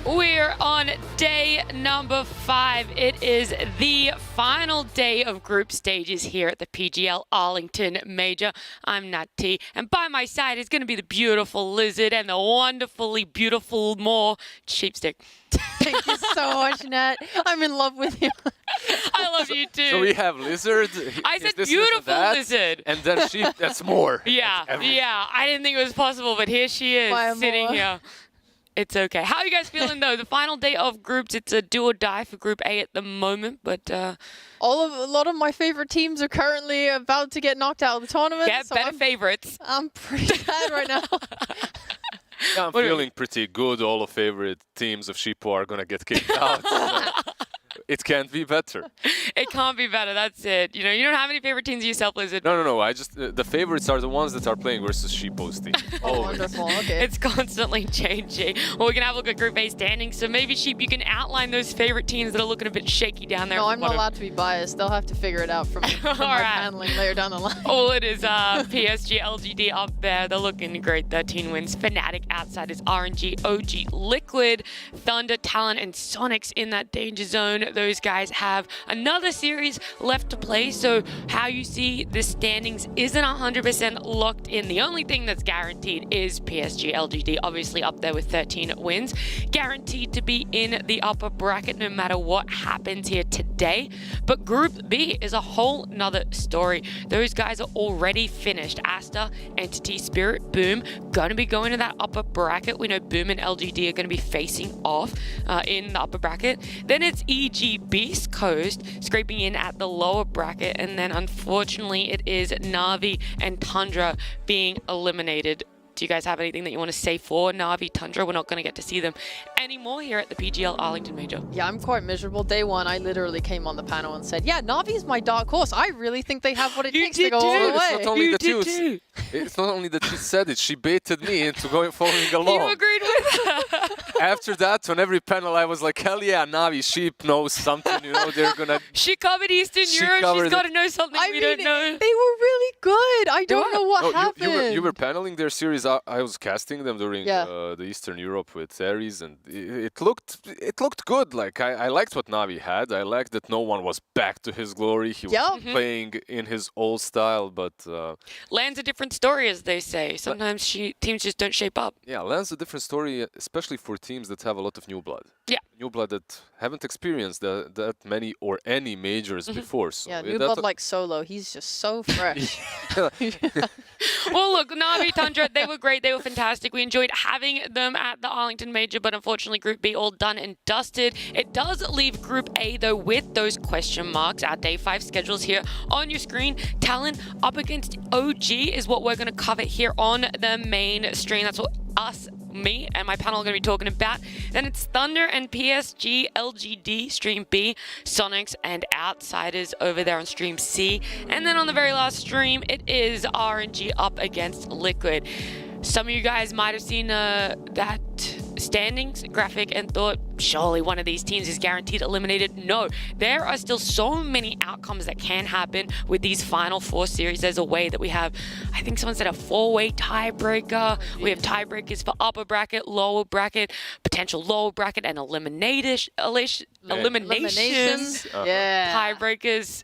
We're on day number 5. It is the final day of group stages here at the PGL Arlington Major. I'm Nat T, and by my side is going to be the beautiful Lizard and the wonderfully beautiful more Sheepstick. Thank you so much, Nat. I'm in love with you. I love you too. So we have Lizard. I said beautiful Lizard. And then Sheep, that's more. Yeah, yeah. I didn't think it was possible, but here she is sitting here. It's okay. How are you guys feeling, though? The final day of groups, it's a do or die for Group A at the moment, but... a lot of my favorite teams are currently about to get knocked out of the tournament. Get so better favorites. I'm pretty sad right now. Yeah, I'm feeling pretty good. All the favorite teams of Sheepo are going to get kicked out. So it can't be better. It can't be better. That's it. You know, you don't have any favorite teams yourself, Lizard. No. I just the favorites are the ones that are playing versus Sheepo's team. Oh, wonderful. Okay. It's constantly changing. Well, we can have a look at Group A standings. So maybe, Sheep, you can outline those favorite teams that are looking a bit shaky down there. No, I'm not allowed to be biased. They'll have to figure it out from my paneling later down the line. Well, it is PSG.LGD up there. They're looking great. 13 wins. Fnatic outside is RNG, OG, Liquid, Thunder, Talon, and Sonics in that danger zone. Those guys have another series left to play, so how you see the standings isn't 100% locked in. The only thing that's guaranteed is PSG.LGD, obviously up there with 13 wins, guaranteed to be in the upper bracket no matter what happens here today. But Group B is a whole nother story. Those guys are already finished. Aster, Entity, Spirit, Boom, going to be going to that upper bracket. We know Boom and LGD are going to be facing off in the upper bracket. Then it's EG Beast Coast scraping in at the lower bracket, and then unfortunately it is Na'Vi and Tundra being eliminated. Do you guys have anything that you want to say for Na'Vi, Tundra? We're not going to get to see them anymore here at the PGL Arlington Major. Yeah, I'm quite miserable. Day one, I literally came on the panel and said, yeah, Na'Vi's my dark horse. I really think they have what it takes to go all the way. It's not only that it's not only that she said it, she baited me into following along. You agreed with her. After that, on every panel, I was like, hell yeah, Na'Vi, Sheep knows something, you know, they're gonna... She covered Eastern Europe, she's got to know something we don't know. They were really good. I don't know what happened. You were paneling their series. I was casting them during the Eastern Europe with Ares, and it looked good. Like, I liked what Na'Vi had. I liked that no one was back to his glory. He was playing in his old style, but... Land's a different story, as they say. Sometimes teams just don't shape up. Yeah, Land's a different story, especially for teams that have a lot of new blood. Yeah. New blood that haven't experienced that many or any majors before. So yeah, new blood like Solo. He's just so fresh. Well, look, Na'Vi, Tundra, they were great. They were fantastic. We enjoyed having them at the Arlington Major, but unfortunately, Group B all done and dusted. It does leave Group A, though, with those question marks. Our Day 5 schedules here on your screen. Talon up against OG is what we're going to cover here on the main stream. That's what me and my panel are going to be talking about. Then it's Thunder and PSG.LGD, stream B, Sonics and Outsiders over there on stream C. And then on the very last stream, it is RNG up against Liquid. Some of you guys might have seen that standings graphic and thought, surely one of these teams is guaranteed eliminated. No, there are still so many outcomes that can happen with these final 4 series. There's a way that we have, I think someone said a 4-way tiebreaker. We have tiebreakers for upper bracket, lower bracket, potential lower bracket, and eliminations. Tiebreakers.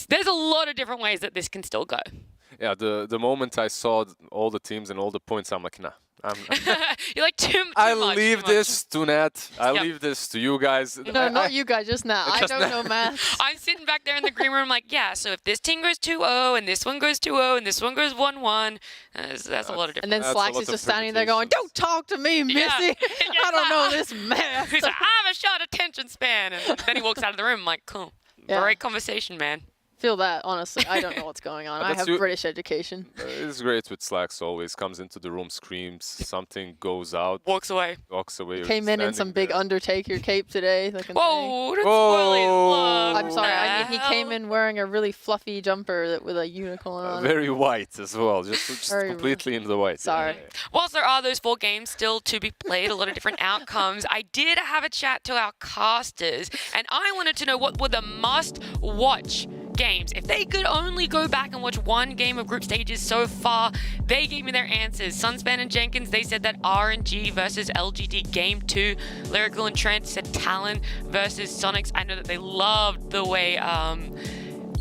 There's a lot of different ways that this can still go. Yeah, the moment I saw all the teams and all the points, I'm like, nah. You're like, too I much, leave this to Nat. I leave this to you guys. No, not you guys, just Nat. I don't know math. I'm sitting back there in the green room like, yeah, so if this team goes 2-0, and this one goes 2-0, and this one goes 1-1, that's a lot of different. And then Slacks is just standing there going, don't talk to me, Missy. I don't know this math. He's like, I have a short attention span. And then he walks out of the room. I'm like, cool. Great conversation, man. Feel that, honestly. I don't know what's going on. I have British education. It's great with Slacks always. Comes into the room, screams, something goes out. Walks away. Came in some big Undertaker cape today. Whoa, that's look. I'm sorry. He came in wearing a really fluffy jumper with a unicorn on it. Very white as well. Just completely in the white. Sorry. Whilst there are those 4 games still to be played, a lot of different outcomes, I did have a chat to our casters, and I wanted to know what were the must-watch games. If they could only go back and watch one game of group stages so far, they gave me their answers. Sunspan and Jenkins, they said that RNG versus LGD Game 2. Lyrical and Trent said Talon versus Sonics. I know that they loved the way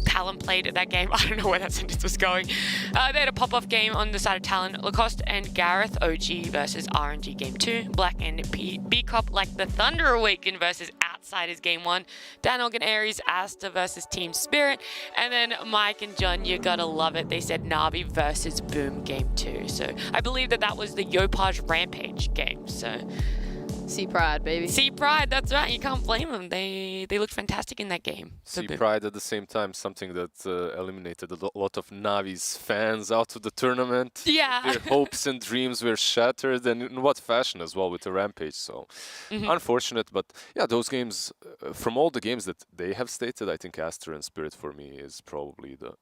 Talon played at that game. I don't know where that sentence was going. They had a pop-off game on the side of Talon. Lacoste and Gareth, OG versus RNG Game 2. Black and B-Cop like the Thunder Awaken versus Outsiders Game 1. Daniel and Aries, Aster versus Team Spirit. And then Mike and John, you gotta love it. They said Navi versus Boom Game 2. So I believe that that was the Yopaj Rampage game. So See Pride, baby. See Pride, that's right. You can't blame them. They looked fantastic in that game. See Pride at the same time, something that eliminated a lot of Navi's fans out of the tournament. Yeah. Their hopes and dreams were shattered, and in what fashion as well with the Rampage. So unfortunate, but yeah, those games, from all the games that they have stated, I think Aster and Spirit for me is probably the...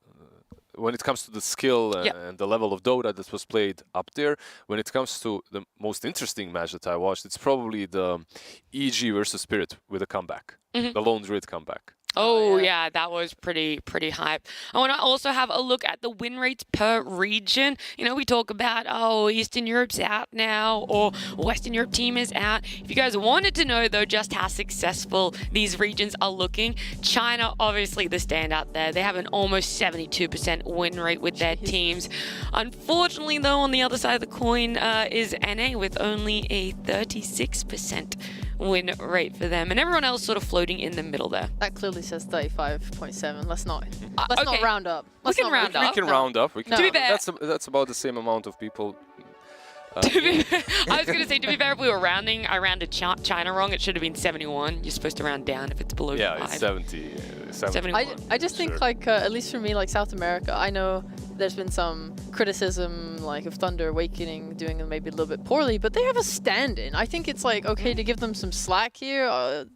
when it comes to the skill and the level of Dota that was played up there, when it comes to the most interesting match that I watched, it's probably the EG versus Spirit with a comeback, the Lone Druid comeback. Oh yeah, that was pretty hype. I want to also have a look at the win rates per region. You know, we talk about, oh, Eastern Europe's out now, or Western Europe team is out. If you guys wanted to know, though, just how successful these regions are looking, China, obviously the standout there. They have an almost 72% win rate with their teams. Unfortunately, though, on the other side of the coin is NA with only a 36% win rate for them, and everyone else sort of floating in the middle there. That clearly says 35.7. Let's not round up. We can round up. We can round up. To be fair, that's about the same amount of people. I was going to say, to be fair, if we were rounding, I rounded China wrong. It should have been 71. You're supposed to round down if it's below 5. Yeah, it's 70. 71. I just think, like, at least for me, like South America, I know there's been some criticism, like, of Thunder Awakening doing them maybe a little bit poorly, but they have a stand-in. I think it's, like, okay to give them some slack here.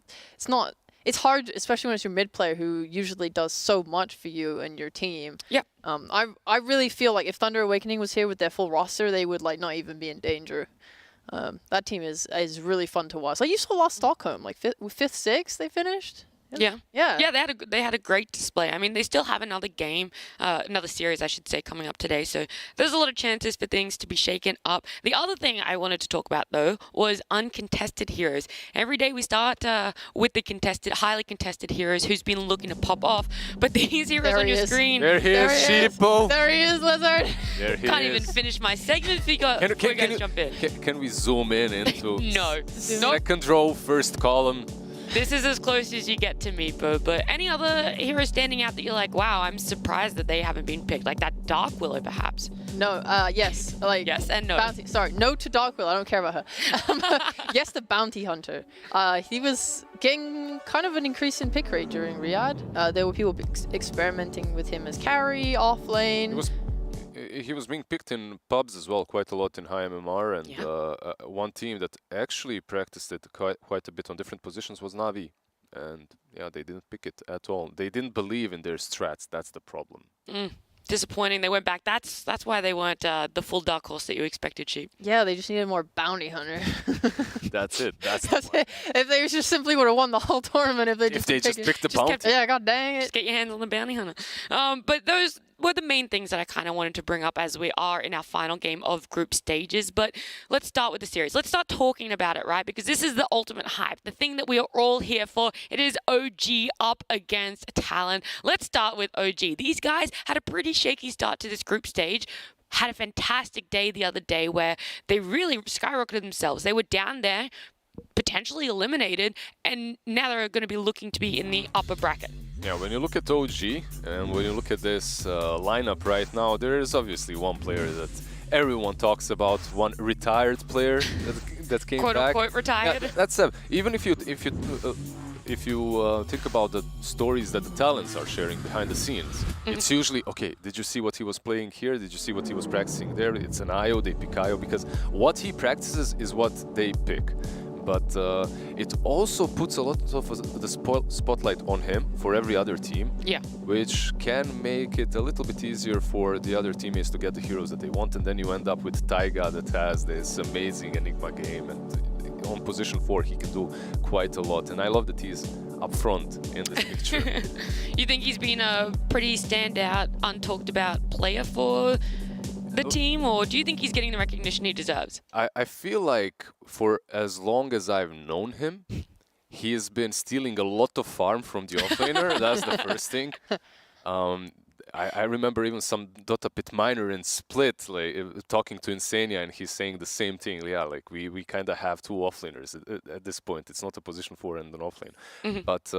It's hard, especially when it's your mid player who usually does so much for you and your team. Yeah. I really feel like if Thunder Awakening was here with their full roster, they would like not even be in danger. That team is really fun to watch. Like you saw Lost Stockholm, like fifth, sixth they finished. Yeah. Yeah. Yeah, they had a great display. I mean, they still have another game, another series, I should say, coming up today. So there's a lot of chances for things to be shaken up. The other thing I wanted to talk about, though, was uncontested heroes. Every day we start with the highly contested heroes who's been looking to pop off. But these heroes on your screen... There he is, Sheepo. There he is, Lizard. There he Can't is. even finish my segment before you guys jump in. Can we zoom in into No. second row, first column? This is as close as you get to Meepo, but any other hero standing out that you're like, wow, I'm surprised that they haven't been picked, like that Dark Willow, perhaps? No, yes. Like, yes and no. Sorry, no to Dark Willow, I don't care about her. Yes, the Bounty Hunter. He was getting kind of an increase in pick rate during Riyadh. There were people experimenting with him as carry, off lane. He was being picked in pubs as well, quite a lot in high MMR, and one team that actually practiced it quite a bit on different positions was Navi, and yeah, they didn't pick it at all. They didn't believe in their strats. That's the problem. Disappointing. They went back. That's why they weren't the full dark horse that you expected, Sheep. Yeah, they just needed more Bounty Hunter. That's it. That's it. If they just simply would have won the whole tournament, if they just picked the bounty. Yeah, god dang it. Just get your hands on the Bounty Hunter. But those were the main things that I kind of wanted to bring up as we are in our final game of group stages. But let's start with the series. Let's start talking about it, right? Because this is the ultimate hype, the thing that we are all here for. It is OG up against Talon. Let's start with OG. These guys had a pretty shaky start to this group stage. Had a fantastic day the other day where they really skyrocketed themselves. They were down there, potentially eliminated, and now they're going to be looking to be in the upper bracket. Yeah, when you look at OG and when you look at this lineup right now, there is obviously one player that everyone talks about, one retired player that came quote back. Quote unquote retired. Yeah, that's even if you think about the stories that the talents are sharing behind the scenes, it's usually, okay, did you see what he was playing here? Did you see what he was practicing there? It's an IO, they pick IO, because what he practices is what they pick. But it also puts a lot of the spotlight on him for every other team, which can make it a little bit easier for the other teammates to get the heroes that they want, and then you end up with Taiga that has this amazing Enigma game, and on position 4 he can do quite a lot, and I love that he's up front in this picture. You think he's been a pretty standout, untalked about player for the team, or do you think he's getting the recognition he deserves? I feel like for as long as I've known him, he has been stealing a lot of farm from the offlaner. That's the first thing. I remember even some Dota pit miner in Split, like talking to Insania, and he's saying the same thing. Yeah, like we kind of have two offlaners at this point. It's not a position 4 and an offlane. But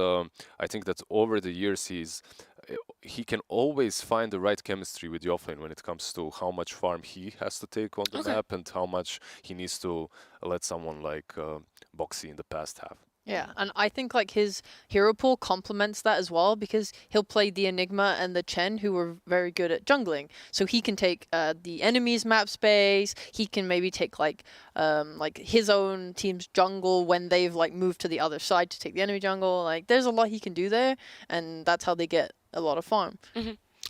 I think that over the years he can always find the right chemistry with the offlane when it comes to how much farm he has to take on the map and how much he needs to let someone like Boxy in the past have. Yeah, and I think like his hero pool complements that as well, because he'll play the Enigma and the Chen, who are very good at jungling. So he can take the enemy's map space. He can maybe take like his own team's jungle when they've like moved to the other side to take the enemy jungle. Like there's a lot he can do there, and that's how they get a lot of farm.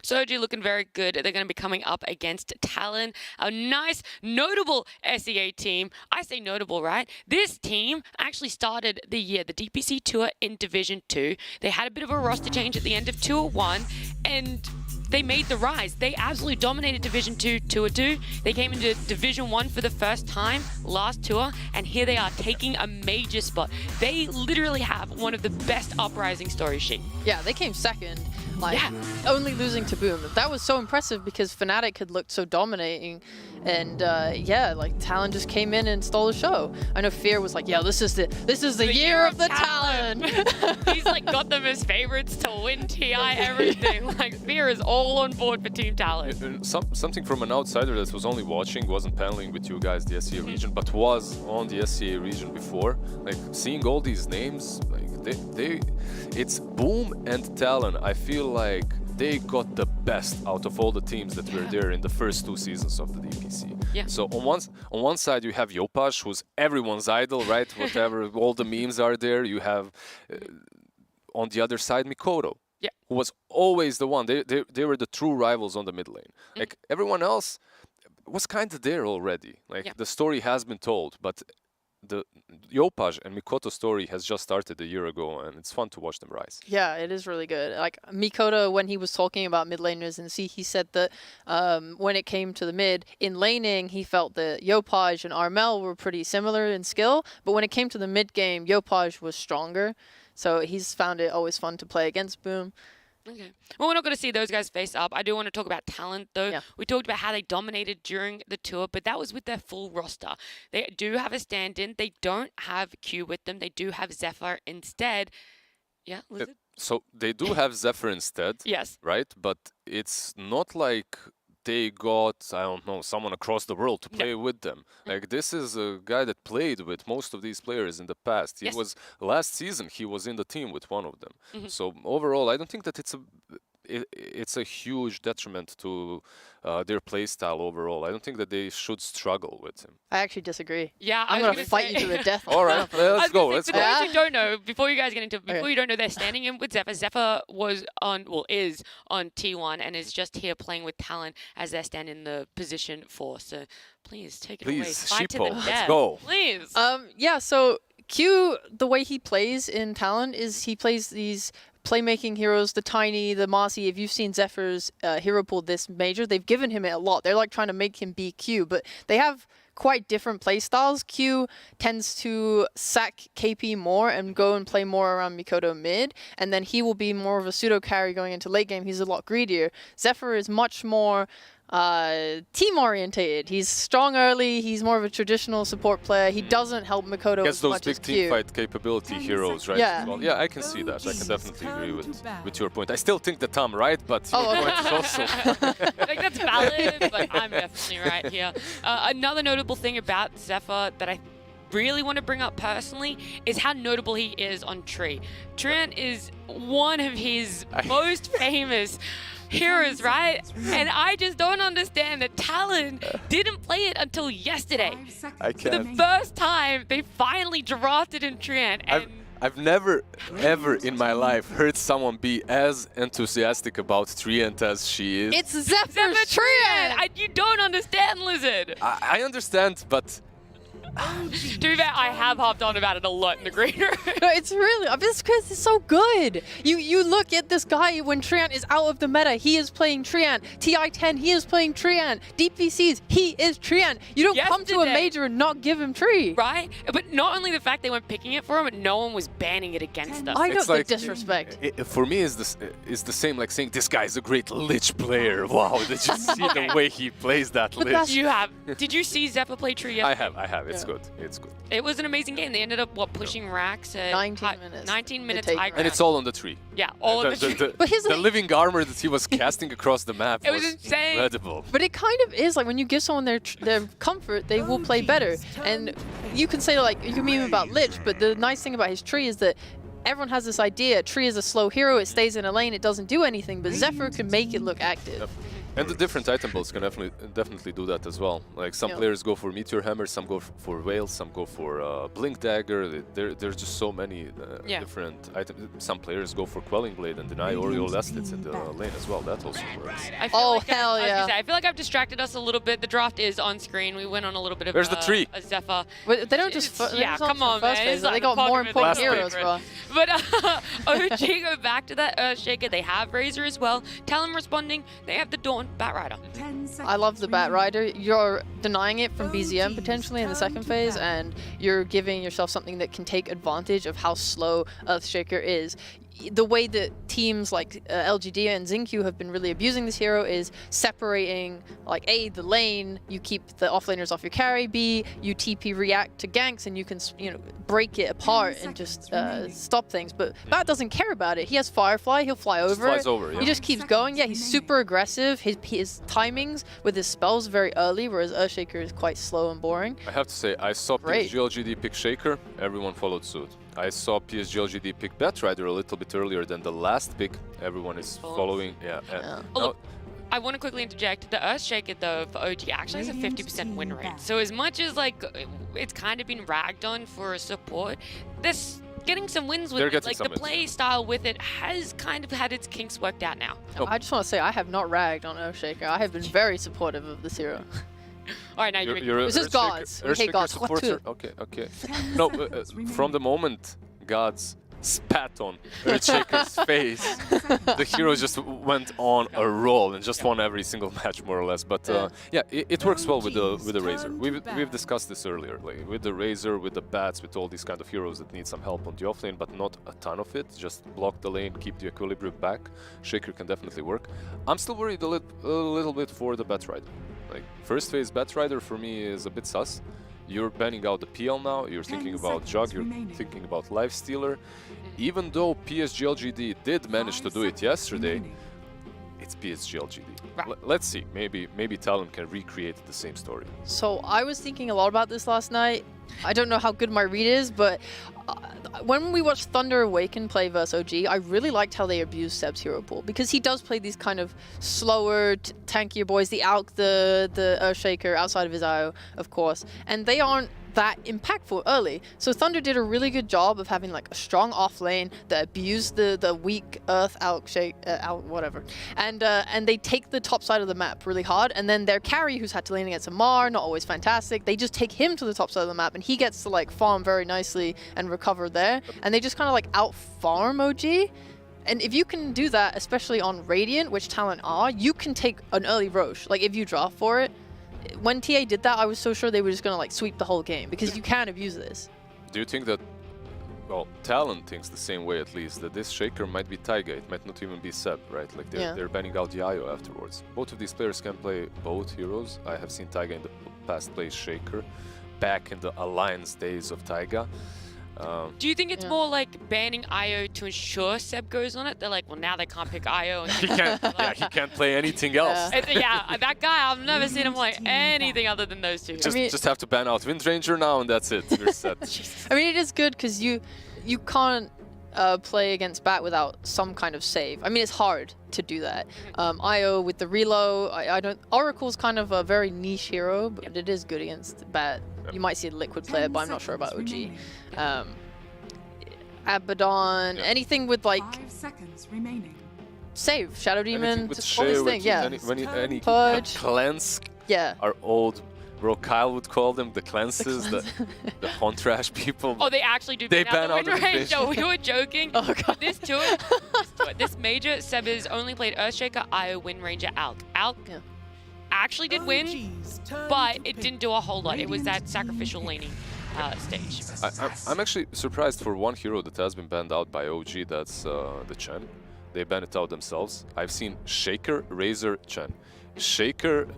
So OG looking very good. They're going to be coming up against Talon, a nice, notable SEA team. I say notable, right? This team actually started the year, the DPC Tour in Division 2. They had a bit of a roster change at the end of Tour 1, and they made the rise. They absolutely dominated Division 2, Tour 2. They came into Division 1 for the first time last tour, and here they are taking a major spot. They literally have one of the best uprising stories, She. Yeah, they came second. Like, only losing to Boom. That was so impressive because Fnatic had looked so dominating. And yeah, like Talon just came in and stole the show. I know Fear was like, yeah, this is the year of the Talon. He's like got them as favorites to win TI everything. Like Fear is all on board for Team Talon. Something from an outsider that was only watching, wasn't paneling with you guys the SEA region, but was on the SEA region before. Like seeing all these names, like it's Boom and Talon. I feel like they got the best out of all the teams that were there in the first 2 seasons of the DPC. Yeah. So on one side you have Yopaj, who's everyone's idol, right? Whatever, all the memes are there. You have on the other side Mikoto, who was always the one. They were the true rivals on the mid lane. Like everyone else was kind of there already. Like the story has been told, but the Yopaj and Mikoto story has just started a year ago, and it's fun to watch them rise. Yeah, it is really good. Like Mikoto, when he was talking about mid laners in C, he said that when it came to the mid, in laning, he felt that Yopaj and Armel were pretty similar in skill, but when it came to the mid game, Yopaj was stronger. So he's found it always fun to play against Boom. Okay. Well, we're not going to see those guys face up. I do want to talk about talent, though. Yeah. We talked about how they dominated during the tour, but that was with their full roster. They do have a stand-in. They don't have Q with them. They do have Zephyr instead. Yeah, Lizard? So they do have Zephyr instead. Yes. Right? But it's not like they got, I don't know, someone across the world to play with them. Like, this is a guy that played with most of these players in the past. He was, last season, he was in the team with one of them. So overall, I don't think that it's a huge detriment to their playstyle overall. I don't think that they should struggle with him. I actually disagree. Yeah, I'm going to fight you to the death. All right, let's go. Let's go. For those who don't know, before you guys get into, before you don't know, they're standing in with Zephyr. Zephyr was on, well, is on T1 and is just here playing with Talon as they're standing in the position 4. So please take it away. Fight to the death. Let's go. Please. Yeah. So Q, the way he plays in Talon is he plays these playmaking heroes, the Tiny, the Mossy. If you've seen Zephyr's hero pool this major, they've given him it a lot. They're like trying to make him be Q, but they have quite different play styles. Q tends to sack KP more and go and play more around Mikoto mid, and then he will be more of a pseudo carry going into late game. He's a lot greedier. Zephyr is much more team orientated. He's strong early. He's more of a traditional support player. He doesn't help Mikoto as much as Q. Gets those big team fight capability heroes, right? Yeah. Well, yeah, I can see that. I can definitely agree with your point. I still think that I'm right, but your point is also. I think that's valid, but I'm definitely right here. Another notable thing about Zephyr that I really want to bring up personally is how notable he is on Tree. Treant is one of his most famous heroes, right? And I just don't understand that Talon didn't play it until yesterday. I can't. For the first time, they finally drafted in Treant. I've never, ever in my life heard someone be as enthusiastic about Treant as she is. It's Zephyr's Treant! You don't understand, Lizard. I understand, but To be fair, I have hopped on about it a lot in the green room. No, it's really, it's because it's so good. You look at this guy when Treant is out of the meta, he is playing Treant. TI-10, he is playing Treant. DPCs, he is Treant. You don't come to a major and not give him Tree. Right? But not only the fact they weren't picking it for him, but no one was banning it against them. I know, It's like, the disrespect. For me, is the same like saying this guy is a great Lich player. Wow, did you see the way he plays that Lich? You have. Did you see Zephyr play Tree yesterday? I have. It's good. It's good. It was an amazing game. They ended up, pushing racks at 19 minutes. 19 minutes take high racks. ground. And it's all on the tree. Yeah, all of the tree. But here's the the living armor that he was casting across the map It was insane. incredible. But it kind of is like when you give someone their comfort, they will play better. And you can say like, you can meme about Lich, but the nice thing about his Tree is that everyone has this idea, Tree is a slow hero, it stays in a lane, it doesn't do anything, but Zephyr can make it look active. Yep. And the different item builds can definitely do that as well. Like some players go for Meteor Hammer, some go for Whale, some go for Blink Dagger. There's just so many different items. Some players go for Quelling Blade and deny Oriole Estlets in the lane as well. That also works. I feel like hell yeah. I feel like I've distracted us a little bit. The draft is on screen. We went on a little bit of There's the tree. A Zephyr. But they don't just come on, man. phase, they got more important heroes, bro. But OG, go back to that Earthshaker. They have Razor as well. Talon responding. They have the Dawn Batrider. I love the Batrider. You're denying it from BZM potentially in the second phase, and you're giving yourself something that can take advantage of how slow Earthshaker is. The way that teams like LGD and Xingqiu have been really abusing this hero is separating, like, A, the lane, you keep the offlaners off your carry, B, you TP react to ganks and you can, break it apart and just stop things. But Bat doesn't care about it. He has Firefly, he'll fly over it. He just keeps going. Yeah, he's super aggressive. His timings with his spells very early, whereas Earthshaker is quite slow and boring. I have to say, I saw PSG.LGD pick Shaker, everyone followed suit. I saw PSG.LGD pick Batrider a little bit earlier than the last pick. Everyone is following. Look, I want to quickly interject. The Earthshaker, though, for OG actually has a 50% win rate. So as much as it's kind of been ragged on for a support, this getting some wins with it, like the play style with it has kind of had its kinks worked out now. I just want to say I have not ragged on Earthshaker. I have been very supportive of this hero. All right, now you're this is Gods. We hate Gods. Okay. No, from the moment Gods spat on Earthshaker's face, the hero just went on a roll and just won every single match, more or less. But it works well with the Razor. We've discussed this earlier, like with the Razor, with the Bats, with all these kind of heroes that need some help on the offlane, but not a ton of it. Just block the lane, keep the equilibrium back. Shaker can definitely work. I'm still worried a little bit for the Batrider. Like, first phase Batrider for me is a bit sus. You're banning out the PL now, you're thinking about Jug, you're thinking about Lifestealer. Even though PSG.LGD did manage to do it yesterday, it's PSG.LGD. Right. Let's see, maybe Talon can recreate the same story. So I was thinking a lot about this last night. I don't know how good my read is, but when we watched Tundra Awaken play versus OG, I really liked how they abused Seb's hero pool, because he does play these kind of slower, tankier boys, the Alk, the Earthshaker outside of his IO, of course, and they aren't that impactful early. So Thunder did a really good job of having like a strong off lane that abused the weak Earth whatever, and they take the top side of the map really hard, and then their carry, who's had to lane against Amar, not always fantastic, they just take him to the top side of the map and he gets to like farm very nicely and recover there, and they just kind of like out farm OG. And if you can do that, especially on Radiant, which Talon are, you can take an early Roche, like if you draw for it. When TA did that, I was so sure they were just going to like sweep the whole game, because you can abuse this. Do you think that, well, Talon thinks the same way at least, that this Shaker might be Taiga, it might not even be Seb, right? Like they're banning out the IO afterwards. Both of these players can play both heroes. I have seen Taiga in the past play Shaker, back in the Alliance days of Taiga. Do you think it's more like banning IO to ensure Seb goes on it? They're like, well, now they can't pick IO. And he can't play anything else. That guy, I've never seen him play anything other than those two. Just have to ban out Windranger now, and that's it. You're set. I mean, it is good because you can't play against Bat without some kind of save. I mean, it's hard to do that. IO with the reload, I don't. Oracle's kind of a very niche hero, but it is good against Bat. You might see a Liquid player, but I'm not sure about OG. Abaddon, anything with like 5 seconds remaining. Save, Shadow Demon, with all these things, any Purge. cleanse are old Bro, Kyle would call them the cleanses, the contrash people. Oh, they actually do They ban out ban the out win the range. No, we were joking. Oh, God. But this tour, this major, Seb has only played Earthshaker, Io, Wind Ranger, Alk. Alk actually did win, but it didn't do a whole lot. It was that sacrificial laning stage. I'm actually surprised for one hero that has been banned out by OG, that's the Chen. They banned it out themselves. I've seen Shaker, Razor, Chen. Shaker,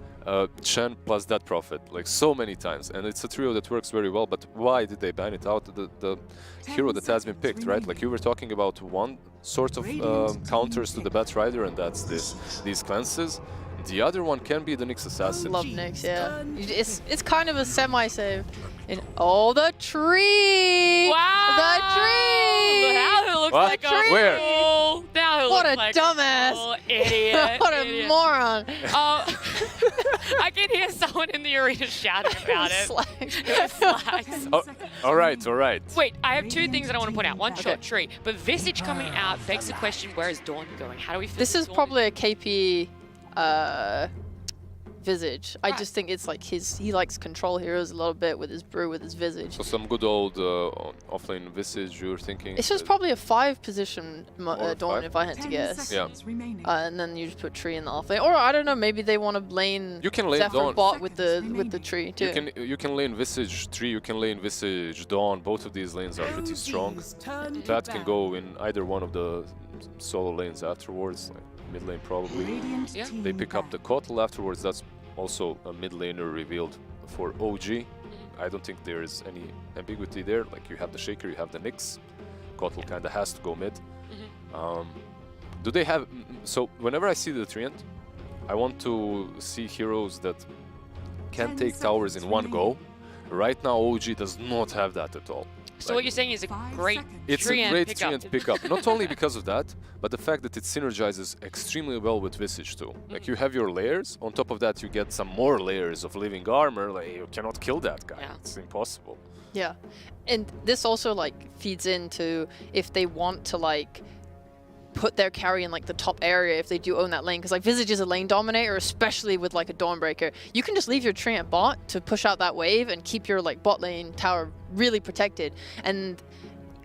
Chen plus that Prophet, like so many times, and it's a trio that works very well. But why did they ban it out? The hero that has been picked, right? Like you were talking about one sort of counters to the Batrider, and that's these cleanses. The other one can be the Nyx Assassin. Love Nyx, yeah. It's kind of a semi-save. Oh, the tree! Wow! The tree! Now it looks What? like a Where? fool. Now it What looks a like dumbass. a fool. Idiot. What a idiot. moron! I can hear someone in the arena shouting about it. Slacks. Oh, all right, all right. Wait, I have two things that I want to point out. One, short tree, but Visage coming out begs the question: where is Dawn going? How do we feel? This is Dawn? probably a KP Visage. I just think it's like he likes control heroes a little bit with his brew, with his Visage. So some good old offlane Visage, you're thinking? It's just probably a 5 position Dawn, 5? if I had to guess. Yeah. And then you just put tree in the offlane, or I don't know, maybe they want to lane. You can lane Zephyr Dawn. bot with the tree too. You can lane Visage 3, you can lane Visage Dawn. Both of these lanes are pretty strong. That can go in either one of the solo lanes afterwards, like mid lane probably. Yeah. They pick up the Kotal afterwards. That's also a mid laner revealed for OG. I don't think there is any ambiguity there. Like you have the Shaker, you have the Nyx. Kotal kind of has to go mid. Do they have... So whenever I see the Treant, I want to see heroes that can take towers in one go. Right now OG does not have that at all. So what you're saying is a great It's tree a great pickup. Treant pickup. Not only because of that, but the fact that it synergizes extremely well with Visage too. Like you have your layers, on top of that you get some more layers of living armor. Like you cannot kill that guy. Yeah. It's impossible. Yeah, and this also like feeds into if they want to like put their carry in like the top area if they do own that lane, because like Visage is a lane dominator, especially with like a Dawnbreaker. You can just leave your tree at bot to push out that wave and keep your like bot lane tower really protected, and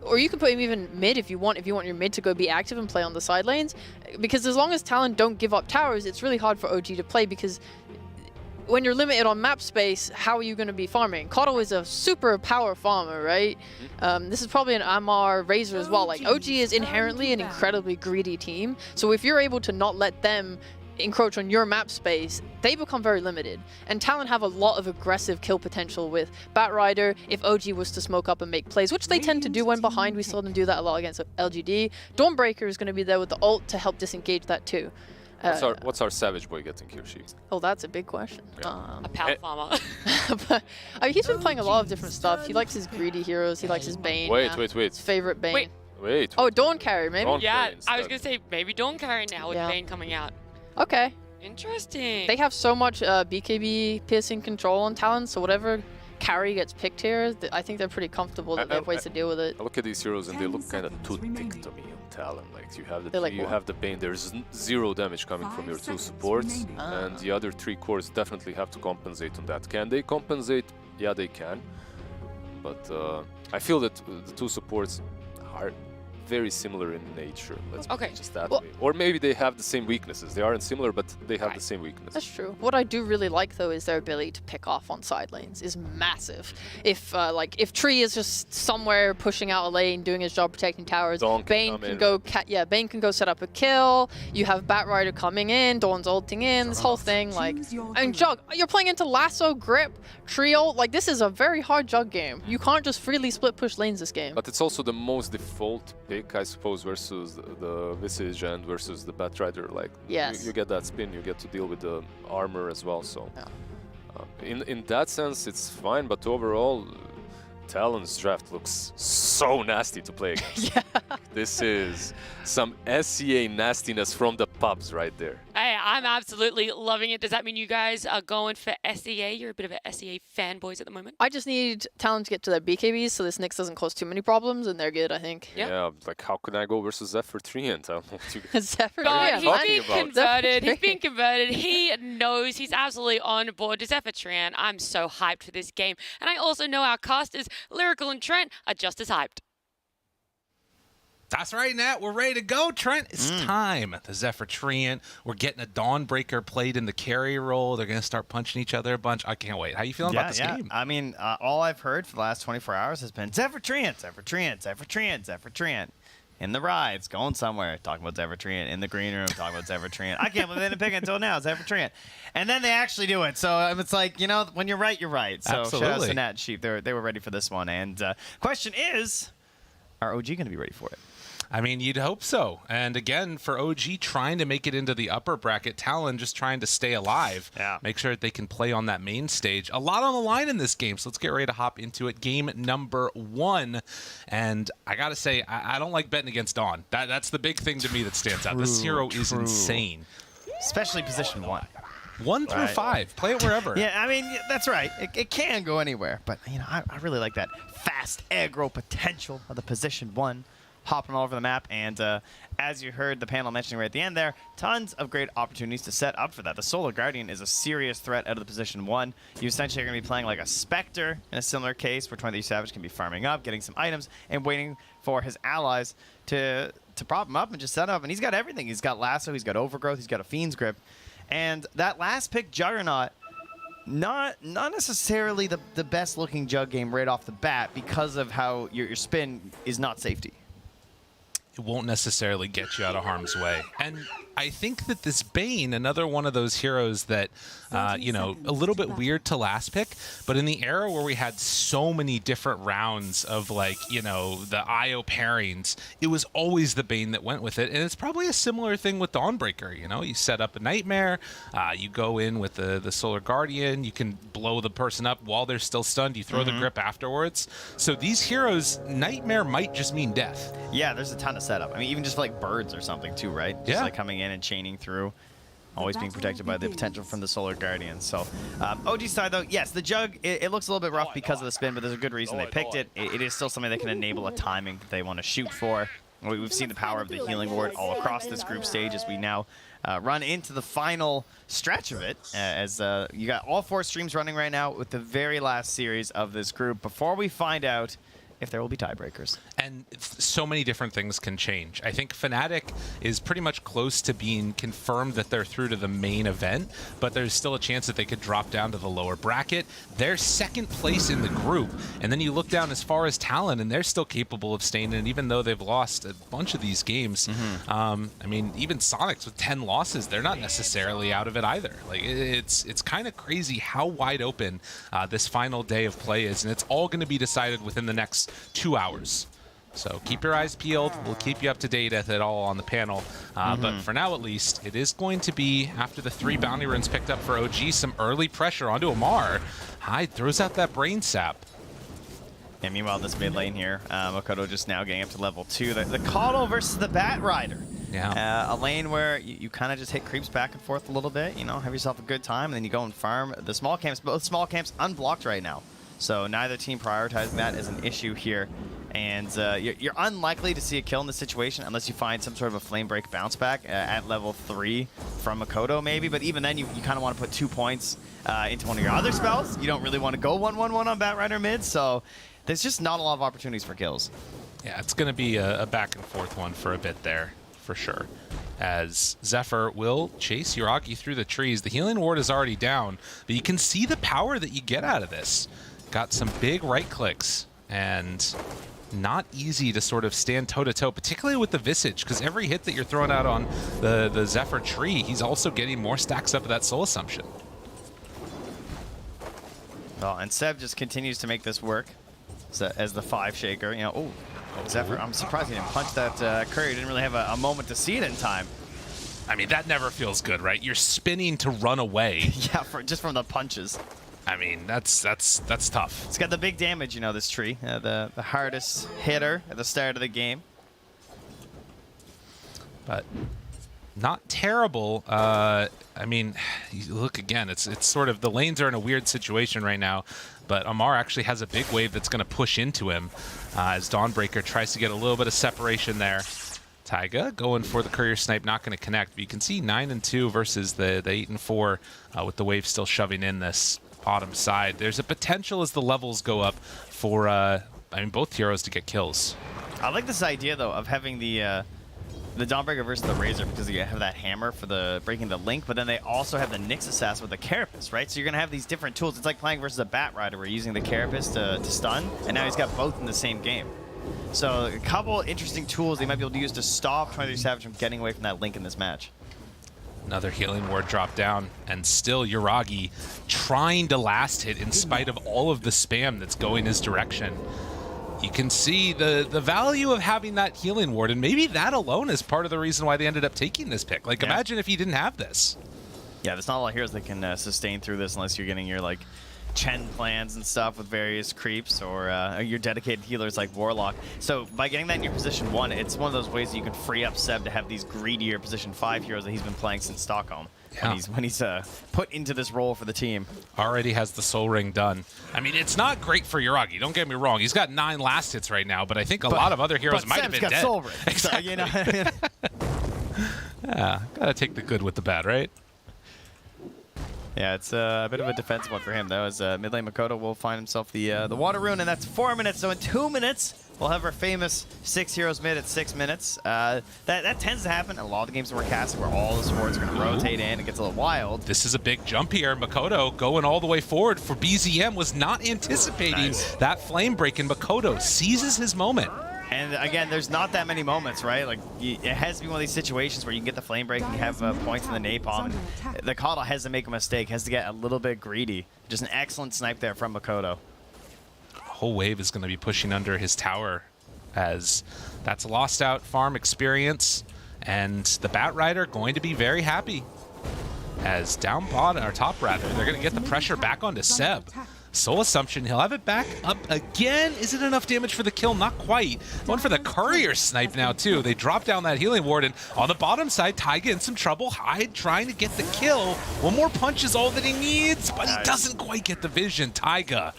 or you can put him even mid if you want your mid to go be active and play on the side lanes, because as long as Talon don't give up towers, it's really hard for OG to play, because when you're limited on map space, how are you going to be farming? Kotal is a super power farmer, right? This is probably an Amar Razor as well. Like OG is inherently an incredibly greedy team, so if you're able to not let them encroach on your map space, they become very limited. And Talon have a lot of aggressive kill potential with Batrider. If OG was to smoke up and make plays, which they tend to do when behind, we saw them do that a lot against LGD. Dawnbreaker is going to be there with the ult to help disengage that too. What's our Savage Boy getting here, she? Oh, that's a big question. Yeah. A power farmer. But, I mean, he's been playing a lot of different stuff. He likes his greedy heroes. He likes his Bane. Wait. His favorite Bane. Wait. Oh, Dawn carry, maybe? Dawn Yeah, carry I was instead. gonna say maybe Dawn carry now with Yeah. Bane coming out. Okay. Interesting. They have so much BKB piercing control on Talon, so whatever carry gets picked here, I think they're pretty comfortable that they have ways to deal with it. I look at these heroes and they look kind of too thick to me on Talon. Like you have the They're like tree, you what? have the Bane. There's zero damage coming from your 2 supports, and the other 3 cores definitely have to compensate on that. Can they compensate? Yeah, they can. But I feel that the 2 supports are very similar in nature. Let's put it just that way. Or maybe they have the same weaknesses. They aren't similar, but they have the same weaknesses. That's true. What I do really like though is their ability to pick off on side lanes is massive. If if Tree is just somewhere pushing out a lane, doing his job protecting towers, Bane can go Bane can go set up a kill. You have Batrider coming in, Dawn's ulting in, this whole thing like, and Jug, you're playing into Lasso, Grip, Trio. Like this is a very hard Jug game. You can't just freely split push lanes this game. But it's also the most default pick, I suppose, versus the Visage and versus the Batrider. Like, yes, you get that spin, you get to deal with the armor as well. So, in that sense, it's fine. But overall, Talon's draft looks so nasty to play against. This is some SCA nastiness from the pubs right there. Hey, I'm absolutely loving it. Does that mean you guys are going for SEA? You're a bit of a SEA fanboys at the moment. I just need Talon to get to their BKBs so this Nyx doesn't cause too many problems, and they're good, I think. Yep. Yeah, like how can I go versus Zephyr Treant? I don't know what you Zephyr God, Treant, he's talking been about? converted. He's been converted. He knows. He's absolutely on board. Zephyr Treant, I'm so hyped for this game. And I also know our casters, Lyrical and Trent, are just as hyped. That's right, Nat. We're ready to go, Trent. It's time. The Zephyr Treant. We're getting a Dawnbreaker played in the carry role. They're going to start punching each other a bunch. I can't wait. How you feeling about this game? I mean, all I've heard for the last 24 hours has been Zephyr Treant, Zephyr Treant, Zephyr Treant, Zephyr Treant. In the rides, going somewhere, talking about Zephyr Treant. In the green room, talking about Zephyr Treant. I can't believe they didn't pick it until now, Zephyr Treant. And then they actually do it. So it's like, you know, when you're right, you're right. So Absolutely. shout out to Nat and Sheep. They were ready for this one. And question is, are OG going to be ready for it? I mean, you'd hope so. And again, for OG trying to make it into the upper bracket, Talon just trying to stay alive. Yeah. Make sure that they can play on that main stage. A lot on the line in this game, so let's get ready to hop into it. Game number 1. And I got to say, I don't like betting against Dawn. That's the big thing to me that stands out. This hero is insane. Especially position 1. 1 through 5. Play it wherever. Yeah, I mean, that's right. It can go anywhere. But, you know, I really like that fast aggro potential of the position 1. Hopping all over the map, and as you heard the panel mentioning right at the end there, tons of great opportunities to set up for that. The Solar Guardian is a serious threat out of the position 1. You essentially are going to be playing like a Spectre in a similar case, where 23 Savage can be farming up, getting some items, and waiting for his allies to prop him up and just set up. And he's got everything. He's got Lasso, he's got Overgrowth, he's got a Fiend's Grip. And that last pick, Juggernaut, not necessarily the best looking Jug game right off the bat because of how your spin is not safety. It won't necessarily get you out of harm's way. And I think that this Bane, another one of those heroes that, you know, a little bit weird to last pick, but in the era where we had so many different rounds of, like, you know, the IO pairings, it was always the Bane that went with it. And it's probably a similar thing with Dawnbreaker, you know? You set up a Nightmare, you go in with the Solar Guardian, you can blow the person up while they're still stunned, you throw the grip afterwards. So these heroes, Nightmare might just mean death. Yeah, there's a ton of setup. I mean, even just for, like, birds or something too, right? Just like coming in and chaining through. Always being protected by the potential from the Solar Guardian. So, OG side though, yes, the Jug, it looks a little bit rough because of the spin, but there's a good reason they picked it. It is still something that can enable a timing that they want to shoot for. We've seen the power of the Healing Ward all across this group stage as we now run into the final stretch of it, as you got all 4 streams running right now with the very last series of this group before we find out if there will be tiebreakers. And so many different things can change. I think Fnatic is pretty much close to being confirmed that they're through to the main event, but there's still a chance that they could drop down to the lower bracket. They're second place in the group, and then you look down as far as Talon, and they're still capable of staying in, even though they've lost a bunch of these games. I mean, even Sonics with 10 losses, they're not necessarily out of it either. Like, it's kind of crazy how wide open this final day of play is, and it's all going to be decided within the next 2 hours. So keep your eyes peeled. We'll keep you up to date at it all on the panel. But for now, at least, it is going to be, after the 3 bounty runes picked up for OG, some early pressure onto Amar. Hyde throws out that brain sap. And meanwhile, this mid lane here, Makoto just now getting up to level 2. The Caudle versus the Bat Rider. Yeah. A lane where you kind of just hit creeps back and forth a little bit, you know, have yourself a good time, and then you go and farm the small camps. Both small camps unblocked right now. So neither team prioritizing that as an issue here. And you're unlikely to see a kill in this situation unless you find some sort of a flame break bounce back at level 3 from Makoto maybe. But even then, you kind of want to put 2 points into one of your other spells. You don't really want to go 1-1-1 on Bat Rider mid. So there's just not a lot of opportunities for kills. Yeah, it's going to be a back and forth one for a bit there, for sure. As Zephyr will chase Yuragi through the trees. The healing ward is already down, but you can see the power that you get out of this. Got some big right clicks, and not easy to sort of stand toe-to-toe, particularly with the Visage, because every hit that you're throwing out on the Zephyr tree, he's also getting more stacks up of that Soul Assumption. Oh, and Seb just continues to make this work as the 5 shaker. You know, Zephyr, I'm surprised he didn't punch that Courier. Didn't really have a moment to see it in time. I mean, that never feels good, right? You're spinning to run away. Yeah, just from the punches. I mean, that's tough. It's got the big damage, you know, this tree. The hardest hitter at the start of the game. But not terrible. I mean, look again, it's sort of, the lanes are in a weird situation right now, but Amar actually has a big wave that's going to push into him as Dawnbreaker tries to get a little bit of separation there. Taiga going for the courier snipe, not going to connect, but you can see 9 and 2 versus the 8 and 4 with the wave still shoving in this bottom side. There's a potential as the levels go up for, I mean, both heroes to get kills. I like this idea, though, of having the Dawnbreaker versus the Razor, because you have that hammer for the breaking the link, but then they also have the Nyx Assassin with the Carapace, right? So you're going to have these different tools. It's like playing versus a Bat Rider, where you're using the Carapace to stun, and now he's got both in the same game. So a couple interesting tools they might be able to use to stop 23 Savage from getting away from that link in this match. Another healing ward dropped down, and still Yuragi trying to last hit in spite of all of the spam that's going his direction. You can see the value of having that healing ward, and maybe that alone is part of the reason why they ended up taking this pick. Like, imagine if he didn't have this. Yeah, there's not a lot of heroes that can sustain through this unless you're getting your, like, Chen plans and stuff with various creeps, or your dedicated healers like Warlock. So by getting that in your position 1, it's one of those ways that you can free up Seb to have these greedier position 5 heroes that he's been playing since Stockholm. Yeah. When he's put into this role for the team. Already has the soul ring done. I mean, it's not great for Yuragi, don't get me wrong. He's got 9 last hits right now, but I think a lot of other heroes might have been dead. Soul ring, exactly. So, you know. Yeah, gotta take the good with the bad, right? Yeah, it's a bit of a defensive one for him, though, as mid lane Makoto will find himself the water rune, and that's 4 minutes. So in 2 minutes, we'll have our famous 6 heroes mid at 6 minutes. That tends to happen in a lot of the games that we're casting, where all the supports are going to rotate in. It gets a little wild. This is a big jump here. Makoto going all the way forward for BZM, was not anticipating that flame break, and Makoto seizes his moment. And again, there's not that many moments, right? Like, it has to be one of these situations where you can get the flame break and you have points in the napalm. The Coddle has to make a mistake, has to get a little bit greedy. Just an excellent snipe there from Makoto. Whole wave is going to be pushing under his tower, as that's a lost out farm experience, and the Bat Rider going to be very happy. As down bottom, or top rather, they're going to get the pressure back onto Seb. Soul Assumption, he'll have it back up again. Is it enough damage for the kill? Not quite. One for the courier snipe now, too. They drop down that healing ward, and on the bottom side, Taiga in some trouble. Hyde trying to get the kill. One more punch is all that he needs, but he doesn't quite get the vision. Taiga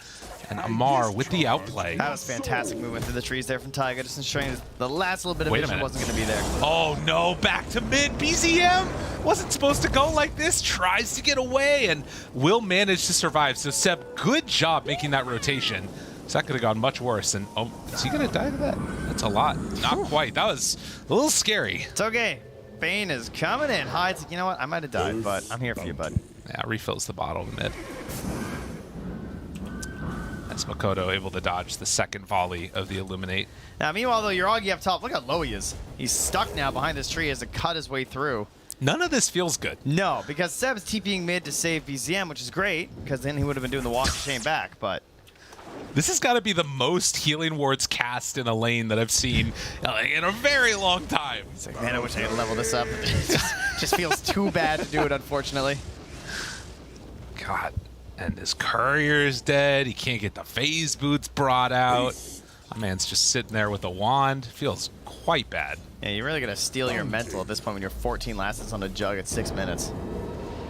and Amar with the outplay. That was fantastic movement through the trees there from Taiga, just ensuring the last little bit of vision wasn't going to be there. Oh no, back to mid. BZM wasn't supposed to go like this, tries to get away, and will manage to survive. So Seb, good job making that rotation. So that could have gone much worse. And oh, is he going to die to that? That's a lot. Not quite. That was a little scary. It's okay. Bane is coming in. Hyde's like, you know what? I might have died, but I'm here for you, bud. Yeah, refills the bottle in mid. Makoto able to dodge the second volley of the Illuminate. Now, meanwhile, though, Yuragi up top, look how low he is. He's stuck now behind this tree as to cut his way through. None of this feels good. No, because Seb's TPing mid to save BZM, which is great, because then he would have been doing the walk of shame back, but... This has got to be the most healing wards cast in a lane that I've seen in a very long time. It's like, man, I wish I could level this up. It just feels too bad to do it, unfortunately. God. And his courier is dead. He can't get the phase boots brought out. My man's just sitting there with a wand. Feels quite bad. Yeah, you're really going to steal your mental at this point when you're 14 last hits on a jug at 6 minutes.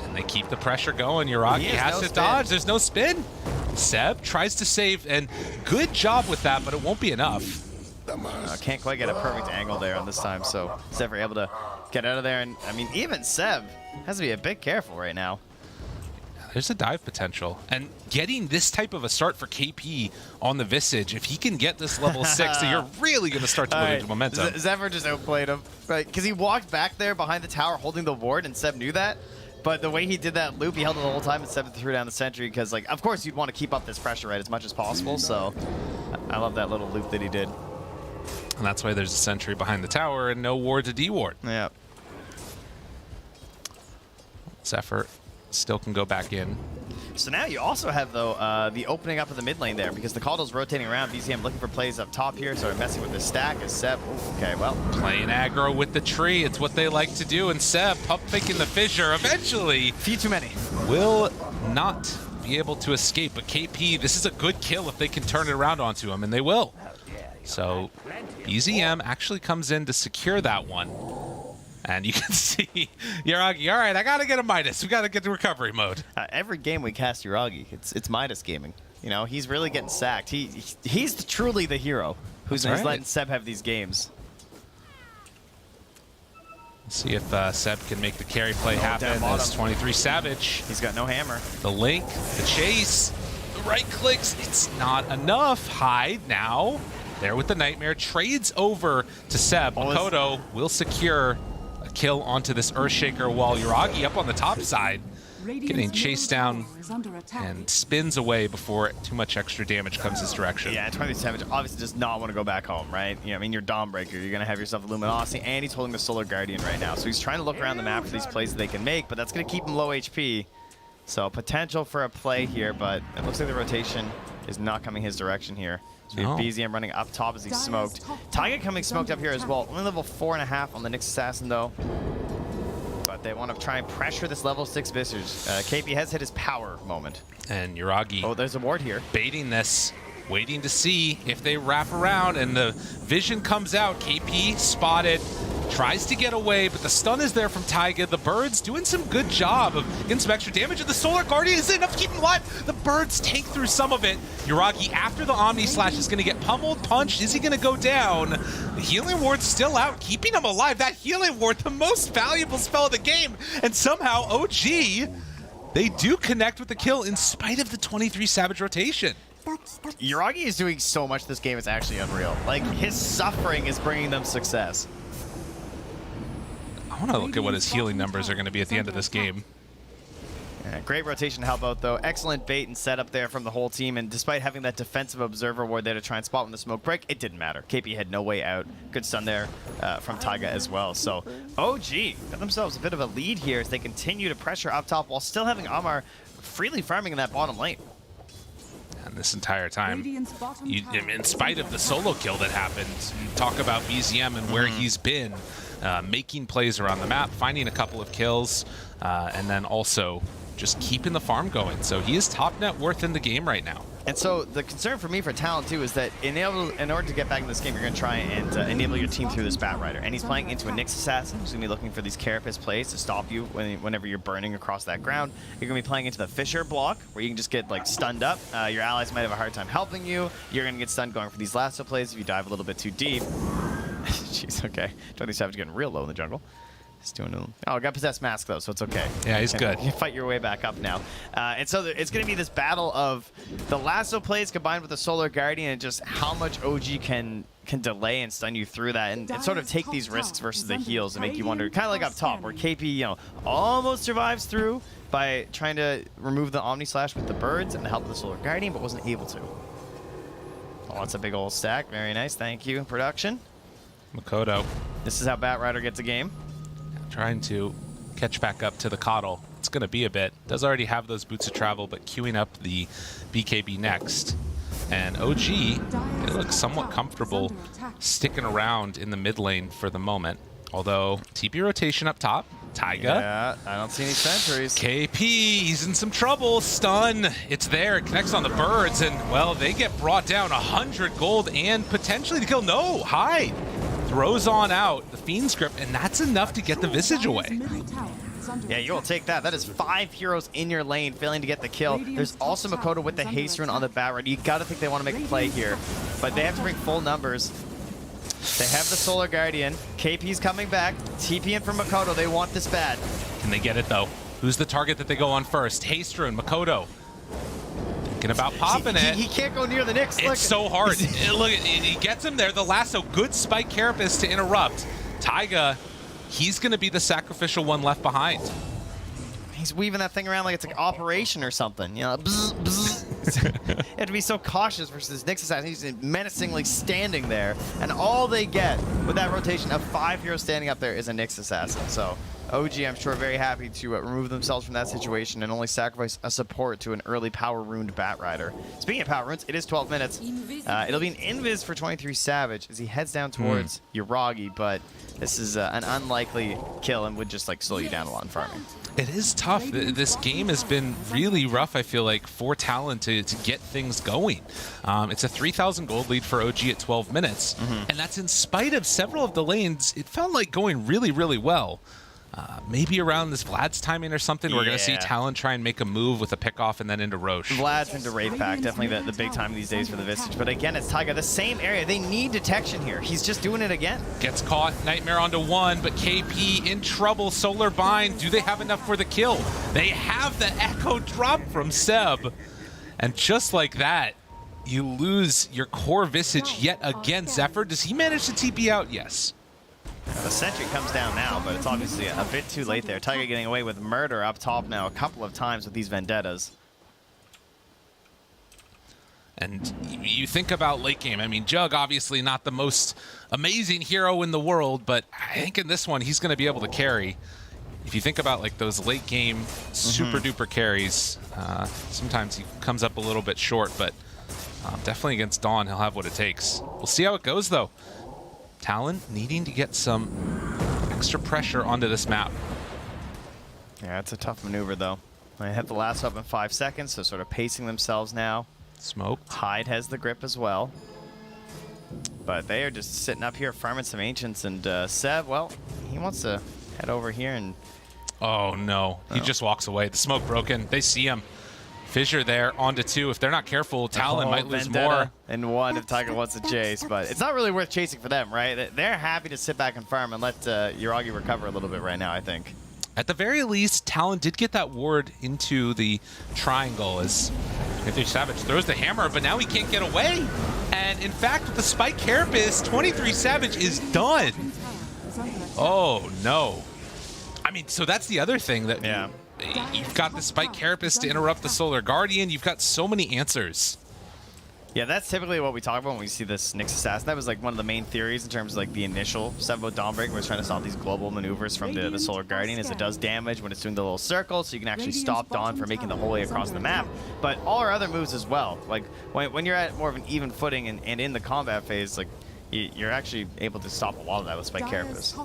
And they keep the pressure going. Yuragi has to dodge. There's no spin. Seb tries to save, and good job with that, but it won't be enough. Can't quite get a perfect angle there on this time, so Seb able to get out of there. And I mean, even Seb has to be a bit careful right now. There's a dive potential, and getting this type of a start for KP on the Visage, if he can get this level 6, so you're really going to start to move into momentum. Zephyr just outplayed him, right? Because he walked back there behind the tower holding the ward, and Seb knew that. But the way he did that loop, he held it the whole time, and Seb threw down the sentry, because, like, of course you'd want to keep up this pressure, right, as much as possible. So I love that little loop that he did. And that's why there's a sentry behind the tower and no ward to D-ward. Yeah. Zephyr still can go back in. So now you also have, though, the opening up of the mid lane there, because the Coddle's rotating around. BZM looking for plays up top here, so messing with the stack as Seb. Ooh, okay, well. Playing aggro with the tree. It's what they like to do. And Seb, pump faking the fissure. Eventually, few too many. Will not be able to escape. But KP, this is a good kill if they can turn it around onto him, and they will. So BZM actually comes in to secure that one. And you can see Yuragi, all right, I got to get a Midas. We got to get to recovery mode. Every game we cast Yuragi, it's Midas gaming. You know, he's really getting sacked. He's truly the hero who's letting Seb have these games. Let's see if Seb can make the carry play happen. That's 23 Savage. He's got no hammer. The link, the chase, the right clicks. It's not enough. Hide now. There with the Nightmare. Trades over to Seb. Makoto will secure a kill onto this Earthshaker while Yuragi up on the top side. Getting chased down and spins away before too much extra damage comes his direction. Yeah, 23 Savage obviously does not want to go back home, right? You know, I mean, you're Dawnbreaker. You're going to have yourself a Luminosity, and he's holding the Solar Guardian right now. So he's trying to look around the map for these plays that they can make, but that's going to keep him low HP. So potential for a play here, but it looks like the rotation is not coming his direction here. So we have BZM running up top as he's smoked. Taiga coming smoked up here as well. Only level 4.5 on the Nyx Assassin, though. But they want to try and pressure this level 6 Viscers. KP has hit his power moment. And Yuragi. Oh, there's a ward here. Baiting this, waiting to see if they wrap around, and the vision comes out. KP spotted, tries to get away, but the stun is there from Taiga. The Birds doing some good job of getting some extra damage, and the Solar Guardian is enough to keep him alive. The Birds take through some of it. Yuragi, after the Omni Slash, is going to get pummeled, punched. Is he going to go down? The Healing Ward's still out, keeping him alive. That Healing Ward, the most valuable spell of the game, and somehow OG, they do connect with the kill in spite of the 23 Savage rotation. Yuragi is doing so much this game, it's actually unreal. Like, his suffering is bringing them success. I want to look at what his healing numbers are going to be at the end of this game. Yeah, great rotation to help out, though. Excellent bait and setup there from the whole team, and despite having that defensive observer ward there to try and spot when the smoke break, it didn't matter. KP had no way out. Good stun there from Taiga as well. So OG got themselves a bit of a lead here as they continue to pressure up top while still having Amar freely farming in that bottom lane. And this entire time, in spite of the solo kill that happened, you talk about BZM and where he's been, making plays around the map, finding a couple of kills, and then also just keeping the farm going. So he is top net worth in the game right now. And so the concern for me for Talon too is that in order to get back in this game, you're going to try and enable your team through this Bat Rider. And he's playing into a Nyx Assassin, who's going to be looking for these Carapace plays to stop you whenever you're burning across that ground. You're going to be playing into the Fissure block, where you can just get like stunned up. Your allies might have a hard time helping you. You're going to get stunned going for these lasso plays if you dive a little bit too deep. Jeez, okay. 20 Savage getting real low in the jungle. He's doing a... Oh, got Possessed Mask, though, so it's okay. Yeah, he's good. You fight your way back up now. And so it's going to be this battle of the lasso plays combined with the Solar Guardian and just how much OG can delay and stun you through that and sort of take these risks versus the heals and make you wonder, kind of like up top, where KP, you know, almost survives through by trying to remove the Omni Slash with the Birds and the help of the Solar Guardian, but wasn't able to. Oh, that's a big old stack. Very nice. Thank you, production. Makoto. This is how Bat Rider gets a game. Trying to catch back up to the Coddle. It's going to be a bit. Does already have those boots of travel, but queuing up the BKB next. And OG, they look somewhat comfortable sticking around in the mid lane for the moment. Although, TP rotation up top. Taiga. Yeah, I don't see any sentries. KP, he's in some trouble. Stun, it's there. It connects on the Birds, and, well, they get brought down 100 gold and potentially the kill. No, hide. Throws on out the Fiend's Grip, and that's enough to get the Visage away. Yeah, you'll take that. That is 5 heroes in your lane failing to get the kill. There's also Makoto with the haste rune on the Bat Rider. You got to think they want to make a play here, but they have to bring full numbers. They have the Solar Guardian. KP's coming back. TP in for Makoto. They want this bad. Can they get it, though? Who's the target that they go on first? Haste rune, Makoto. Thinking about popping it. He can't go near the Nyx. It's so hard. Look, he gets him there. The lasso, good spike Carapace to interrupt. Taiga, he's going to be the sacrificial one left behind. He's weaving that thing around like it's an operation or something. You know, bzz, bzz. You have to be so cautious versus Nyx Assassin. He's menacingly standing there, and all they get with that rotation of 5 heroes standing up there is a Nyx Assassin. So OG, I'm sure, very happy to remove themselves from that situation and only sacrifice a support to an early power ruined Bat Rider. Speaking of power runes, it is 12 minutes. It'll be an invis for 23 Savage as he heads down towards Yuragi, but this is an unlikely kill and would just like slow you down a lot in farming. It is tough. This game has been really rough, I feel like, for Talon to get things going. It's a 3,000 gold lead for OG at 12 minutes, and that's in spite of several of the lanes. It felt like going really, really well. Maybe around this Vlad's timing or something, we're going to see Talon try and make a move with a pickoff and then into Roche. Vlad's into Wraith Pack, definitely the big time these days for the Visage. But again, it's Taiga, the same area. They need detection here. He's just doing it again. Gets caught, Nightmare onto one, but KP in trouble. Solar Bind, do they have enough for the kill? They have the Echo drop from Seb. And just like that, you lose your core Visage yet again. Zephyr, does he manage to TP out? Yes. The sentry comes down now, but it's obviously a bit too late there. Taiga getting away with murder up top now a couple of times with these vendettas. And you think about late game. I mean, Jug obviously not the most amazing hero in the world, but I think in this one he's going to be able to carry. If you think about like those late game super duper carries, sometimes he comes up a little bit short, but definitely against Dawn he'll have what it takes. We'll see how it goes though. Talon needing to get some extra pressure onto this map. Yeah, it's a tough maneuver though. They have the last up in 5 seconds, so sort of pacing themselves now. Smoke. Hyde has the grip as well. But they are just sitting up here farming some Ancients, and Seb, well, he wants to head over here and... Oh no, he just walks away. The smoke broken, they see him. Fissure there, onto 2. If they're not careful, Talon might lose more. And 1 if Taiga wants to chase, but it's not really worth chasing for them, right? They're happy to sit back and farm and let Yuragi recover a little bit right now, I think. At the very least, Talon did get that ward into the triangle as Anthony Savage throws the hammer, but now he can't get away. And in fact, with the Spike Carapace, 23 Savage is done. Oh no. I mean, so that's the other thing that... Yeah. You've got the Spike Carapace to interrupt the Solar Guardian. You've got so many answers. Yeah, that's typically what we talk about when we see this Nyx Assassin. That was like one of the main theories in terms of like the initial stuff about Dawnbreaker, was trying to stop these global maneuvers from the Solar Guardian, as it does damage when it's doing the little circle, so you can actually stop Dawn from making the whole way across the map. But all our other moves as well. Like when you're at more of an even footing and in the combat phase, like you're actually able to stop a lot of that with Spike Carapace.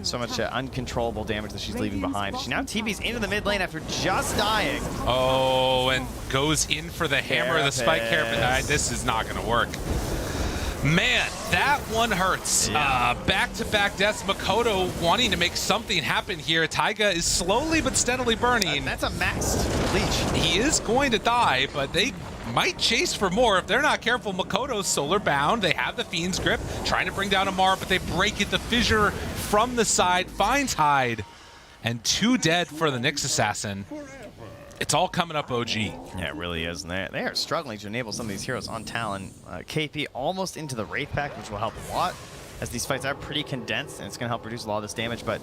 So much uncontrollable damage that she's leaving behind. She now TP's into the mid lane after just dying. Oh, and goes in for the hammer of the Spike Carapace. This is not going to work. Man, that one hurts. Yeah. Back-to-back deaths. Makoto wanting to make something happen here. Taiga is slowly but steadily burning. That's a maxed leech. He is going to die, but they might chase for more if they're not careful. Makoto's solar bound. They have the Fiend's grip, trying to bring down Amara, but they break it. The fissure from the side finds Hyde, and 2 dead for the Nyx Assassin. It's all coming up OG. Yeah, it really is. And they are struggling to enable some of these heroes on Talon. KP almost into the Wraith Pack, which will help a lot, as these fights are pretty condensed, and it's going to help reduce a lot of this damage. But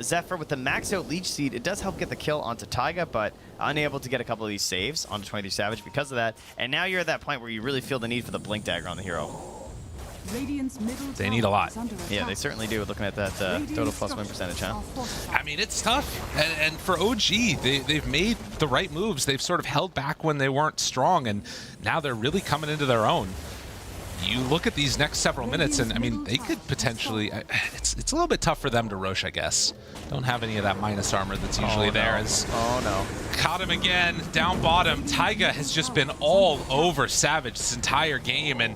Zephyr with the max out Leech Seed, it does help get the kill onto Taiga, but unable to get a couple of these saves onto 23 Savage because of that. And now you're at that point where you really feel the need for the Blink Dagger on the hero. They need a lot. Yeah, they certainly do, looking at that total plus win percentage, huh? I mean, it's tough. And for OG, they've made the right moves. They've sort of held back when they weren't strong, and now they're really coming into their own. You look at these next several minutes, and I mean, they could potentially... It's a little bit tough for them to Roche, I guess. Don't have any of that minus armor that's usually there. Oh, no. Caught him again, down bottom. Taiga has just been all over Savage this entire game, and,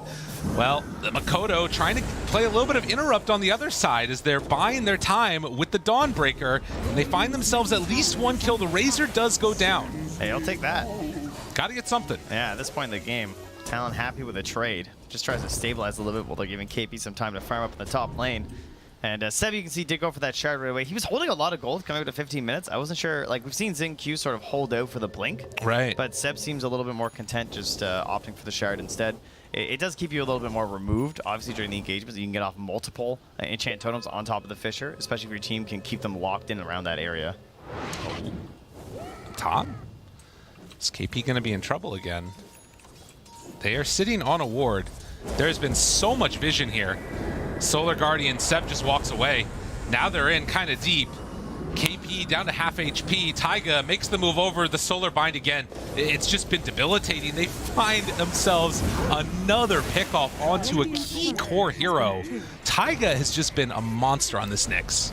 well, Makoto trying to play a little bit of interrupt on the other side as they're buying their time with the Dawnbreaker, and they find themselves at least 1 kill. The Razor does go down. Hey, I'll take that. Gotta get something. Yeah, at this point in the game, Talon happy with a trade. Just tries to stabilize a little bit while they're giving KP some time to farm up in the top lane. And Seb, you can see, did go for that shard right away. He was holding a lot of gold coming up to 15 minutes. I wasn't sure, like, we've seen Xingqiu sort of hold out for the blink. Right. But Seb seems a little bit more content just opting for the shard instead. It does keep you a little bit more removed, obviously, during the engagements. You can get off multiple enchant totems on top of the Fissure, especially if your team can keep them locked in around that area. Top? Is KP going to be in trouble again? They are sitting on a ward. There's been so much vision here. Solar Guardian, Seb just walks away. Now they're in kind of deep. KP down to half HP. Taiga makes the move over the Solar Bind again. It's just been debilitating. They find themselves another pickoff onto a key core hero. Taiga has just been a monster on this Nyx.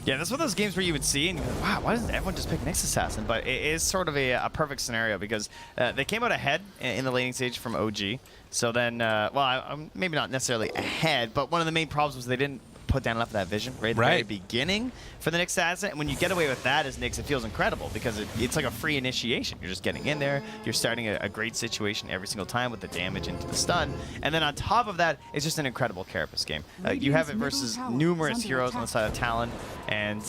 Yeah, that's one of those games where you would see and you go, wow, why doesn't everyone just pick Nyx Assassin? But it is sort of a perfect scenario because they came out ahead in the laning stage from OG. So then, well, maybe not necessarily ahead, but one of the main problems was they didn't put down enough of that vision right at the very beginning for the Nyx Assassin. And when you get away with that as Nyx, it feels incredible because it's like a free initiation. You're just getting in there. You're starting a great situation every single time with the damage into the stun. And then on top of that, it's just an incredible Carapace game. You have it versus numerous heroes on the side of Talon, and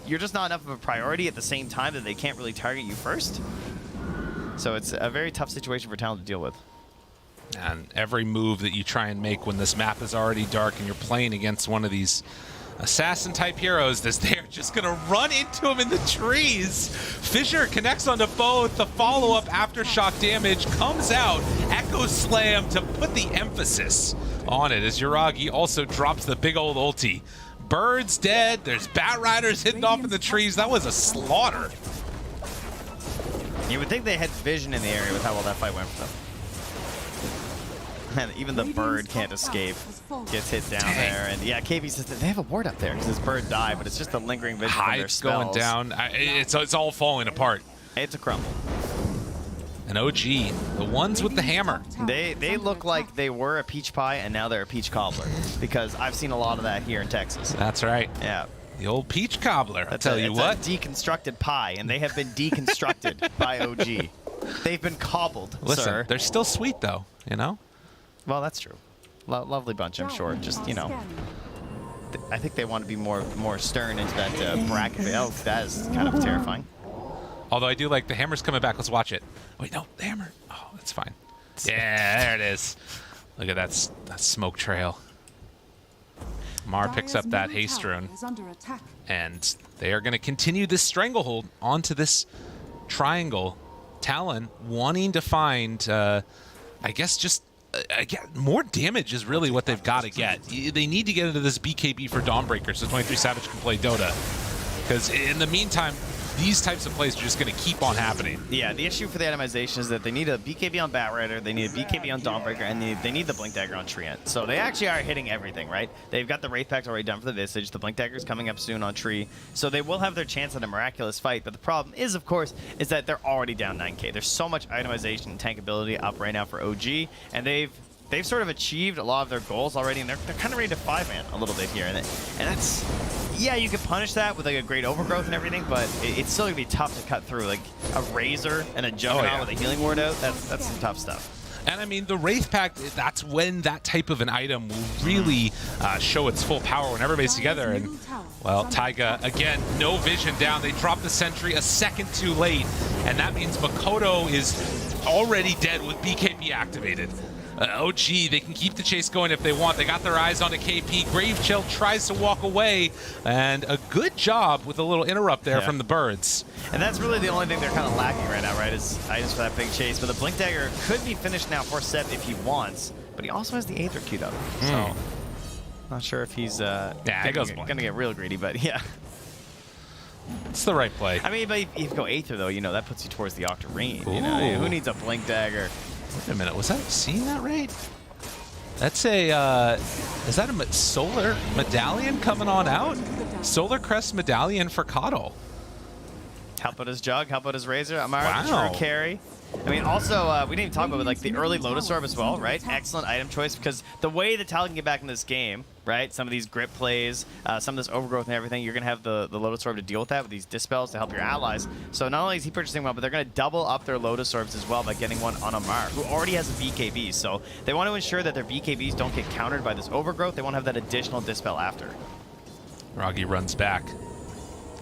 you're just not enough of a priority at the same time that they can't really target you first. So it's a very tough situation for Talon to deal with. And every move that you try and make when this map is already dark and you're playing against one of these assassin-type heroes, they're just going to run into him in the trees. Fissure connects onto both. The follow-up aftershock damage comes out. Echo Slam to put the emphasis on it as Yuragi also drops the big old ulti. Bird's dead. There's Bat Riders hidden off in the trees. That was a slaughter. You would think they had vision in the area with how well that fight went for them. And even the bird can't escape. Gets hit down there. And yeah, KB says that they have a ward up there because this bird died, but it's just a lingering vision from their spells. Going down. It's all falling apart. It's a crumble. And OG, the ones with the hammer. They look like they were a peach pie and now they're a peach cobbler because I've seen a lot of that here in Texas. That's right. Yeah. The old peach cobbler. I'll tell you what. It's a deconstructed pie, and they have been deconstructed by OG. They've been cobbled, Listen, sir. They're still sweet, though, you know? Well, that's true. Lovely bunch, I'm sure. Just, you know, I think they want to be more stern into that bracket. Oh, that is kind of terrifying. Although I do like the hammer's coming back. Let's watch it. Wait, no, the hammer. Oh, that's fine. Yeah, there it is. Look at that smoke trail. Mar picks up that haste rune, and they are going to continue this stranglehold onto this triangle. Talon wanting to find, I guess, just again, more damage is really what they've got to get. They need to get into this BKB for Dawnbreaker so 23 Savage can play Dota. Because in the meantime, these types of plays are just going to keep on happening. Yeah, the issue for the itemization is that they need a BKB on Batrider, they need a BKB on Dawnbreaker, and they need the Blink Dagger on Treant. So they actually are hitting everything, right? They've got the Wraith Pact already done for the Visage, the Blink Dagger is coming up soon on Tree, so they will have their chance at a miraculous fight, but the problem is, of course, is that they're already down 9k. There's so much itemization and tankability up right now for OG, and they've sort of achieved a lot of their goals already, and they're kind of ready to 5-man a little bit here. And that's, yeah, you could punish that with like a great overgrowth and everything, but it's still gonna be tough to cut through. Like a Razor and a Juggernaut with a healing ward out, that's some tough stuff. And I mean, the Wraith Pact, that's when that type of an item will really show its full power when everybody's together. And, well, Taiga, again, no vision down. They drop the sentry a second too late, and that means Makoto is already dead with BKB activated. OG, they can keep the chase going if they want. They got their eyes on a KP. Gravechill tries to walk away, and a good job with a little interrupt there from the birds. And that's really the only thing they're kind of lacking right now, right, is items for that big chase. But the Blink Dagger could be finished now for Seb if he wants, but he also has the Aether queued up. So, not sure if he's gonna get real greedy, but yeah. It's the right play. I mean, but if you go Aether, though, you know, that puts you towards the Octarine. You know? Who needs a Blink Dagger? Wait a minute, was I seeing that right? That's a, is that a Solar Medallion coming on out? Solar Crest Medallion for Coddle. Help out his Jug, help out his Razor. Amara, true carry. I mean, also, we didn't even talk about like the early Lotus Orb as well, right? Excellent item choice because the way that Talon can get back in this game, right? Some of these grip plays, some of this overgrowth and everything, you're going to have the Lotus Orb to deal with that with these Dispels to help your allies. So not only is he purchasing one, but they're going to double up their Lotus Orbs as well by getting one on Amar, who already has a BKB. So they want to ensure that their BKBs don't get countered by this overgrowth. They won't have that additional Dispel after. Roggy runs back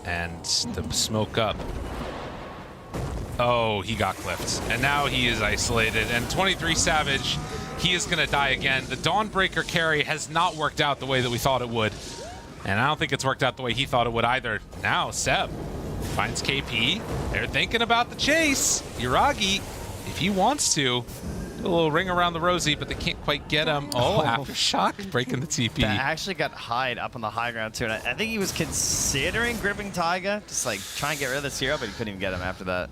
and the smoke up. Oh, he got clipped. And now he is isolated. And 23 Savage, he is going to die again. The Dawnbreaker carry has not worked out the way that we thought it would. And I don't think it's worked out the way he thought it would either. Now, Seb finds KP. They're thinking about the chase. Yuragi, if he wants to, A little ring around the rosy, but they can't quite get him. Oh, Aftershock breaking the TP. That actually got Hyde up on the high ground too, and I think he was considering gripping Taiga, just like try and get rid of this hero, but he couldn't even get him after that.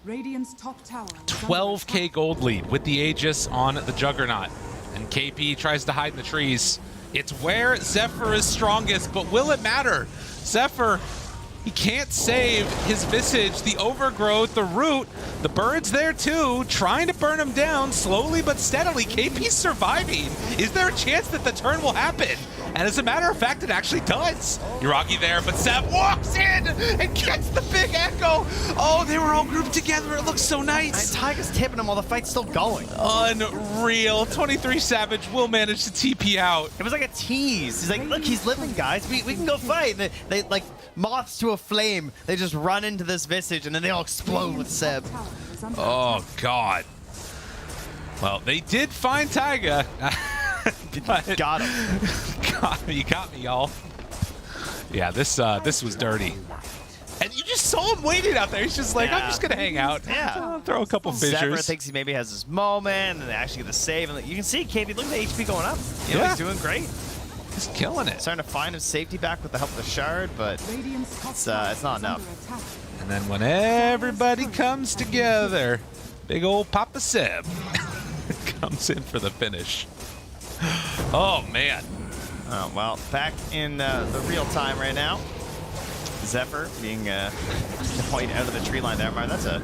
Radiant's top tower. 12k gold lead with the Aegis on the Juggernaut. And KP tries to hide in the trees. It's where Zephyr is strongest, but will it matter? Zephyr, he can't save his Visage, the Overgrowth, the Root. The Bird's there too, trying to burn him down slowly but steadily. KP's surviving. Is there a chance that the turn will happen? And as a matter of fact, it actually does. Yuragi there, but Seb walks in and gets the big echo. Oh, they were all grouped together. It looks so nice. Taiga's tipping him while the fight's still going. Unreal. 23 Savage will manage to TP out. It was like a tease. He's like, look, he's living, guys. We can go fight. And they like moths to a flame. They just run into this Visage, and then they all explode with Seb. Oh, God. Well, they did find Taiga. Got him. You got me, y'all. Yeah, this was dirty. And you just saw him waiting out there. He's just like, I'm just going to hang out. Yeah. Throw a couple fissures. Zephyr thinks he maybe has his moment, and they actually get the save. And you can see KP, look at the HP going up. You know, he's doing great. He's killing it. Starting to find his safety back with the help of the Shard, but it's not enough. And then when everybody comes together, big old Papa Seb comes in for the finish. Oh, man. Oh, well, back in the real time right now. Zephyr being deployed out of the tree line there. Martin, that's a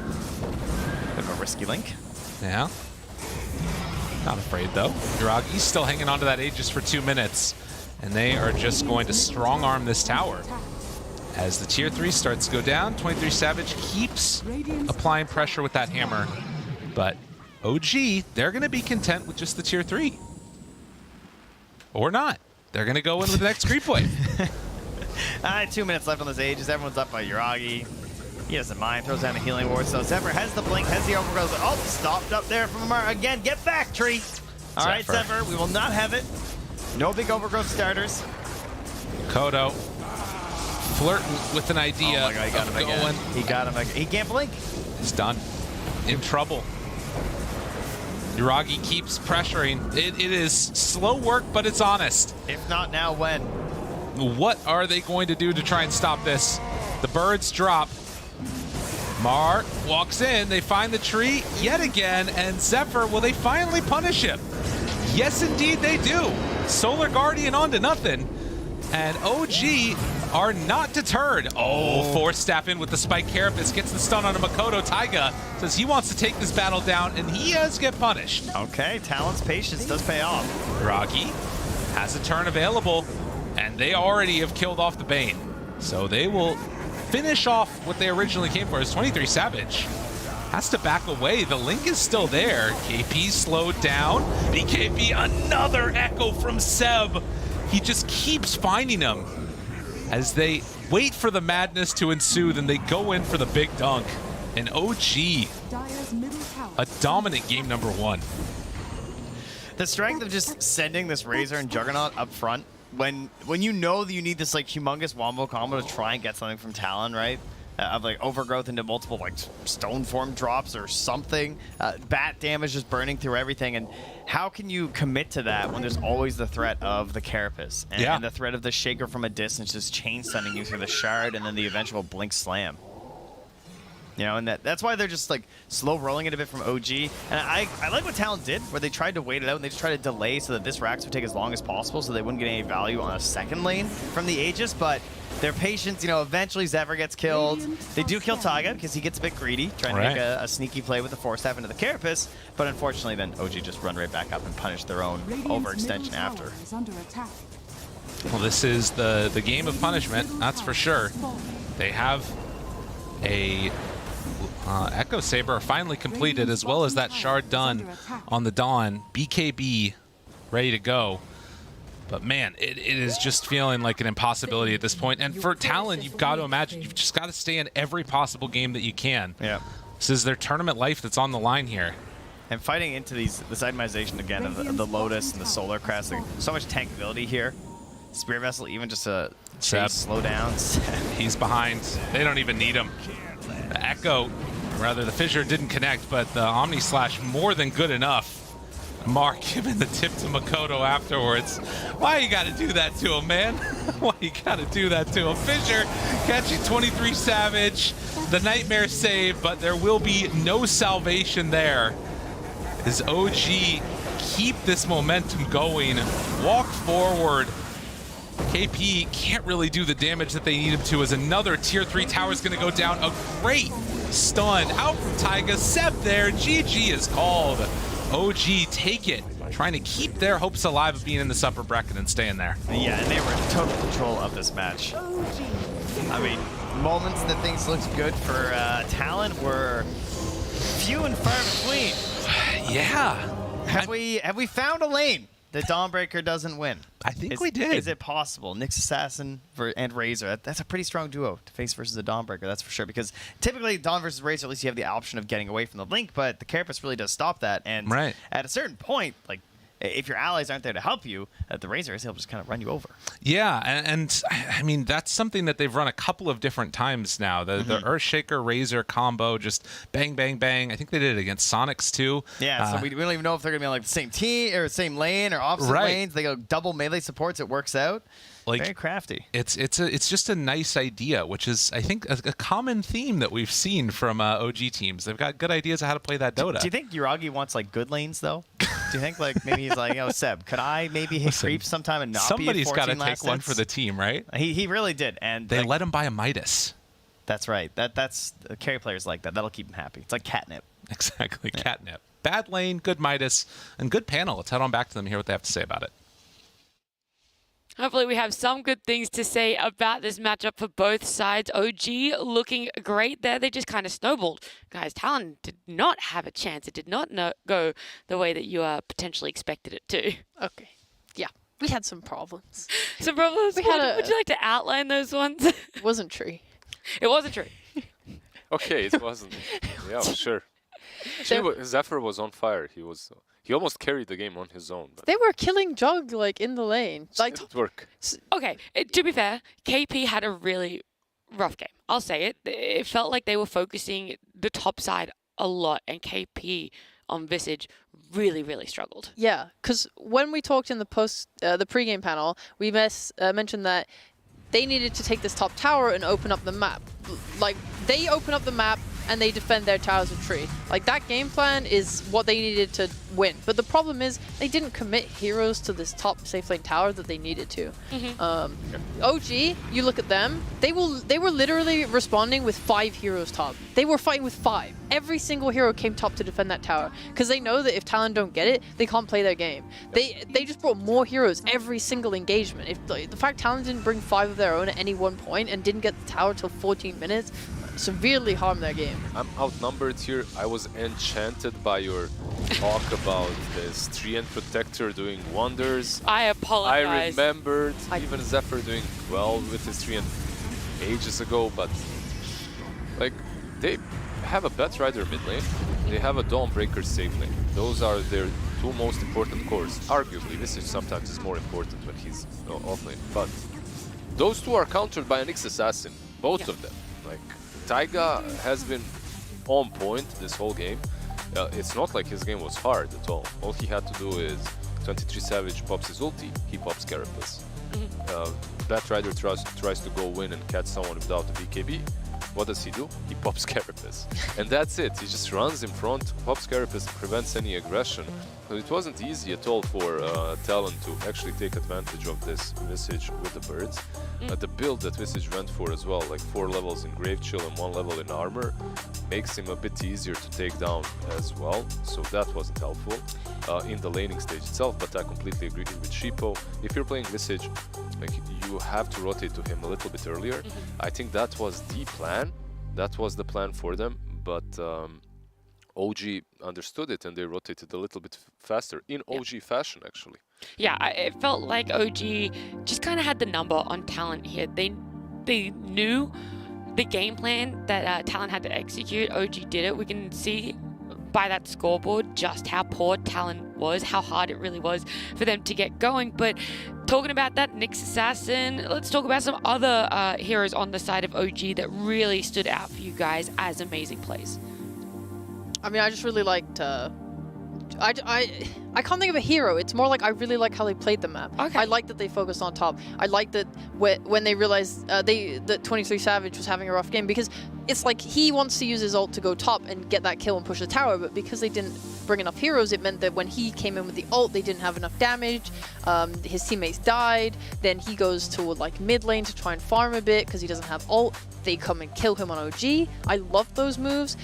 bit of a risky link. Yeah. Not afraid, though. Yuragi's still hanging on to that Aegis for 2 minutes. And they are just going to strong-arm this tower. As the tier 3 starts to go down, 23 Savage keeps applying pressure with that hammer. But OG, they're going to be content with just the tier 3. Or not. They're going to go in with the next creep wave. 2 minutes left on this Aegis. Everyone's up by Yuragi. He doesn't mind. Throws down a healing ward. So Zephyr has the blink, has the overgrowth. Oh, stopped up there from Amar. Again, get back, tree. All right, Zephyr, we will not have it. No big overgrowth starters. Kodo flirting with an idea. Oh my God, he got him again. He got him again. He can't blink. He's done. In trouble. Yuragi keeps pressuring. It is slow work, but it's honest. If not now, when? What are they going to do to try and stop this? The birds drop. Mar walks in. They find the tree yet again. And Zephyr, will they finally punish him? Yes, indeed they do. Solar Guardian on to nothing. And OG are not deterred. Oh, Force Staff in with the Spike Carapace. Gets the stun on a Makoto. Taiga says he wants to take this battle down, and he does get punished. Okay, Talon's patience does pay off. Yuragi has a turn available, and they already have killed off the Bane. So they will finish off what they originally came for. As 23 Savage has to back away. The link is still there. KP slowed down. BKB, another echo from Seb. He just keeps finding them. As they wait for the madness to ensue, then they go in for the big dunk. And OG, a dominant game number 1. The strength of just sending this Razor and Juggernaut up front, when you know that you need this like humongous wombo combo to try and get something from Talon, right? Of like overgrowth into multiple like stone form drops or something. Bat damage just burning through everything. And how can you commit to that when there's always the threat of the Carapace and the threat of the Shaker from a distance just chain stunning you through the Shard and then the eventual Blink Slam? You know, and that's why they're just like slow rolling it a bit from OG. And I like what Talon did, where they tried to wait it out and they just tried to delay so that this Rax would take as long as possible so they wouldn't get any value on a second lane from the Aegis. But their patience, you know, eventually Zephyr gets killed. They do kill Taiga because he gets a bit greedy, trying to make a sneaky play with the Force Staff into the Carapace. But unfortunately, then OG just run right back up and punish their own overextension after. Well, this is the game of punishment, that's for sure. They have a Echo Saber finally completed, as well as that Shard done on the Dawn. BKB ready to go. But man, it is just feeling like an impossibility at this point. And for Talon, you've got to imagine, you've just got to stay in every possible game that you can. Yeah. This is their tournament life that's on the line here. And fighting into this itemization again of the Lotus and the Solar Crest, like, so much tankability here. Spear Vessel, even just a chase, slow downs. He's behind. They don't even need him. The Echo rather the Fissure didn't connect, but the Omni Slash more than good enough. Mark giving the tip to Makoto afterwards. Why you gotta do that to him, man? Why you gotta do that to him? Fissure catching 23 Savage, the Nightmare save, but there will be no salvation there. As OG keep this momentum going, walk forward. KP can't really do the damage that they need him to, as another tier 3 tower is going to go down. A great stun out from Taiga. Seb there. GG is called. OG take it. Trying to keep their hopes alive of being in this upper bracket and staying there. Yeah, and they were in total control of this match. I mean, moments that things looked good for Talon were few and far between. Yeah. Have we found a lane that Dawnbreaker doesn't win? I think we did. Is it possible? Nyx Assassin and Razor, that's a pretty strong duo to face versus the Dawnbreaker, that's for sure. Because typically Dawn versus Razor, at least you have the option of getting away from the link, but the Carapace really does stop that. And at a certain point, like, if your allies aren't there to help you, the Razor is able to just kind of run you over. Yeah, and I mean, that's something that they've run a couple of different times now. The Earthshaker Razor combo, just bang, bang, bang. I think they did it against Sonics too. Yeah, so we don't even know if they're going to be on like the same team or same lane or opposite lanes. They go double melee supports. It works out. Like, very crafty. It's just a nice idea, which is, I think, a common theme that we've seen from OG teams. They've got good ideas of how to play that Dota. Do you think Yuragi wants like good lanes though? Do you think like maybe he's like, oh Seb, could I maybe hit creep sometime and not somebody's be got to last take one hits? for the team, right? He really did, and they like, let him buy a Midas. That's right. That's carry players like that. That'll keep him happy. It's like catnip. Exactly, catnip. Bad lane, good Midas, and good panel. Let's head on back to them and hear what they have to say about it. Hopefully we have some good things to say about this matchup for both sides. OG looking great there. They just kind of snowballed. Guys, Talon did not have a chance. It did not go the way that you potentially expected it to. Okay. Yeah. We had some problems. Some problems? Would you like to outline those ones? It wasn't true. It wasn't true. Okay, it wasn't. Yeah, sure. Zephyr was on fire. He almost carried the game on his own. They were killing Jug like in the lane. Like, it didn't work. Okay, to be fair, KP had a really rough game. I'll say it. It felt like they were focusing the top side a lot, and KP on Visage really, really struggled. Yeah, because when we talked in the pregame panel, we mentioned that they needed to take this top tower and open up the map. Like, they open up the map and they defend their towers of tree. Like, that game plan is what they needed to win. But the problem is they didn't commit heroes to this top safe lane tower that they needed to. OG, you look at them, they were literally responding with 5 heroes top. They were fighting with 5. Every single hero came top to defend that tower because they know that if Talon don't get it, they can't play their game. They just brought more heroes every single engagement. If the fact Talon didn't bring 5 of their own at any one point and didn't get the tower till 14 minutes severely harmed their game. I'm outnumbered here. I was enchanted by your talk about this Treant Protector doing wonders. I apologize. I remembered even Zephyr doing well with his Treant ages ago, but like they have a Batrider mid lane, they have a Dawnbreaker safe lane. Those are their 2 most important cores. Arguably, this is sometimes is more important when he's off lane, but those 2 are countered by an Nyx Assassin, both of them. Like, Taiga has been on point this whole game. It's not like his game was hard at all. All he had to do is 23 Savage pops his ulti, he pops Carapace. Batrider tries to go win and catch someone without a BKB. What does he do? He pops Carapace. And that's it. He just runs in front, pops Carapace, prevents any aggression. So it wasn't easy at all for Talon to actually take advantage of this Visage with the birds. The build that Visage went for as well, like 4 levels in Grave Chill and 1 level in armor, makes him a bit easier to take down as well. So that wasn't helpful in the laning stage itself, but I completely agree with Sheepo. If you're playing Visage, like, you have to rotate to him a little bit earlier. I think that was the plan. That was the plan for them, but OG understood it and they rotated a little bit faster in OG fashion, actually. Yeah, it felt like OG just kind of had the number on Talon here. They knew the game plan that Talon had to execute. OG did it. We can see by that scoreboard just how poor Talon was, how hard it really was for them to get going. But talking about that Nyx Assassin, let's talk about some other heroes on the side of OG that really stood out for you guys as amazing plays. I mean, I just really liked. I can't think of a hero. It's more like I really like how they played the map. Okay. I like that they focused on top. I like that when they realized that 23 Savage was having a rough game, because it's like he wants to use his ult to go top and get that kill and push the tower, but because they didn't bring enough heroes, it meant that when he came in with the ult, they didn't have enough damage. His teammates died. Then he goes to like mid lane to try and farm a bit because he doesn't have ult. They come and kill him on OG. I love those moves.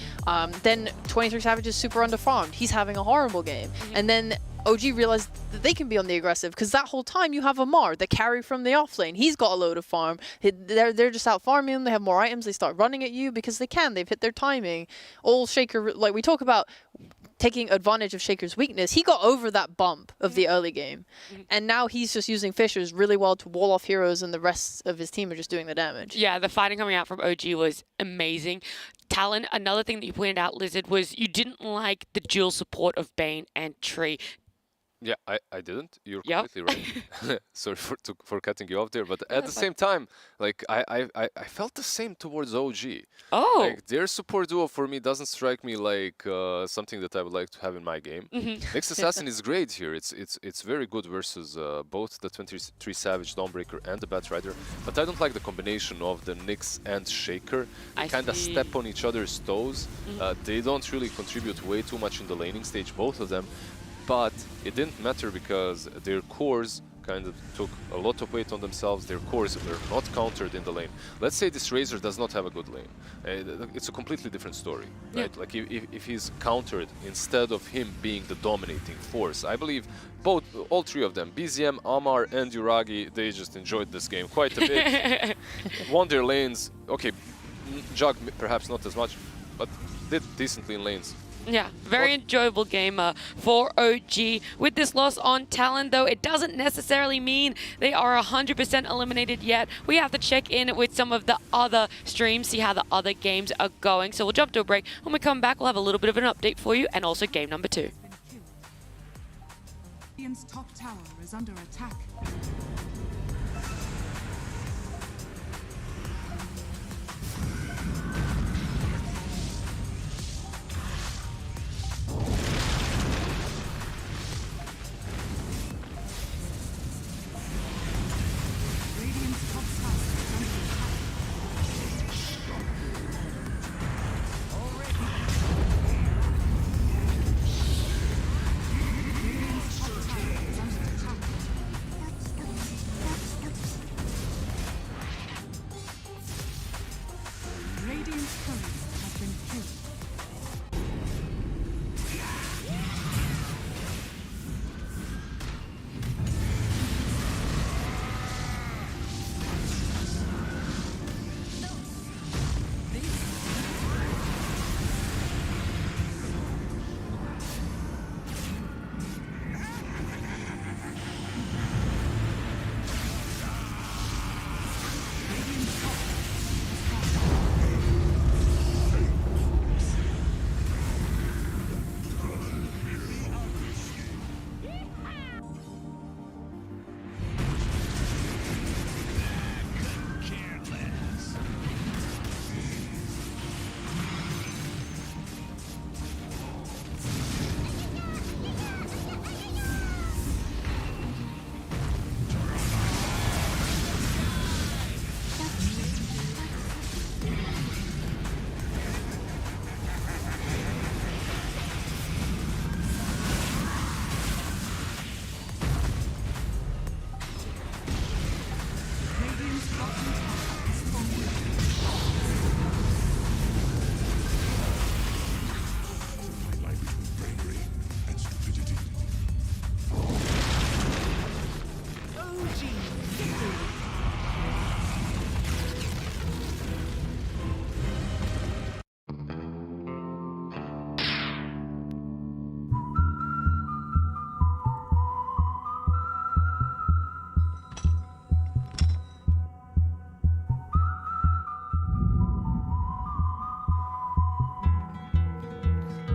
Then 23 Savage is super underfarmed. He's having a horrible game. And then OG realized that they can be on the aggressive, because that whole time you have Amar, the carry from the off lane. He's got a load of farm. They're just out farming him. They have more items. They start running at you because they can. They've hit their timing. All Shaker, like we talk about taking advantage of Shaker's weakness, he got over that bump of the early game. And now he's just using Fishers really well to wall off heroes, and the rest of his team are just doing the damage. Yeah, the fighting coming out from OG was amazing. Talon, another thing that you pointed out, Lizard, was you didn't like the dual support of Bane and Tree. Yeah, I didn't. You're completely right. Sorry for cutting you off there, but at the same time, like I felt the same towards OG. Oh. Like their support duo for me doesn't strike me like something that I would like to have in my game. Next Assassin is great here. It's very good versus both the 23 Savage, Dawnbreaker, and the Batrider. But I don't like the combination of the Nyx and Shaker. They kind of step on each other's toes. They don't really contribute way too much in the laning stage, both of them. But it didn't matter because their cores kind of took a lot of weight on themselves. Their cores were not countered in the lane. Let's say this Razor does not have a good lane. It's a completely different story, right? Like if he's countered instead of him being the dominating force. I believe all three of them, BZM, Amar, and Yuragi, they just enjoyed this game quite a bit. Won their lanes. Okay, Jug perhaps not as much, but did decently in lanes. Yeah, very enjoyable game for OG. With this loss on Talon, though, it doesn't necessarily mean they are 100% eliminated yet. We have to check in with some of the other streams, see how the other games are going. So we'll jump to a break. When we come back, we'll have a little bit of an update for you, and also game number 2. Radiant's top tower is under attack.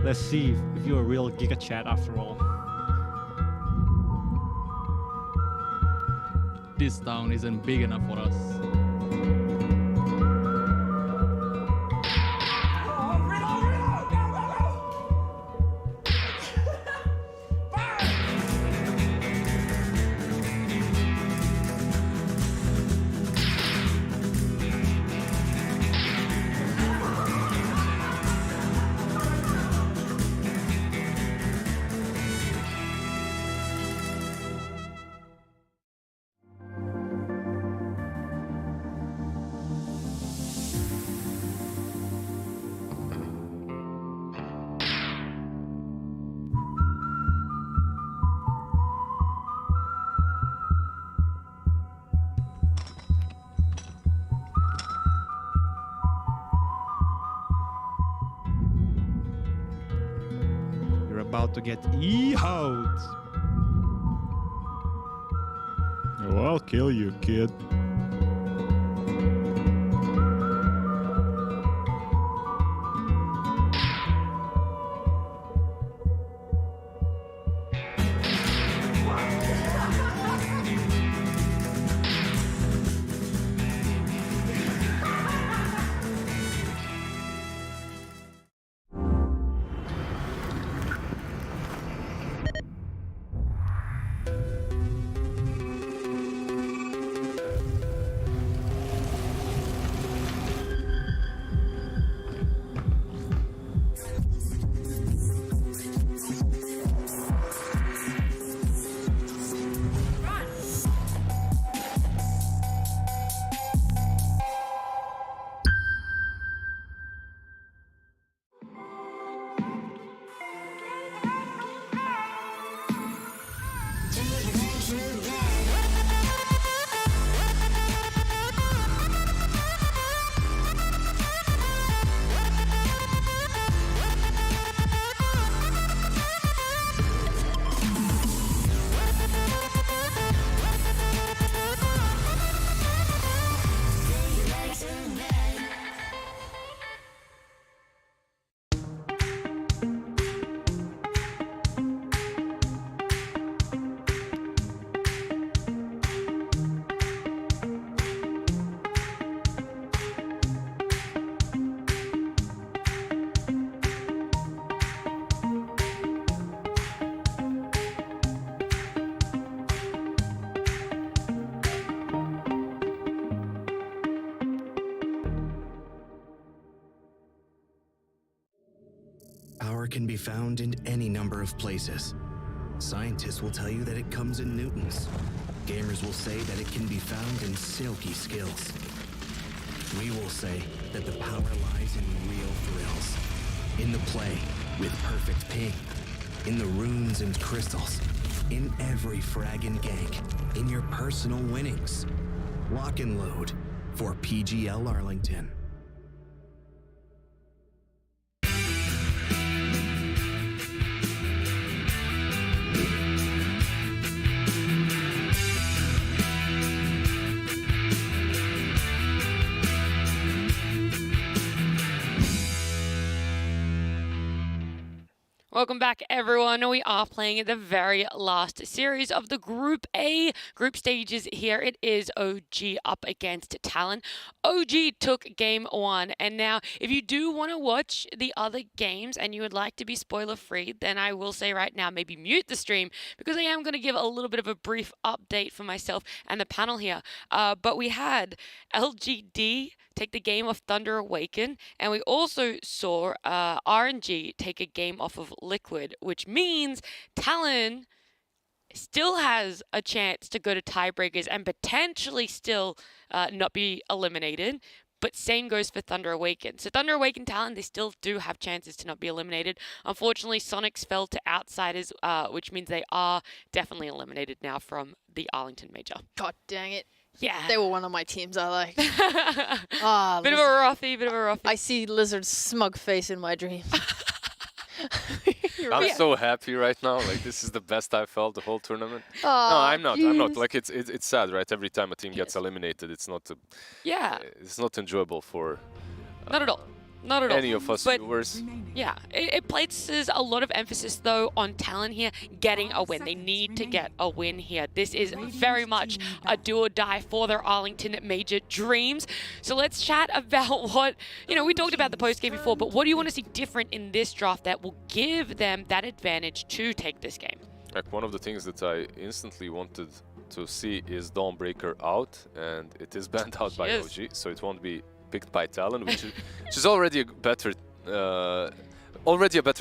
Let's see if you're a real Giga Chat after all. This town isn't big enough for us. about to get E-out. Oh, I'll kill you, kid. Power can be found in any number of places. Scientists will tell you that it comes in newtons. Gamers will say that it can be found in silky skills. We will say that the power lies in real thrills. In the play with perfect ping. In the runes and crystals. In every frag and gank. In your personal winnings. Lock and load for PGL Arlington. Welcome back, everyone. We are playing the very last series of the Group A group stages here. It is OG up against Talon. OG took game 1, and now if you do want to watch the other games and you would like to be spoiler-free, then I will say right now, maybe mute the stream, because I am going to give a little bit of a brief update for myself and the panel here. But we had LGD take the game off Tundra Awaken, and we also saw RNG take a game off of Liquid, which means Talon still has a chance to go to tiebreakers and potentially still not be eliminated. But same goes for Tundra Awaken. So Tundra Awaken Talon, they still do have chances to not be eliminated. Unfortunately, Sonics fell to Outsiders, which means they are definitely eliminated now from the Arlington Major. God dang it. Yeah. They were one of my teams I liked. Bit of a roughy. I see Lizard's smug face in my dreams. I'm so happy right now. Like, this is the best I've felt the whole tournament. Oh, no, I'm not. geez. I'm not. Like, it's sad, right? Every time a team gets eliminated, it's not. It's not enjoyable for. Not at all. Not at all. Any of us viewers. Yeah, it places a lot of emphasis, though, on Talon here getting a win. They need to get a win here. This is very much a do or die for their Arlington Major dreams. So let's chat about what, we talked about the post-game before, but what do you want to see different in this draft that will give them that advantage to take this game? Like, one of the things that I instantly wanted to see is Dawnbreaker out, and it is banned out by OG, so it won't be picked by Talon, which is already a better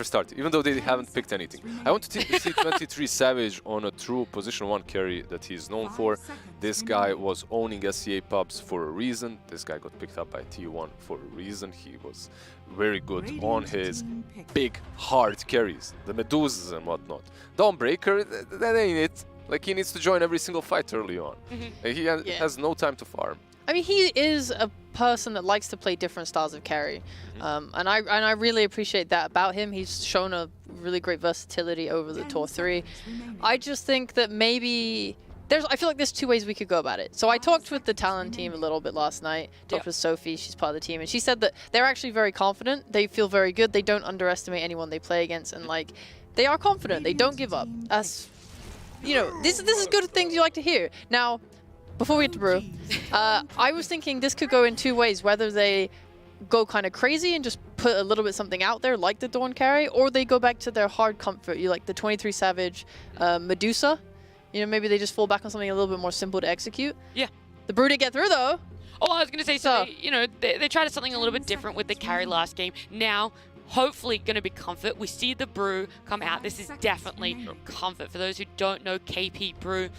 start, even though they haven't picked anything. I want to see 23 Savage on a true position 1 carry that he's known for. This guy was owning SCA pubs for a reason. This guy got picked up by T1 for a reason. He was very good on his big, hard carries, the Medusas and whatnot. Dawnbreaker, that ain't it. Like, he needs to join every single fight early on. He has no time to farm. I mean, he is a person that likes to play different styles of carry, and I really appreciate that about him. He's shown a really great versatility over the Tor 3. I just think that maybe I feel like there's two ways we could go about it. So I talked with the Talon team a little bit last night. Talked with Sophie, she's part of the team, and she said that they're actually very confident. They feel very good. They don't underestimate anyone they play against, and like they are confident. They don't give up. As you know, this is good things you like to hear. Now, before we get to Brew, I was thinking this could go in two ways. Whether they go kind of crazy and just put a little bit something out there like the Dawn carry, or they go back to their hard comfort. You like the 23 Savage Medusa. You know, maybe they just fall back on something a little bit more simple to execute. Yeah. The Brew didn't get through, though. Oh, I was going to say, so they, you know, they tried something a little bit different with the carry last game. Now, hopefully going to be comfort. We see the Brew come out. This is definitely comfort. For those who don't know KP Brew,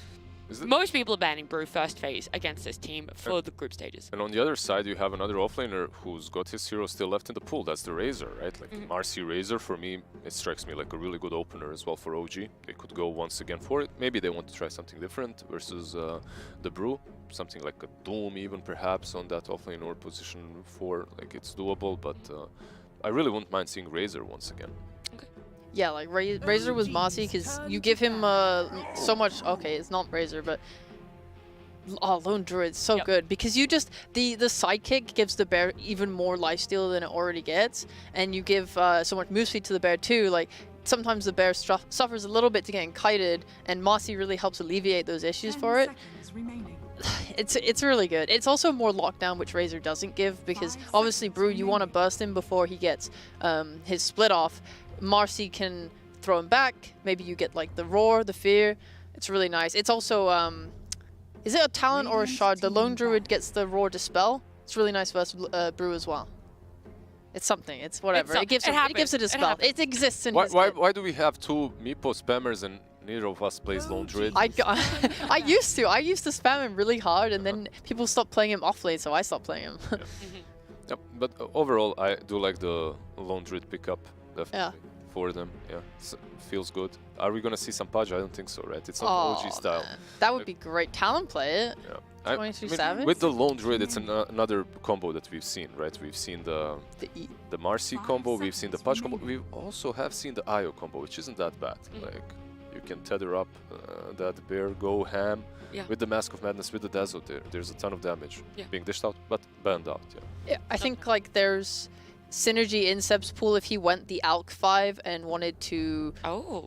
most people are banning Brew first phase against this team for the group stages. And on the other side, you have another offlaner who's got his hero still left in the pool. That's the Razor, right? Like Marcy Razor, for me, it strikes me like a really good opener as well for OG. They could go once again for it. Maybe they want to try something different versus the Brew. Something like a Doom even perhaps on that offlane or position 4. Like it's doable, but I really wouldn't mind seeing Razor once again. Yeah, like Razor was Mossy because you give him so much. Okay, it's not Razor, but Lone Druid's so good because you just the sidekick gives the bear even more lifesteal than it already gets, and you give so much move speed to the bear too. Like sometimes the bear suffers a little bit to getting kited, and Mossy really helps alleviate those issues for it. It's really good. It's also more lockdown, which Razor doesn't give because obviously Brew, you want to burst him before he gets his split off. Marcy can throw him back. Maybe you get like the Roar, the Fear. It's really nice. It's also, is it a Talon or a Shard? The Lone Druid gets the Roar Dispel. It's really nice versus Brew as well. It's something. It's whatever. It gives it a Dispel. It exists in his head. Why do we have two Meepo spammers and neither of us plays Lone Druid? I used to spam him really hard, and then people stopped playing him off lane, so I stopped playing him. Yep, but overall, I do like the Lone Druid pickup. Definitely for them, feels good. Are we gonna see some Pudge? I don't think so, right? It's not OG style. Man. That would be great. Talon play it. Yeah. 23 Savage? With the Lone Druid, it's another combo that we've seen, right? We've seen the Marcy combo, we've seen the Pudge combo. We also have seen the Io combo, which isn't that bad. Like you can tether up that bear, go ham with the Mask of Madness, with the Dazzle. There's a ton of damage being dished out, but banned out. Yeah, I think like there's synergy in Seb's pool if he went the Alk 5 and wanted to...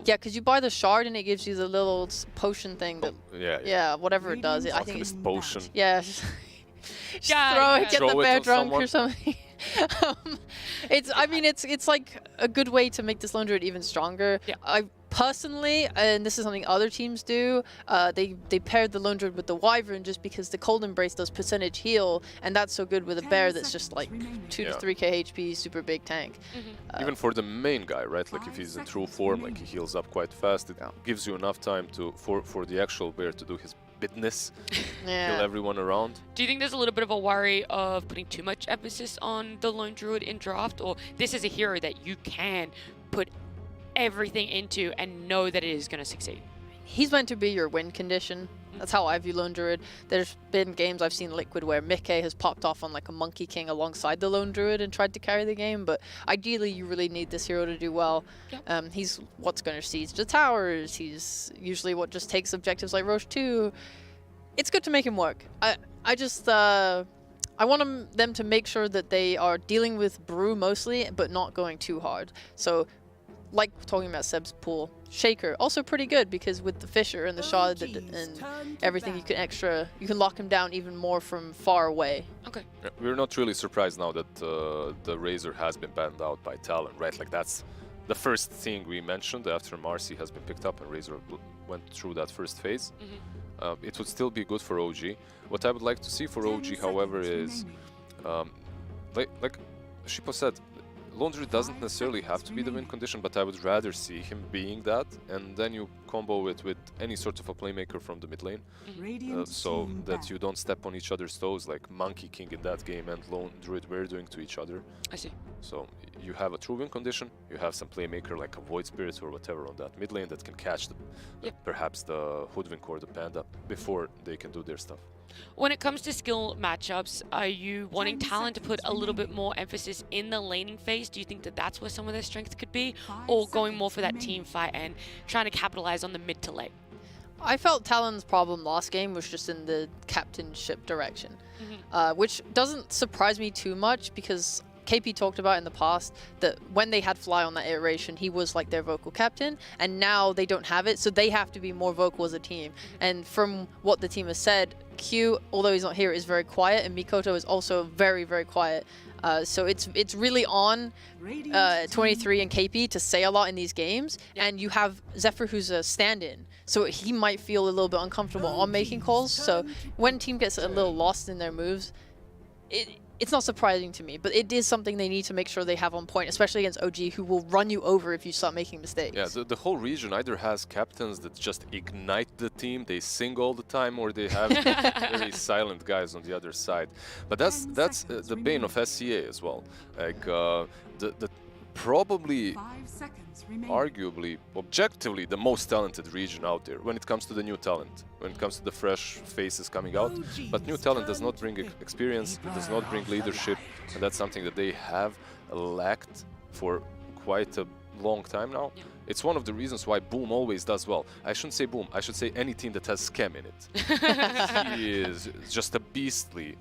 Yeah, because you buy the Shard and it gives you the little potion thing that... Yeah, whatever it does. I think it's... potion. Yeah. Just throw it, get the bear drunk or something. I mean, it's like a good way to make this Lone Druid even stronger. Yeah. I personally, and this is something other teams do, they paired the Lone Druid with the Wyvern just because the Cold Embrace does percentage heal, and that's so good with a bear that's just like 2 to 3k HP, super big tank. Even for the main guy, right? Like if he's in true form, like he heals up quite fast, it gives you enough time for the actual bear to do his business, kill everyone around. Do you think there's a little bit of a worry of putting too much emphasis on the Lone Druid in draft, or this is a hero that you can put everything into and know that it is going to succeed? He's meant to be your win condition. That's how I view Lone Druid. There's been games I've seen Liquid where Mickey has popped off on like a Monkey King alongside the Lone Druid and tried to carry the game, but ideally you really need this hero to do well. He's what's going to siege the towers. He's usually what just takes objectives like Roche 2. It's good to make him work. I just I want them to make sure that they are dealing with Brew mostly, but not going too hard. So, like talking about Seb's pool, Shaker also pretty good because with the Fisher and the Shard and everything, you can lock him down even more from far away. Okay. Yeah, we're not really surprised now that the Razor has been banned out by Talon, right? Like that's the first thing we mentioned after Marcy has been picked up and Razor went through that first phase. It would still be good for OG. What I would like to see for OG, however, is like Shippo said, Lone Druid doesn't necessarily have to be the win condition, but I would rather see him being that, and then you combo it with any sort of a playmaker from the mid lane, so that you don't step on each other's toes like Monkey King in that game and Lone Druid were doing to each other. I see. So you have a true win condition, you have some playmaker like a Void Spirit or whatever on that mid lane that can catch perhaps the Hoodwink or the Panda before they can do their stuff. When it comes to skill matchups, are you wanting Talon to put a little bit more emphasis in the laning phase? Do you think that that's where some of their strength could be? Or going more for that team fight and trying to capitalize on the mid to late? I felt Talon's problem last game was just in the captainship direction, which doesn't surprise me too much because KP talked about in the past that when they had Fly on that iteration, he was like their vocal captain, and now they don't have it, so they have to be more vocal as a team. And from what the team has said, Q, although he's not here, is very quiet, and Mikoto is also very, very quiet. So it's really on 23 and KP to say a lot in these games, and you have Zephyr who's a stand-in, so he might feel a little bit uncomfortable on making calls. So when team gets a little lost in their moves, it's not surprising to me, but it is something they need to make sure they have on point, especially against OG, who will run you over if you start making mistakes. Yeah, the whole region either has captains that just ignite the team, they sing all the time, or they have very silent guys on the other side. But that's the bane of SCA as well. Like the probably, arguably, objectively, the most talented region out there when it comes to the new talent, when it comes to the fresh faces coming out. But new talent does not bring experience, does not bring leadership, and that's something that they have lacked for quite a long time now. It's one of the reasons why Boom always does well. I shouldn't say Boom, I should say any team that has Scam in it. He is just a beastly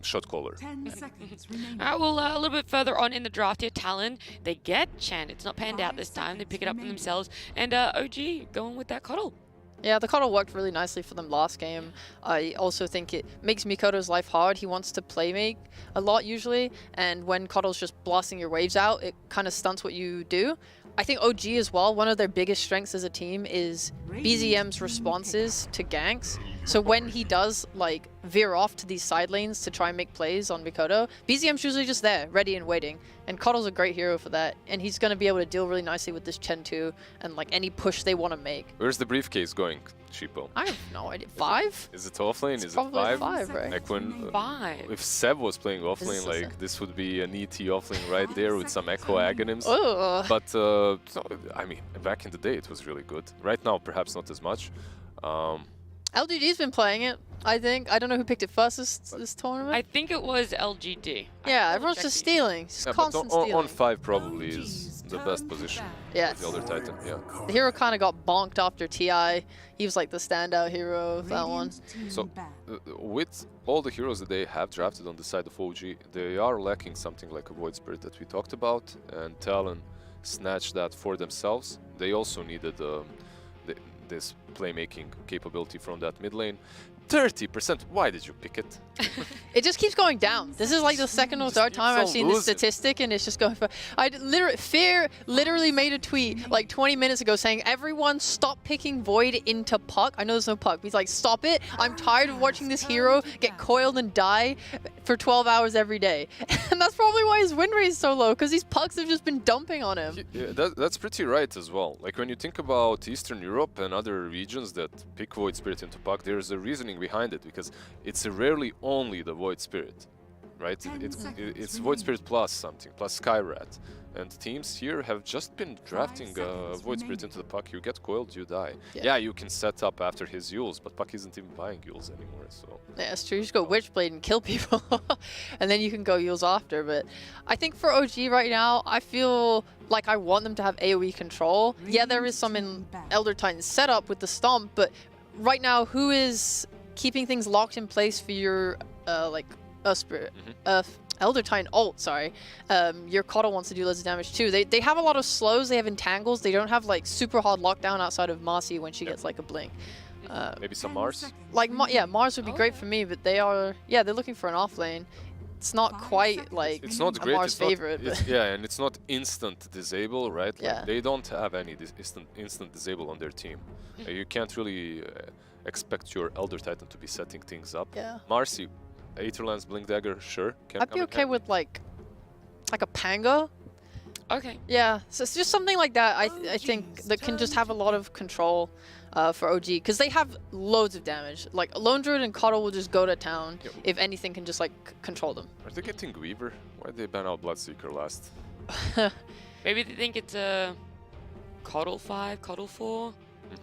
shot caller. 10 seconds remaining. Well, a little bit further on in the draft here, Talon, they get Chen. It's not panned out this time. They pick it up for themselves. And OG going with that Coddle. Yeah, the Coddle worked really nicely for them last game. I also think it makes Mikoto's life hard. He wants to play make a lot usually, and when Coddle's just blasting your waves out, it kind of stunts what you do. I think OG as well, one of their biggest strengths as a team is BZM's responses to ganks. So when he does like veer off to these side lanes to try and make plays on Mikoto, BZM's usually just there, ready and waiting. And Coddle's a great hero for that. And he's going to be able to deal really nicely with this Chen 2 and like any push they want to make. Where's the briefcase going, Sheepo? I have no idea. 5? Is it offlane? It's is it probably 5? 5, right? Like when 5. If Seb was playing offlane, like this would be an ET offlane right there with some echo agonyms. But I mean, back in the day it was really good. Right now, perhaps not as much. LGD's been playing it, I think. I don't know who picked it first this tournament. I think it was LGD. Yeah, everyone's just stealing. Just constant stealing. On 5 probably is the best position. Yeah. The Elder Titan, yeah. The hero kind of got bonked after TI. He was like the standout hero of that one. So, with all the heroes that they have drafted on the side of OG, they are lacking something like a Void Spirit that we talked about, and Talon snatched that for themselves. They also needed this playmaking capability from that mid lane. 30%. Why did you pick it? It just keeps going down. This is like the second or third time I've seen this statistic, and it's just going for. Fear literally made a tweet like 20 minutes ago saying, "Everyone stop picking Void into Puck." I know there's no Puck. He's like, "Stop it! I'm tired of watching this hero get coiled and die for 12 hours every day." And that's probably why his win rate is so low, because these Pucks have just been dumping on him. Yeah, that's pretty right as well. Like when you think about Eastern Europe and other regions that pick Void Spirit into Puck, there's a reasoning behind it, because it's rarely only the Void Spirit, right? It's Void Spirit plus something, plus Skyrat. And teams here have just been drafting Void Spirit into the Puck. You get coiled, you die. Yeah, you can set up after his Yules, but Puck isn't even buying Yules anymore, so... Yeah, it's true. You just go Witchblade and kill people, and then you can go Yules after. But I think for OG right now, I feel like I want them to have AoE control. Yeah, there is some in Elder Titan's setup with the Stomp, but right now, who is keeping things locked in place for your, Spirit? Elder Titan ult, sorry. Your Coddle wants to do loads of damage too. They have a lot of slows, they have entangles, they don't have like super hard lockdown outside of Marcy when she gets like a blink. Maybe some Mars? Like, Mars would be great for me, but they're looking for an offlane. It's not quite like it's not great. Mars favorite. Yeah, and it's not instant disable, right? Like, yeah. They don't have any instant disable on their team. You can't really expect your Elder Titan to be setting things up. Yeah. Marcy, Aetherlands, Blink Dagger, sure. I'd be okay with like a Panga. Okay. Yeah, so it's just something like that. I think that can just have a lot of control for OG, because they have loads of damage. Like Lone Druid and Coddle will just go to town if anything can just like control them. Are they getting Weaver? Why did they ban out Bloodseeker last? Maybe they think it's a Coddle 5, Coddle 4.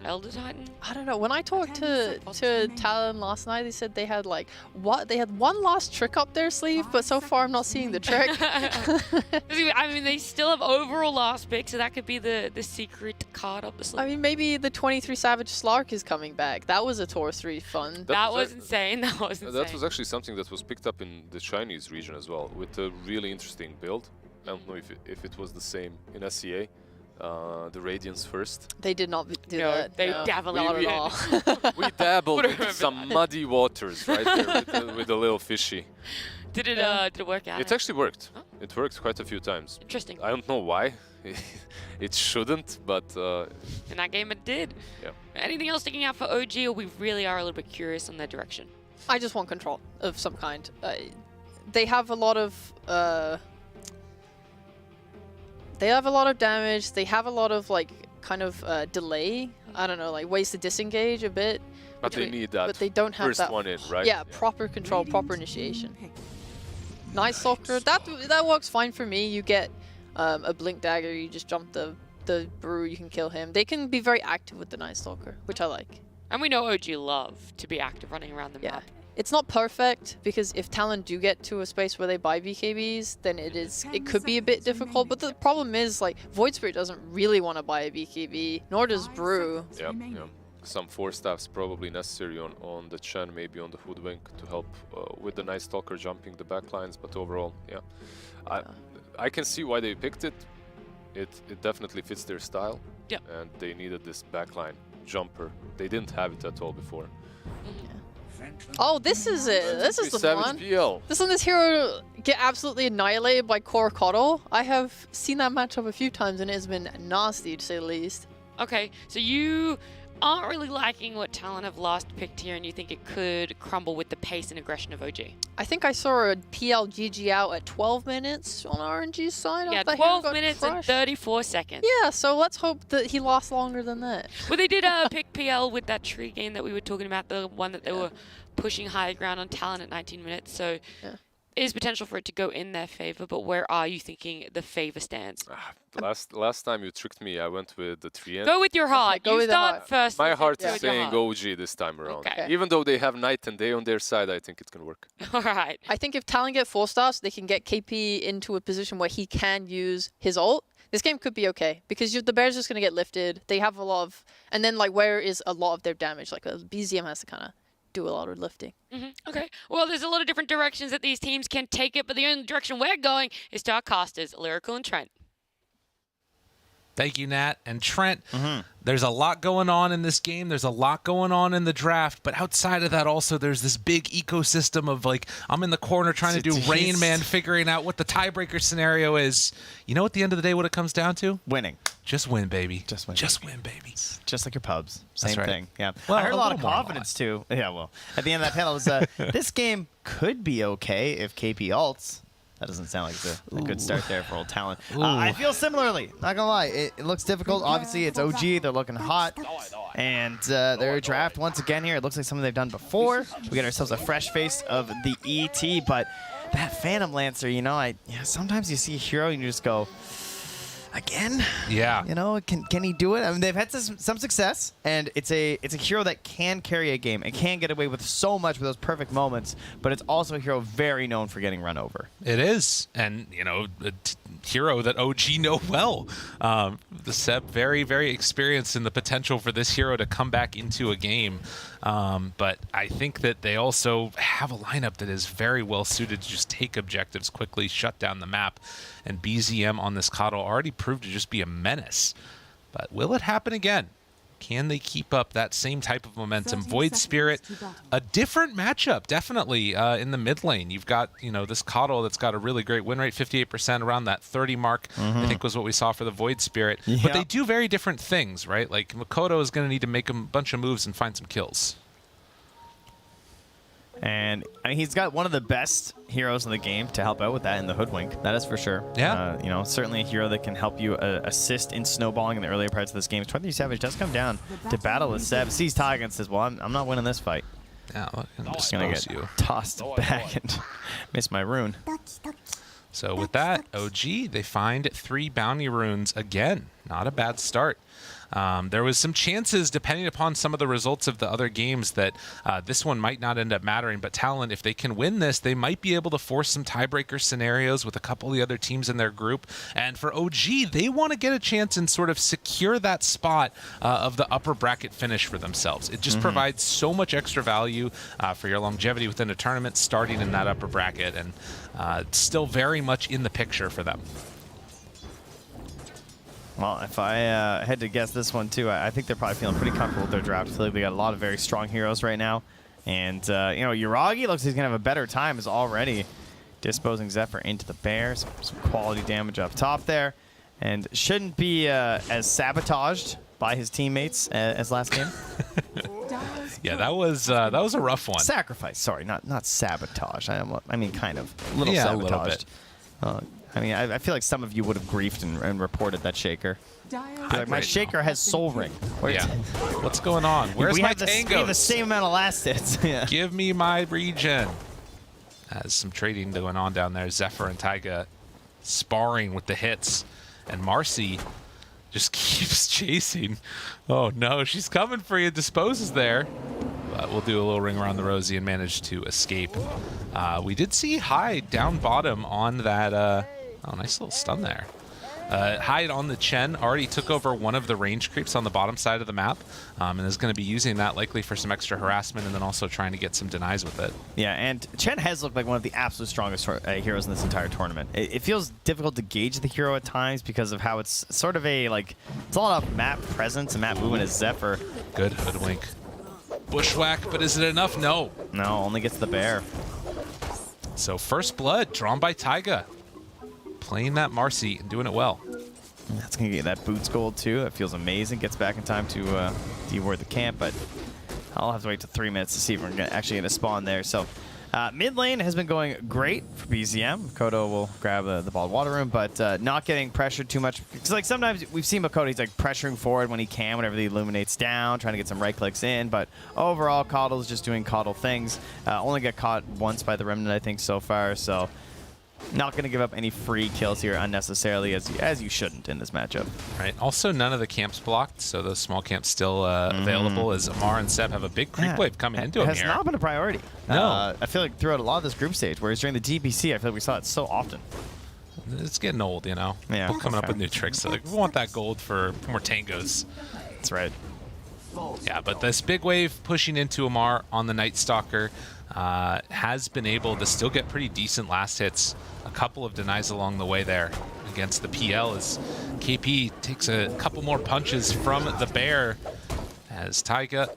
Elder Titan? I don't know. When I talked to Talon last night, they said they had like they had one last trick up their sleeve, but so far I'm not seeing the trick. I mean, they still have overall last pick, so that could be the secret card up the sleeve. I mean, maybe the 23 Savage Slark is coming back. That was a Tour 3 fun. That was insane. That was insane. That was actually something that was picked up in the Chinese region as well, with a really interesting build. I don't know if it was the same in SCA. The Radiance first. They did not do that. They definitely not at all. We dabbled in some muddy waters right there with the little fishy. Did it work out? It actually worked. Huh? It worked quite a few times. Interesting. I don't know why. It shouldn't, but... in that game it did. Yeah. Anything else sticking out for OG, or we really are a little bit curious on their direction? I just want control of some kind. They have a lot of... They have a lot of damage. They have a lot of like kind of delay. I don't know, like ways to disengage a bit. But they need that. But they don't have first that one in, right? Yeah, proper control, proper initiation. Nice Stalker. That works fine for me. You get a Blink Dagger. You just jump the Brew. You can kill him. They can be very active with the Night Stalker, which I like. And we know OG love to be active running around the map. It's not perfect, because if Talon do get to a space where they buy BKBs, then it could be a bit difficult. But the problem is, like, Void Spirit doesn't really want to buy a BKB, nor does Brew. Yeah. Some 4-staffs probably necessary on the Chen, maybe on the Hoodwink to help with the Night Stalker jumping the backlines. But overall, I can see why they picked it. It definitely fits their style. Yeah. And they needed this backline jumper. They didn't have it at all before. Oh, this is it. This is the one. PL. This hero get absolutely annihilated by Core Coddle. I have seen that matchup a few times, and it has been nasty, to say the least. Okay, so you aren't really liking what Talon have last picked here, and you think it could crumble with the pace and aggression of OG. I think I saw a PL/GG out at 12 minutes on RNG's side. Yeah, 12 minutes and 34 seconds. Yeah, so let's hope that he lasts longer than that. Well, they did pick PL with that tree game that we were talking about, the one that they were pushing higher ground on Talon at 19 minutes. So is potential for it to go in their favor, but where are you thinking the favor stands? Last time you tricked me, I went with the 3N. Go with your heart. Go with start the heart. first. My heart's go with your saying heart. OG this time around. Okay. Even though they have night and day on their side, I think it's going to work. All right. I think if Talon get 4-stars, they can get KP into a position where he can use his ult. This game could be okay, because the Bear's just going to get lifted. They have a lot of... And then, like, where is a lot of their damage? Like, BZM has to kind of do a lot of lifting. Okay. Well, there's a lot of different directions that these teams can take it, but the only direction we're going is to our casters, Lyrical and Trent. Thank you, Nat. And Trent, there's a lot going on in this game. There's a lot going on in the draft. But outside of that, also, there's this big ecosystem of, like, I'm in the corner trying to do Rain Man, figuring out what the tiebreaker scenario is. You know, at the end of the day, what it comes down to? Winning. Just win, baby. Just win. Just win, baby. Just like your pubs. Same right. thing. Yeah. Well, I heard a lot of little more confidence, too. Yeah, well, at the end of that panel, was this game could be okay if KP ults. That doesn't sound like it's a good start there for old Talon. I feel similarly. Not gonna lie, it looks difficult. Obviously, it's OG. They're looking hot, and their draft once again here. It looks like something they've done before. We get ourselves a fresh face of the ET, but that Phantom Lancer, you know, sometimes you see a hero and you just go, again? Yeah. You know, can he do it? I mean, they've had some success, and it's a hero that can carry a game and can get away with so much with those perfect moments, but it's also a hero very known for getting run over. It is. And, you know, a hero that OG know well. The Seb, very, very experienced in the potential for this hero to come back into a game. But I think that they also have a lineup that is very well suited to just take objectives quickly, shut down the map. And BZM on this Coddle already proved to just be a menace. But will it happen again? Can they keep up that same type of momentum? Void Spirit, a different matchup, definitely, in the mid lane. You've got, you know, this Coddle that's got a really great win rate, 58%, around that 30 mark, I think was what we saw for the Void Spirit. Yep. But they do very different things, right? Like, Makoto is going to need to make a bunch of moves and find some kills. And I mean, he's got one of the best heroes in the game to help out with that in the Hoodwink. That is for sure. Yeah. You know, certainly a hero that can help you assist in snowballing in the earlier parts of this game. 23 Savage does come down to battle with Seb. Sees Tiger and says, well, I'm not winning this fight. Yeah, I'm just going to get tossed back and miss my rune. So with that, OG, they find 3 bounty runes again. not a bad start. There was some chances, depending upon some of the results of the other games, that this one might not end up mattering. But Talon, if they can win this, they might be able to force some tiebreaker scenarios with a couple of the other teams in their group. And for OG, they want to get a chance and sort of secure that spot of the upper bracket finish for themselves. It just provides so much extra value for your longevity within a tournament, starting in that upper bracket, and still very much in the picture for them. Well, if I had to guess this one too, I think they're probably feeling pretty comfortable with their draft. I feel like they got a lot of very strong heroes right now. And, you know, Yuragi looks like he's going to have a better time, is already disposing Zephyr into the bear. Some quality damage up top there. And shouldn't be as sabotaged by his teammates as last game. Yeah, that was a rough one. Sacrifice, sorry, not sabotage. I mean, kind of. A little yeah, sabotaged. A little bit. I mean, I feel like some of you would have griefed and reported that shaker. Like, my shaker has soul ring. Yeah. What's going on? Where's my tangos? We have the same amount of last hits. Yeah. Give me my regen. Has some trading going on down there. Zephyr and Taiga sparring with the hits. And Marcy just keeps chasing. Oh no, she's coming for you. Disposes there. But we'll do a little ring around the rosy and manage to escape. We did see Hyde down bottom on that... oh, nice little stun there. Hyde on the Chen already took over one of the range creeps on the bottom side of the map, and is going to be using that likely for some extra harassment, and then also trying to get some denies with it. Yeah, and Chen has looked like one of the absolute strongest heroes in this entire tournament. It feels difficult to gauge the hero at times because of how it's sort of a, like, it's all about map presence and map movement as Zephyr. Good hoodwink. Bushwhack, but is it enough? No. No, only gets the bear. So first blood drawn by Taiga. Playing that Marcy and doing it well. That's going to get that boots gold too. That feels amazing. Gets back in time to deward the camp, but I'll have to wait till 3 minutes to see if we're actually going to spawn there. So mid lane has been going great for BZM. Makoto will grab the ball water room, but not getting pressured too much. Because like sometimes we've seen Makoto, he's like pressuring forward when he can, whenever the illuminates down, trying to get some right clicks in. But overall, Coddle's just doing Coddle things. Only got caught once by the Remnant, I think, so far. So not going to give up any free kills here unnecessarily, as you shouldn't in this matchup. Right. Also, none of the camps blocked, so those small camps still available, as Amar and Seb have a big creep wave coming into him here. It has not been a priority. No. I feel like throughout a lot of this group stage, whereas during the GBC, I feel like we saw it so often. It's getting old, you know? Yeah. People coming up with new tricks. So, like, we want that gold for more tangos. That's right. Yeah, but this big wave pushing into Amar on the Night Stalker has been able to still get pretty decent last hits. A couple of denies along the way there against the PL as KP takes a couple more punches from the bear, as Taiga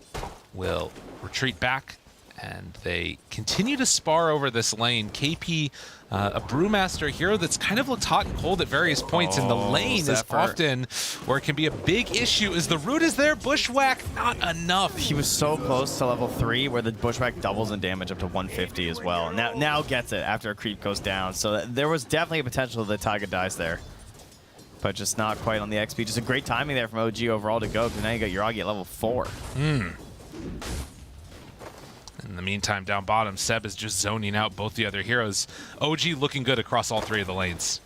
will retreat back, and they continue to spar over this lane. KP, a Brewmaster hero that's kind of looked hot and cold at various points in the lane is often where it can be a big issue, as the root is there. Bushwhack, not enough. He was so close to level 3 where the Bushwhack doubles in damage up to 150 as well. Now gets it after a creep goes down. So there was definitely a potential that Taiga dies there, but just not quite on the XP. Just a great timing there from OG overall to go, because now you got Yuragi at level 4. In the meantime, down bottom, Seb is just zoning out both the other heroes. OG looking good across all 3 of the lanes.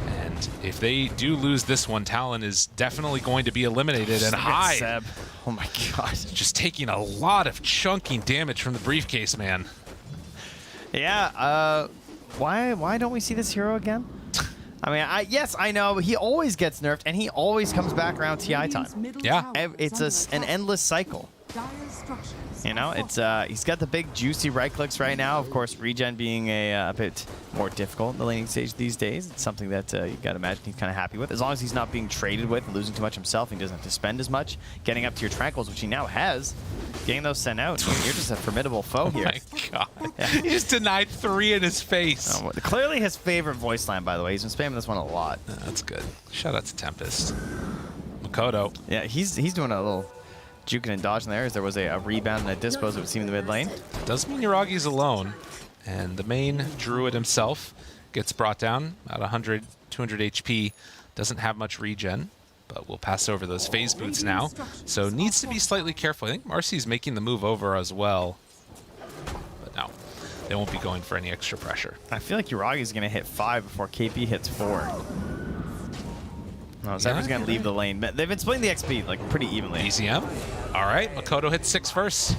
And if they do lose this one, Talon is definitely going to be eliminated. And Hyde, Seb. Oh my god, just taking a lot of chunking damage from the briefcase, man. Yeah, why don't we see this hero again? I mean, yes, I know, but he always gets nerfed, and he always comes back around TI time. Yeah, it's an endless cycle. You know, it's he's got the big juicy right clicks right now. Of course, regen being a bit more difficult in the laning stage these days. It's something that you got to imagine he's kind of happy with. As long as he's not being traded with and losing too much himself, and he doesn't have to spend as much. Getting up to your tranquils, which he now has, getting those sent out. You're just a formidable foe here. Oh my god. Yeah. He just denied 3 in his face. Oh, clearly his favorite voice line, by the way. He's been spamming this one a lot. That's good. Shout out to Tempest. Makoto. Yeah, he's doing a little juking and dodging there, as there was a rebound and a dispose that would seem in the mid lane. Does mean Yuragi's alone, and the main druid himself gets brought down at 100, 200 HP. Doesn't have much regen, but we'll pass over those phase boots now. So needs to be slightly careful. I think Marcy's making the move over as well, but no, they won't be going for any extra pressure. I feel like Yuragi's going to hit 5 before KP hits 4. No, Zephyr's going to leave the lane. But they've been splitting the XP like pretty evenly. BZM. All right, Makoto hits 6 first.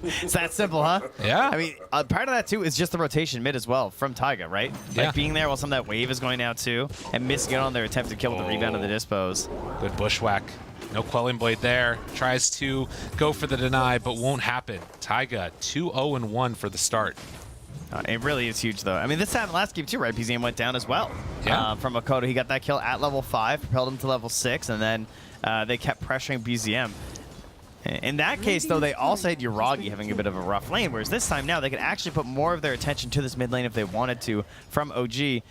It's that simple, huh? Yeah. I mean, part of that, too, is just the rotation mid as well from Taiga, right? Yeah. Like being there while some of that wave is going out, too, and missing out on their attempt to kill with the rebound of the dispos. Good bushwhack. No Quelling Blade there. Tries to go for the deny, but won't happen. Taiga, 2-0-1 for the start. It really is huge, though. I mean, this happened last game, too, right? BZM went down as well. Yeah. From Makoto, he got that kill at level 5, propelled him to level 6, and then they kept pressuring BZM. In that case, though, they also had Yuragi having a bit of a rough lane, whereas this time now they could actually put more of their attention to this mid lane if they wanted to from OG.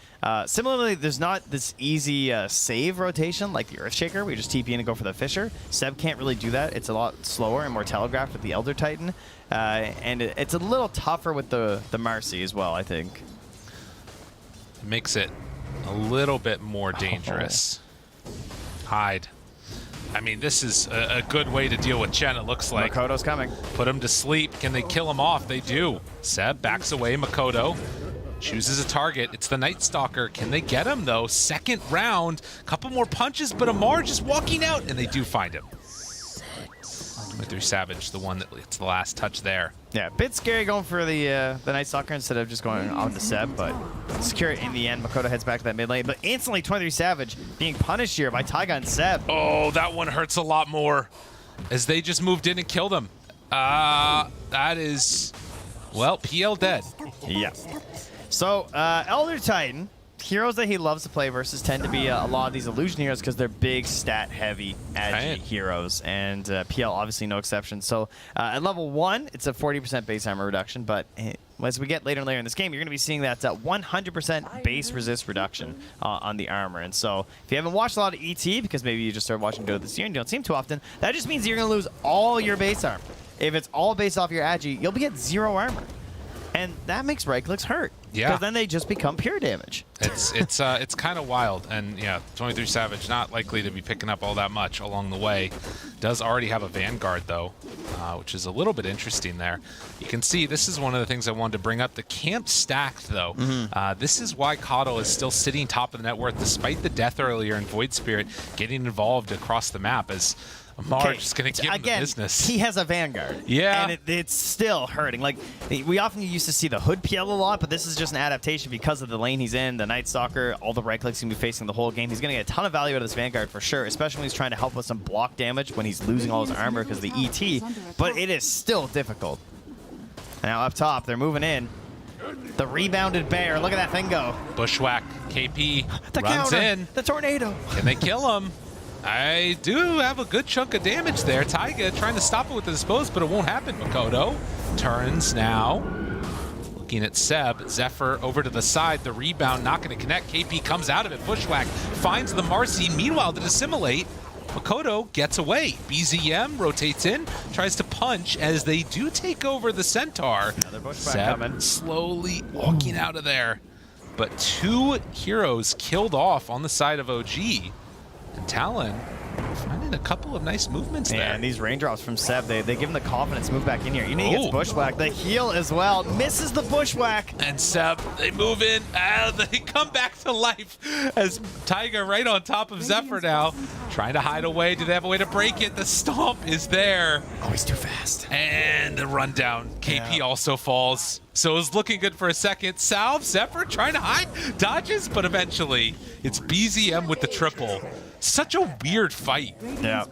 Similarly, there's not this easy save rotation like the Earthshaker, where you just TP in and go for the Fisher. Seb can't really do that. It's a lot slower and more telegraphed with the Elder Titan. And it's a little tougher with the Marcy as well, I think. It makes it a little bit more dangerous. Hide. I mean, this is a good way to deal with Chen, it looks like. Makoto's coming. Put him to sleep. Can they kill him off? They do. Seb backs away. Makoto chooses a target. It's the Night Stalker. Can they get him, though? Second round. Couple more punches, but Amar just walking out, and they do find him. Through Savage, the one that gets the last touch there. Yeah, a bit scary going for the Night Stalker instead of just going on to Seb, but secure it in the end. Makoto heads back to that mid lane, but instantly 23 Savage being punished here by Taiga and Seb. Oh, that one hurts a lot more as they just moved in and killed him. That is, well, PL dead. Yeah. So, Elder Titan, heroes that he loves to play versus tend to be a lot of these illusion heroes because they're big, stat-heavy, agi heroes, and PL obviously no exception. So at level 1, it's a 40% base armor reduction, but as we get later and later in this game, you're going to be seeing that 100% base resist reduction on the armor. And so if you haven't watched a lot of ET, because maybe you just started watching Dota this year and you don't see him too often, that just means you're going to lose all your base armor. If it's all based off your agi, you'll be at 0 armor. And that makes right clicks hurt. Yeah. Because then they just become pure damage. It's kind of wild, and yeah, 23 Savage not likely to be picking up all that much along the way. Does already have a Vanguard though, which is a little bit interesting there. You can see this is one of the things I wanted to bring up. The camp stacked though. This is why Coddle is still sitting top of the net worth despite the death earlier and Void Spirit getting involved across the map as Amar just going to give him the business. He has a Vanguard. Yeah. And it's still hurting. Like, we often used to see the Hood PL a lot, but this is just an adaptation because of the lane he's in, the Night Stalker, all the right clicks he's going to be facing the whole game. He's going to get a ton of value out of this Vanguard for sure, especially when he's trying to help with some block damage when he's losing all his armor because of the ET, but it is still difficult. Now up top, they're moving in. The rebounded bear, look at that thing go. Bushwhack, KP the runs counter, in. the tornado. Can they kill him? I do have a good chunk of damage there. Taiga trying to stop it with the dispose, but it won't happen. Makoto turns now. Looking at Seb. Zephyr over to the side. The rebound not going to connect. KP comes out of it. Bushwhack finds the Marcy. Meanwhile, to dissimulate, Makoto gets away. BZM rotates in, tries to punch as they do take over the Centaur. Seb slowly walking out of there. But 2 heroes killed off on the side of OG. And Talon finding a couple of nice movements there. And these raindrops from Seb, they give him the confidence to move back in here. You know, he gets bushwhacked. The heal as well. Misses the bushwhack. And Seb, they move in. They come back to life as Taiga right on top of Zephyr now. Trying to hide away. Do they have a way to break it? The stomp is there. Oh, he's too fast. And the rundown. KP also falls. So it was looking good for a second. Salve, Zephyr trying to hide, dodges, but eventually it's BZM with the triple. Such a weird fight. Yeah.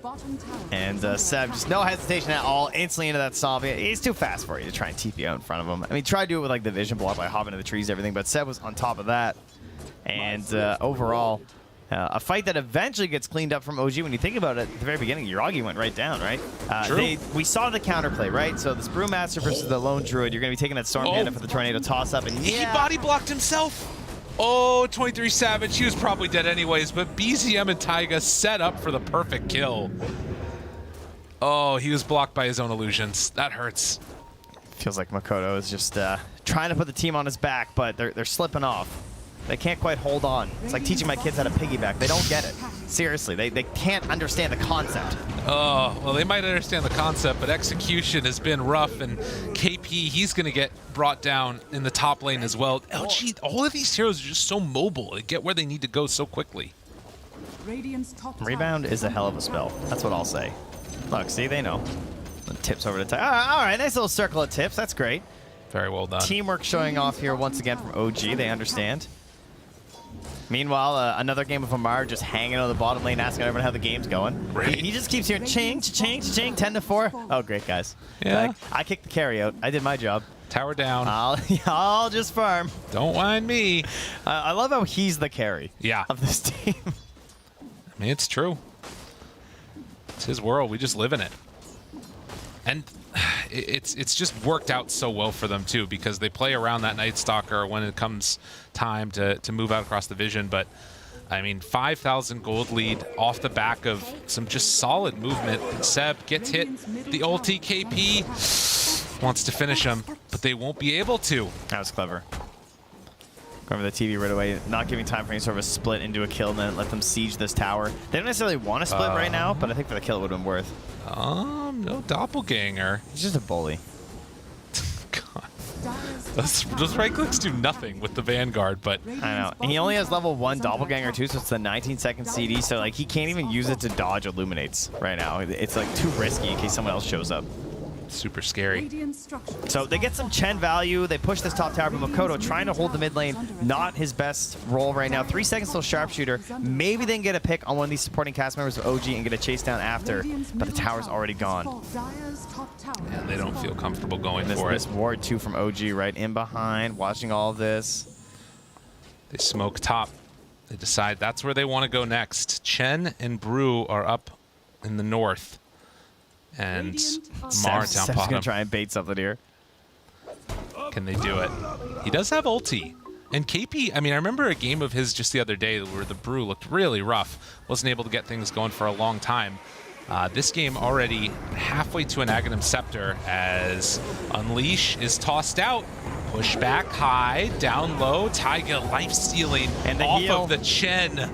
And Seb, just no hesitation at all, instantly into that zombie. He's too fast for you to try and TP out in front of him. I mean, try to do it with like the vision block by hopping into the trees and everything, but Seb was on top of that. And overall, a fight that eventually gets cleaned up from OG. When you think about it, at the very beginning, Yuragi went right down, right? True. We saw the counterplay, right? So this Brewmaster versus the Lone Druid, you're going to be taking that Storm Panda for the Tornado toss-up. And he body blocked himself. Oh, 23 Savage, he was probably dead anyways, but BZM and Taiga set up for the perfect kill. Oh, he was blocked by his own illusions. That hurts. Feels like Makoto is just trying to put the team on his back, but they're slipping off. They can't quite hold on. It's like teaching my kids how to piggyback. They don't get it. Seriously, they can't understand the concept. Oh, well, they might understand the concept, but execution has been rough, and KP, he's going to get brought down in the top lane as well. LG, all of these heroes are just so mobile. They get where they need to go so quickly. Radiant's top tower Rebound is a hell of a spell. That's what I'll say. Look, see, they know. The tips over to Ty. All right, nice little circle of tips. That's great. Very well done. Teamwork showing off here once again from OG. They understand. Meanwhile, another game of Amar just hanging on the bottom lane, asking everyone how the game's going. Right. He just keeps hearing ching, ching, ching, 10-4. Oh, great, guys. Yeah. I kicked the carry out. I did my job. Tower down. I'll just farm. Don't mind me. I love how he's the carry of this team. I mean, it's true. It's his world. We just live in it. And it's just worked out so well for them, too, because they play around that Night Stalker when it comes time to move out across the vision. But, I mean, 5,000 gold lead off the back of some just solid movement. Seb gets hit. The ulti KP wants to finish him, but they won't be able to. That was clever. Go over the TV right away, not giving time for any sort of a split into a kill, and then let them siege this tower. They don't necessarily want to split right now, but I think for the kill it would have been worth. No doppelganger. He's just a bully. God. Those right clicks do nothing with the Vanguard, but I know. And he only has level 1 doppelganger too, so it's the 19-second CD, so like he can't even use it to dodge illuminates right now. It's like too risky in case someone else shows up. Super scary. So they get some Chen value. They push this top tower, but Makoto trying to hold the mid lane. Not his best role right now. 3 seconds till sharpshooter. Maybe they can get a pick on one of these supporting cast members of OG and get a chase down after, but the tower's already gone. Yeah, they don't feel comfortable going for This it. ward 2 from OG right in behind, watching all of this. They smoke top. They decide that's where they want to go next. Chen and Brew are up in the north. And Mar down Seb's bottom. gonna try and bait something here. Can they do it? He does have ulti. And KP, I mean, I remember a game of his just the other day where the Brew looked really rough. Wasn't able to get things going for a long time. This game already halfway to an Aghanim Scepter as Unleash is tossed out. Push back high, down low. Taiga life-stealing and off heal. of the Chen.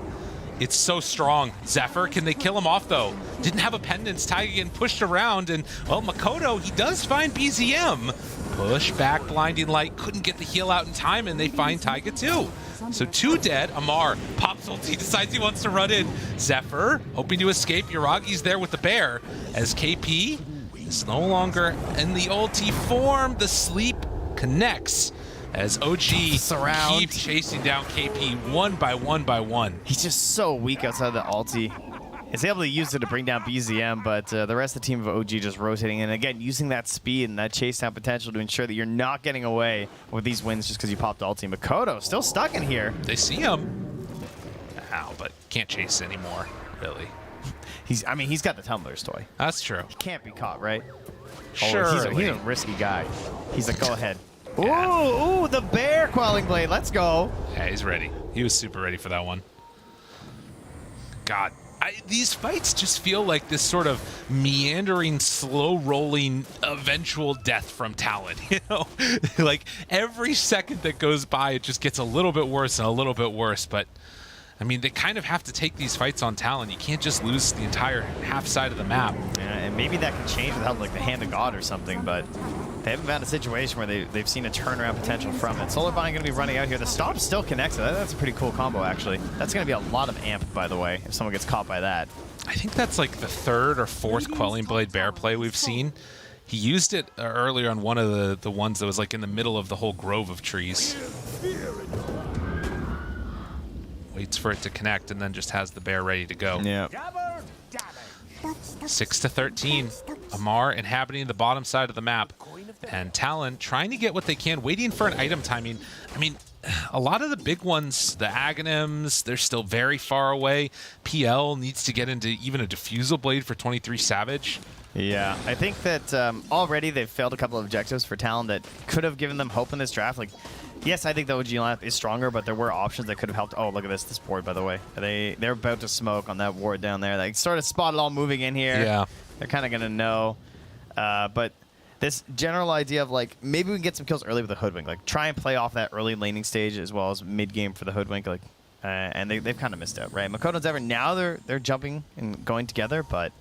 It's so strong. Zephyr, can they kill him off, though? Didn't have a pendants. Taiga getting pushed around, and, well, Makoto, he does find BZM. Push back, blinding light. Couldn't get the heal out in time, and they find Taiga, too. So 2 dead. Amar pops ulti, decides he wants to run in. Zephyr, hoping to escape. Yuragi's there with the bear, as KP is no longer in the ulti form. The sleep connects. As OG keeps chasing down KP one by one. He's just so weak outside the ulti. He's able to use it to bring down BZM, but the rest of the team of OG just rotating. And again, using that speed and that chase down potential to ensure that you're not getting away with these wins just because you popped ulti. Makoto still stuck in here. They see him. Ow, but can't chase anymore, really. He's got the Tumbler's toy. That's true. He can't be caught, right? Sure. Oh, he's a risky guy. He's like, go ahead. Ooh, the bear Quelling Blade. Let's go. Yeah, he's ready. He was super ready for that one. God, these fights just feel like this sort of meandering, slow-rolling, eventual death from Talon. You know, like every second that goes by, it just gets a little bit worse and a little bit worse. But I mean, they kind of have to take these fights on Talon. You can't just lose the entire half side of the map. Yeah, and maybe that can change without like the hand of God or something, but they haven't found a situation where they've seen a turnaround potential from it. Solar Bind going to be running out here. The Stomp still connects. That's a pretty cool combo, actually. That's going to be a lot of amp, by the way, if someone gets caught by that. I think that's like the 3rd or 4th Quelling Blade bear play we've seen. He used it earlier on one of the ones that was like in the middle of the whole grove of trees. Waits for it to connect and then just has the bear ready to go. Yeah. 6-13. Amar inhabiting the bottom side of the map. And Talon trying to get what they can, waiting for an item timing. I mean, a lot of the big ones, the Aghanims, they're still very far away. PL needs to get into even a Diffusal Blade for 23 Savage. Yeah, I think that already they've failed a couple of objectives for Talon that could have given them hope in this draft. Like, yes, I think the OG lineup is stronger, but there were options that could have helped. Oh, look at this board, by the way. They're about to smoke on that ward down there. They sort of spotted all moving in here. Yeah. They're kind of going to know. But this general idea of, like, maybe we can get some kills early with the Hoodwink. Like, try and play off that early laning stage as well as mid-game for the Hoodwink. Like, and they've kind of missed out, right? Makoto's ever now they're jumping and going together, but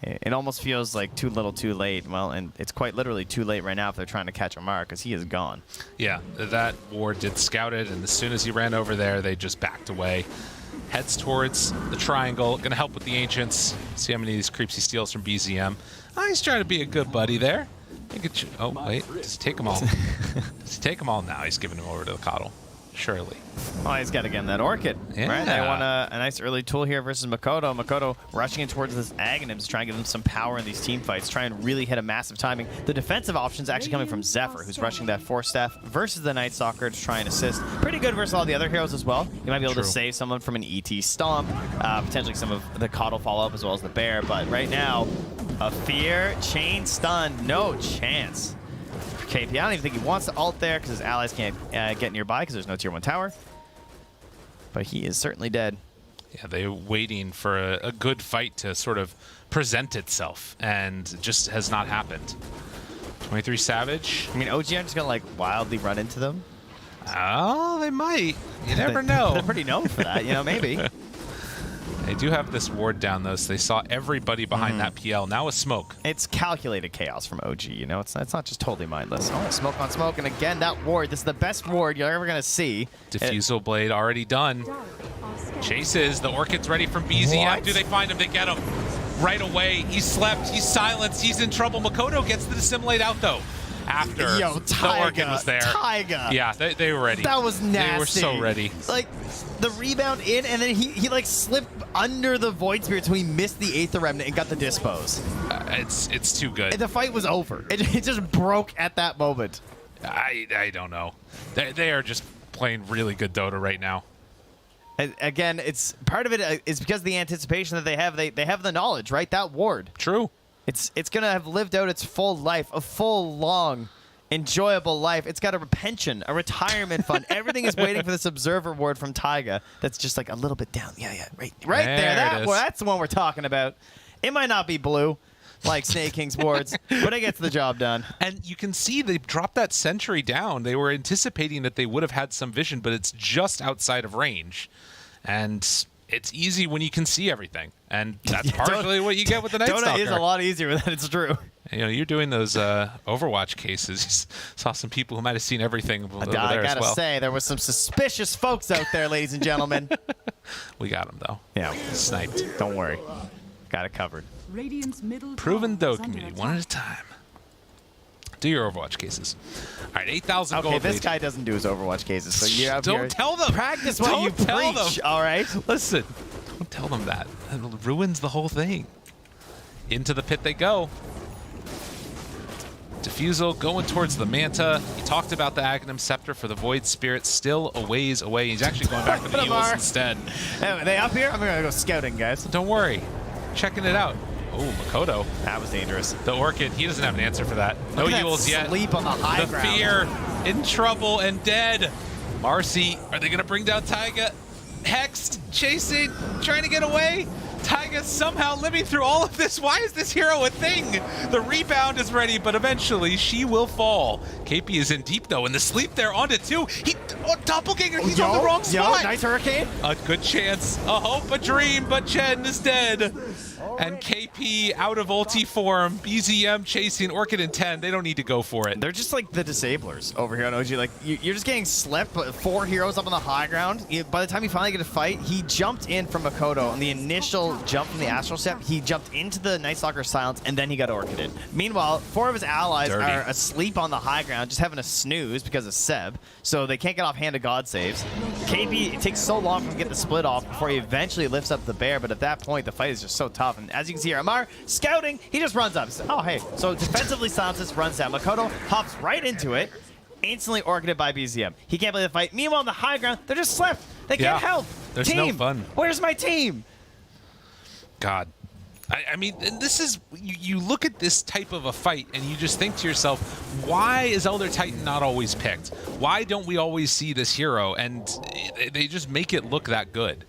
it almost feels like too little too late. Well, and it's quite literally too late right now if they're trying to catch Amar because he is gone. Yeah, that ward did scout it, and as soon as he ran over there, they just backed away. heads towards the triangle. Gonna help with the Ancients. See how many of these creeps he steals from BZM. Oh, he's trying to be a good buddy there. Oh, wait. Does he take them all? Does he take them all? Now he's giving them over to the Coddle. Surely. Oh, he's got to get him that Orchid. Yeah. Right? They want a nice early tool here versus Makoto. Makoto rushing in towards this Aghanims, trying to give him some power in these team fights, trying to really hit a massive timing. The defensive options actually coming from Zephyr, who's rushing that Force Staff versus the Night Stalker to try and assist. Pretty good versus all the other heroes as well. You might be able to save someone from an ET Stomp, potentially some of the Coddle follow-up as well as the Bear. But right now, a Fear, Chain Stun, no chance. KP, I don't even think he wants to ult there because his allies can't get nearby because there's no tier 1 tower. But he is certainly dead. Yeah, they're waiting for a good fight to sort of present itself, and it just has not happened. 23 Savage. I mean, OG are just going to like wildly run into them. Oh, they might. You never know. They're pretty known for that, you know, maybe. They do have this ward down, though, so they saw everybody behind that PL. Now a smoke. It's calculated chaos from OG, you know? It's not just totally mindless. Oh, smoke on smoke, and again, that ward. This is the best ward you're ever going to see. Diffusal Blade already done. Chases. The Orchid's ready from BZM. What? Do they find him? They get him right away. He's slept. He's silenced. He's in trouble. Makoto gets the Dissimulate out, though. After the Orchid was there. Taiga. Yeah, they were ready. That was nasty. They were so ready. Like, the rebound in, and then he like slipped under the Void Spirit, so he missed the Aether Remnant and got the dispose. It's too good. And the fight was over. It just broke at that moment. I don't know. They are just playing really good Dota right now. And again, it's part of it is because of the anticipation that they have. They have the knowledge, right? That ward. True. It's gonna have lived out its full life, a full, long, enjoyable life. It's got a pension, a retirement fund. Everything is waiting for this Observer ward from Taiga. That's just like a little bit down. Yeah, right there. That's the one we're talking about. It might not be blue, like Snake King's wards, but it gets the job done. And you can see they dropped that sentry down. They were anticipating that they would have had some vision, but it's just outside of range. And it's easy when you can see everything. And that's partially what you get with the Night Stalker. Dota is a lot easier with that, it's true. You know, you're doing those Overwatch cases. You saw some people who might have seen everything over there as well. I gotta say, there was some suspicious folks out there, ladies and gentlemen. We got them, though. Yeah. Sniped. Don't worry. Got it covered. Proven Dota community, one at a time. Do your Overwatch cases. All right, 8,000 gold. Okay, this guy doesn't do his Overwatch cases, so you don't tell them. Practice what you preach, all right? Listen, don't tell them that. It ruins the whole thing. Into the pit they go. Diffusal going towards the Manta. He talked about the Aghanim Scepter for the Void Spirit, still a ways away. He's actually going back for the Eagles instead. Are they up here? I'm going to go scouting, guys. Don't worry. Checking it out. Oh, Makoto. That was dangerous. The Orchid, he doesn't have an answer for that. No Yules yet. Sleep on the high ground. The Fear, in trouble and dead. Marcy, are they going to bring down Taiga? Hexed, chasing, trying to get away. Taiga somehow living through all of this. Why is this hero a thing? The rebound is ready, but eventually she will fall. KP is in deep, though, and the sleep there onto two. Doppelganger, he's on the wrong spot. Nice Hurricane. A good chance, a hope, a dream, but Chen is dead. And KP out of ulti form, BZM chasing Orchid in 10. They don't need to go for it. They're just like the disablers over here on OG. Like, you're just getting slept, but 4 heroes up on the high ground. By the time you finally get a fight, he jumped in from Makoto. On the initial jump from the Astral Step, he jumped into the Night Stalker Silence, and then he got Orchided. Meanwhile, 4 of his allies are asleep on the high ground, just having a snooze because of Seb, so they can't get off Hand of God saves. KP, it takes so long for him to get the split off before he eventually lifts up the Bear, but at that point, the fight is just so tough. And as you can see here, Amar scouting, he just runs up. Oh, hey. So defensively silences, runs down. Makoto hops right into it, instantly orchided by BZM. He can't play the fight. Meanwhile, on the high ground, they're just slept. They can't help. There's no fun. Where's my team? God. I mean, this is, you look at this type of a fight and you just think to yourself, why is Elder Titan not always picked? Why don't we always see this hero? And they just make it look that good.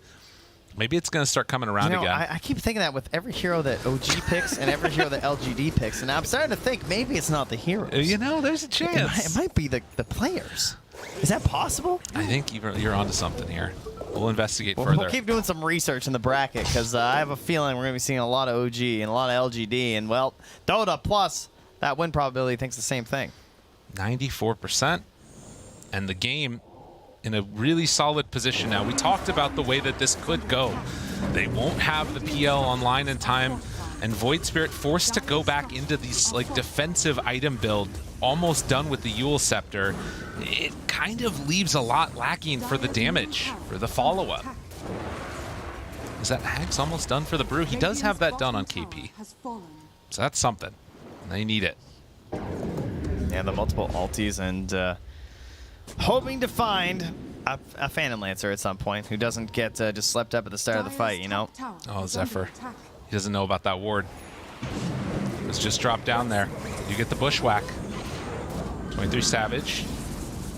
Maybe it's going to start coming around again. I keep thinking that with every hero that OG picks and every hero that LGD picks, and I'm starting to think maybe it's not the heroes. You know, there's a chance. It might be the players. Is that possible? I think you're onto something here. We'll investigate further. We'll keep doing some research in the bracket, because I have a feeling we're going to be seeing a lot of OG and a lot of LGD, and, well, Dota plus that win probability thinks the same thing. 94%. And the game in a really solid position now. We talked about the way that this could go. They won't have the PL online in time, and Void Spirit forced to go back into these like defensive item build, almost done with the Yule Scepter. It kind of leaves a lot lacking for the damage, for the follow-up. Is that Hag's almost done for the Brew? He does have that done on KP. So that's something. They need it. Yeah, the multiple ultis and hoping to find a Phantom Lancer at some point who doesn't get just slept up at the start of the fight, you know? Oh, Zephyr. He doesn't know about that ward. Let's just drop down there. You get the bushwhack. 23 Savage.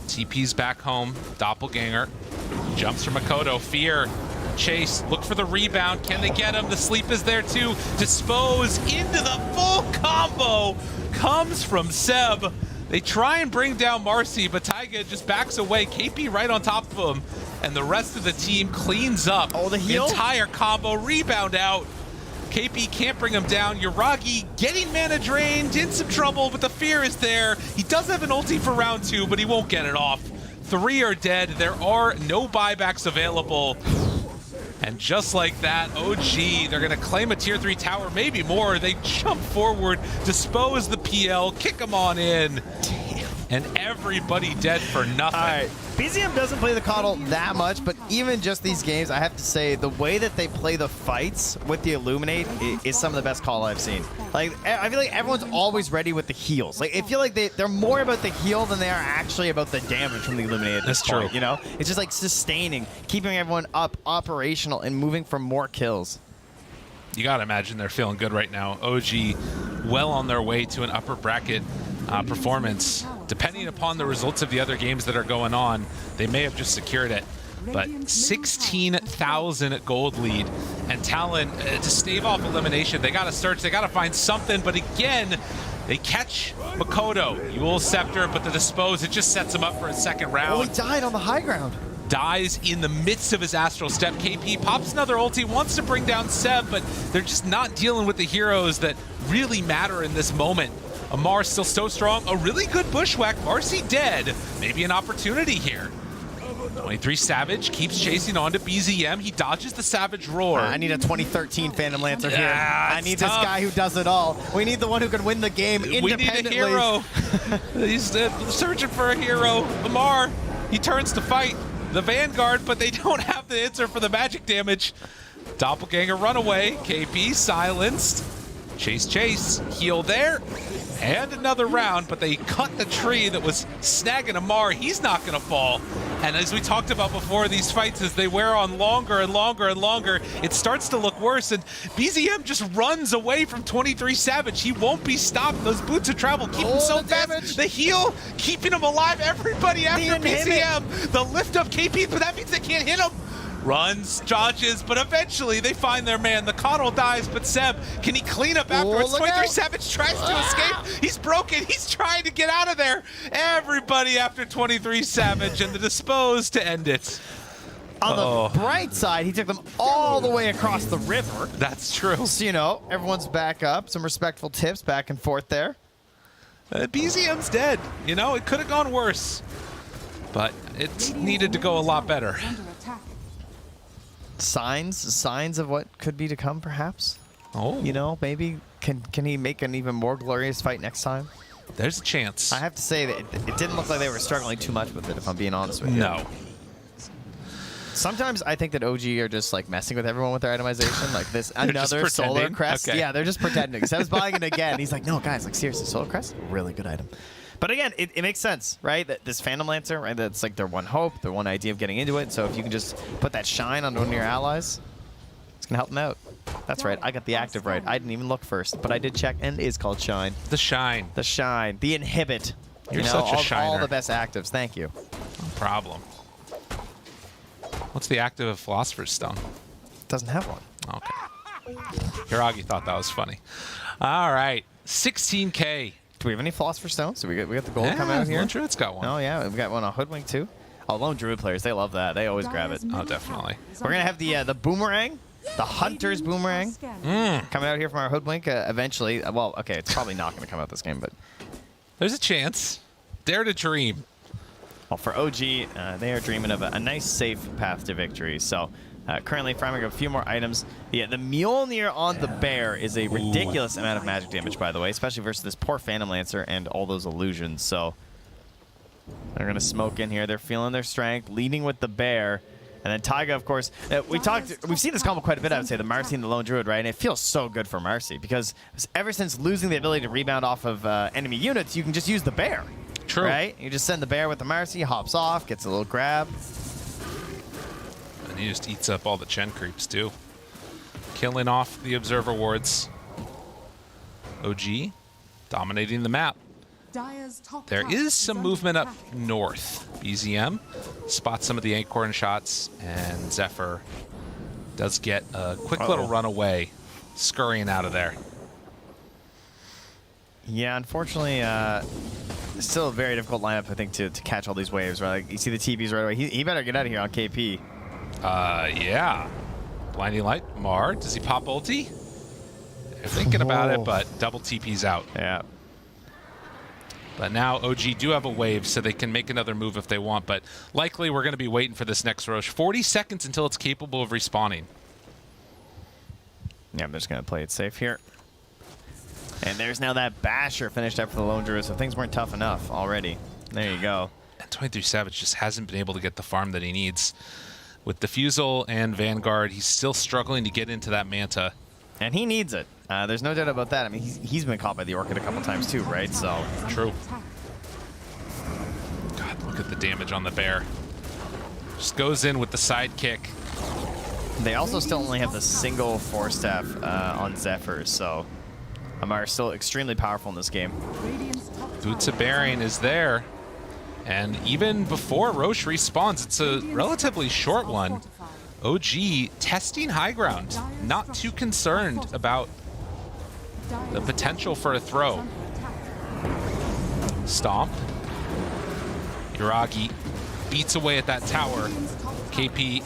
TP's back home. Doppelganger. Jumps from Makoto. Fear. Chase. Look for the rebound. Can they get him? The sleep is there too. Dispose into the full combo. Comes from Seb. They try and bring down Marcy, but Taiga just backs away. KP right on top of him. And the rest of the team cleans up. Oh, the heal? Entire combo. Rebound out. KP can't bring him down. Yuragi getting mana drained, in some trouble, but the fear is there. He does have an ulti for round 2, but he won't get it off. 3 are dead. There are no buybacks available. And just like that, OG, they're going to claim a tier 3 tower, maybe more. They jump forward, dispose the PL, kick them on in. And everybody dead for nothing. All right, BZM doesn't play the Coddle that much, but even just these games, I have to say, the way that they play the fights with the Illuminate is some of the best call I've seen. Like, I feel like everyone's always ready with the heals. Like, I feel like they're more about the heal than they are actually about the damage from the Illuminate at this point, you know? It's just like sustaining, keeping everyone up, operational, and moving for more kills. You gotta imagine they're feeling good right now. OG well on their way to an upper bracket performance. Depending upon the results of the other games that are going on, they may have just secured it. But 16,000 gold lead. And Talon, to stave off elimination, they gotta search, they gotta find something. But again, they catch Makoto. Yule Scepter, but the dispose, it just sets him up for a second round. Oh, he died on the high ground. Dies in the midst of his astral step. KP pops another ulti, wants to bring down Seb, but they're just not dealing with the heroes that really matter in this moment. Amar still so strong. A really good bushwhack. Marcy dead. Maybe an opportunity here. 23 Savage keeps chasing on to BZM. He dodges the Savage Roar. I need a 2013 Phantom Lancer here. I need tough. this guy who does it all. We need the one who can win the game independently. We need a hero. He's searching for a hero. Amar, he turns to fight the Vanguard, but they don't have the answer for the magic damage. Doppelganger runaway. KP silenced. Chase, heal there. And another round, but they cut the tree that was snagging Amar. He's not going to fall. And as we talked about before, these fights, as they wear on longer and longer and longer, it starts to look worse. And BZM just runs away from 23 Savage. He won't be stopped. Those boots of travel keep him so fast. The heal, keeping him alive. Everybody after BZM. The lift of KP, but that means they can't hit him. Runs, dodges, but eventually they find their man. The Coddle dies, but Seb, can he clean up afterwards? 23 Savage tries to escape. He's broken. He's trying to get out of there. Everybody after 23 Savage, and the dispose to end it. On the bright side, he took them all the way across the river. That's true. So, you know, everyone's back up. Some respectful tips back and forth there. BZM's dead. You know, it could have gone worse, but it needed to go a lot better. Signs of what could be to come, perhaps. Oh, you know, maybe can he make an even more glorious fight next time? There's a chance. I have to say that it didn't look like they were struggling too much with it, if I'm being honest with you. No. Sometimes I think that OG are just like messing with everyone with their itemization, like this another solar crest. Okay. Yeah, they're just pretending. Seb's buying it again. He's like, no, guys, like seriously, solar crest, really good item. But again, it makes sense, right? That this Phantom Lancer, right? That's like their one hope, their one idea of getting into it. So if you can just put that shine on one of your allies, it's gonna help them out. That's right. I got the active right. I didn't even look first, but I did check, and it is called shine. The shine. The shine. The inhibit. You're such a shiner. All the best actives. Thank you. No problem. What's the active of Philosopher's Stone? Doesn't have one. Okay. Hiragi thought that was funny. All right. 16K. Do we have any Philosopher's Stones? So we got the gold coming out here? Lone Druid's got one. Oh, yeah. We've got one on Hoodwink, too. Oh, Lone Druid players, they love that. They always grab it. Oh, definitely. We're going to have the Boomerang, the Hunter's Boomerang, coming out here from our Hoodwink eventually. Well, okay, it's probably not going to come out this game, but... There's a chance. Dare to dream. Well, for OG, they are dreaming of a nice, safe path to victory. So currently farming a few more items. Yeah, the Mjolnir on the bear is a ridiculous amount of magic damage, by the way, especially versus this poor Phantom Lancer and all those illusions. So they're going to smoke in here. They're feeling their strength, leading with the bear. And then Taiga, of course, we've seen this combo quite a bit, I would say, the Marcy and the Lone Druid, right? And it feels so good for Marcy because ever since losing the ability to rebound off of enemy units, you can just use the bear. True. Right? You just send the bear with the Marcy, hops off, gets a little grab. And he just eats up all the Chen creeps, too. Killing off the Observer wards. OG dominating the map. There is some movement up north. BZM spots some of the Acorn shots, and Zephyr does get a quick little run away, scurrying out of there. Yeah, unfortunately, it's still a very difficult lineup, I think, to catch all these waves, right? Like, you see the TPs right away. He better get out of here on KP. Yeah. Blinding Light, Mar, does he pop ulti? They're thinking about it, but double TP's out. Yeah. But now OG do have a wave, so they can make another move if they want, but likely we're going to be waiting for this next Roche. 40 seconds until it's capable of respawning. Yeah, I'm just going to play it safe here. And there's now that Basher finished up for the Lone Druid, so things weren't tough enough already. There you go. And 23 Savage just hasn't been able to get the farm that he needs. With Diffusal and Vanguard, he's still struggling to get into that Manta. And he needs it. There's no doubt about that. I mean, he's been caught by the Orchid a couple times too, right? So true. God, look at the damage on the bear. Just goes in with the sidekick. They also still only have the single Force Staff on Zephyr, so Amar is still extremely powerful in this game. Boots of Bearing is there. And even before Roche respawns, it's a relatively short one. OG testing high ground, not too concerned about the potential for a throw. Stomp. Iragi beats away at that tower. KP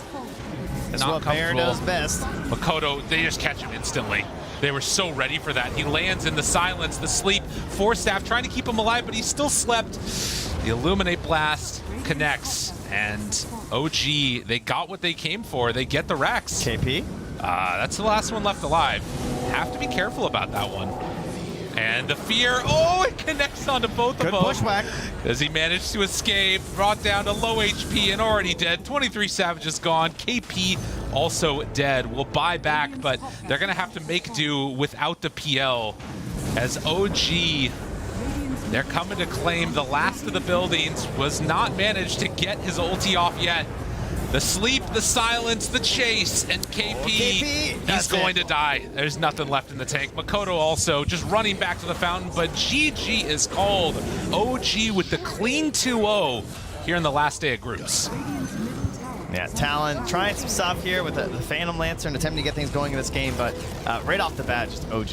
That's not what Bear does best. Makoto, they just catch him instantly. They were so ready for that. He lands in the silence, the sleep. Force Staff trying to keep him alive, but he still slept. The Illuminate Blast connects, and OG, they got what they came for. They get the Rex. KP? That's the last one left alive. Have to be careful about that one. And the fear, oh, it connects onto both of them. Good bushwhack. As he managed to escape, brought down to low HP and already dead. 23 Savage is gone. KP also dead. Will buy back, but they're going to have to make do without the PL. As OG, they're coming to claim the last of the buildings. Was not managed to get his ulti off yet. The sleep, the silence, the chase, and KP, he's going to die. There's nothing left in the tank. Makoto also just running back to the fountain, but GG is called. OG with the clean 2-0 here in the last day of groups. Yeah, Talon trying some stuff here with the Phantom Lancer and attempting to get things going in this game, but right off the bat, just OG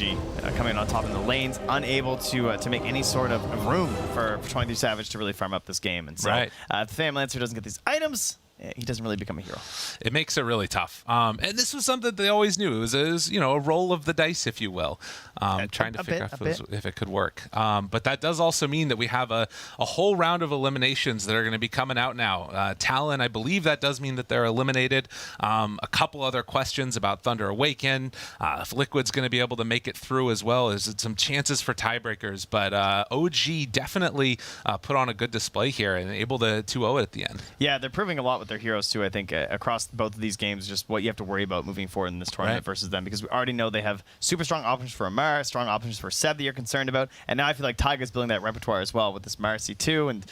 coming on top in the lanes, unable to make any sort of room for 23 Savage to really farm up this game. And so if the Phantom Lancer doesn't get these items, he doesn't really become a hero. It makes it really tough. And this was something they always knew. It was you know, a roll of the dice, if you will, trying to figure out if it could work. But that does also mean that we have a whole round of eliminations that are going to be coming out now. Talon, I believe that does mean that they're eliminated. A couple other questions about Thunder Awaken. If Liquid's going to be able to make it through as well. There's some chances for tiebreakers. But OG definitely put on a good display here and able to 2-0 it at the end. Yeah, they're proving a lot with their heroes too, I think, across both of these games, just what you have to worry about moving forward in this tournament versus them, because we already know they have super strong options for Amar, strong options for Seb that you're concerned about, and now I feel like Taiga's building that repertoire as well with this Marcy too, and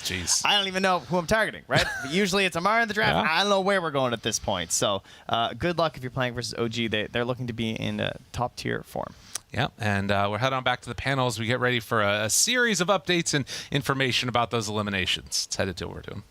I don't even know who I'm targeting, right? But usually it's Amar in the draft. I don't know where we're going at this point, so good luck if you're playing versus OG. They're looking to be in top tier form. Yeah, and we're heading on back to the panel as we get ready for a series of updates and information about those eliminations. Let's head to what we're doing.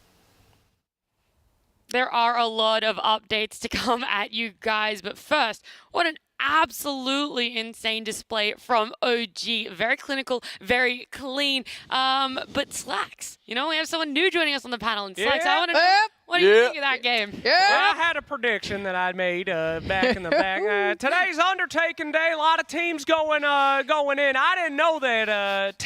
There are a lot of updates to come at you guys, but first, what an absolutely insane display from OG. Very clinical, very clean, but Slacks. You know, we have someone new joining us on the panel, and Slacks, I want to know, what do you think of that game? Well, I had a prediction that I'd made back in the back. Today's Undertaking Day, a lot of teams going in. I didn't know that,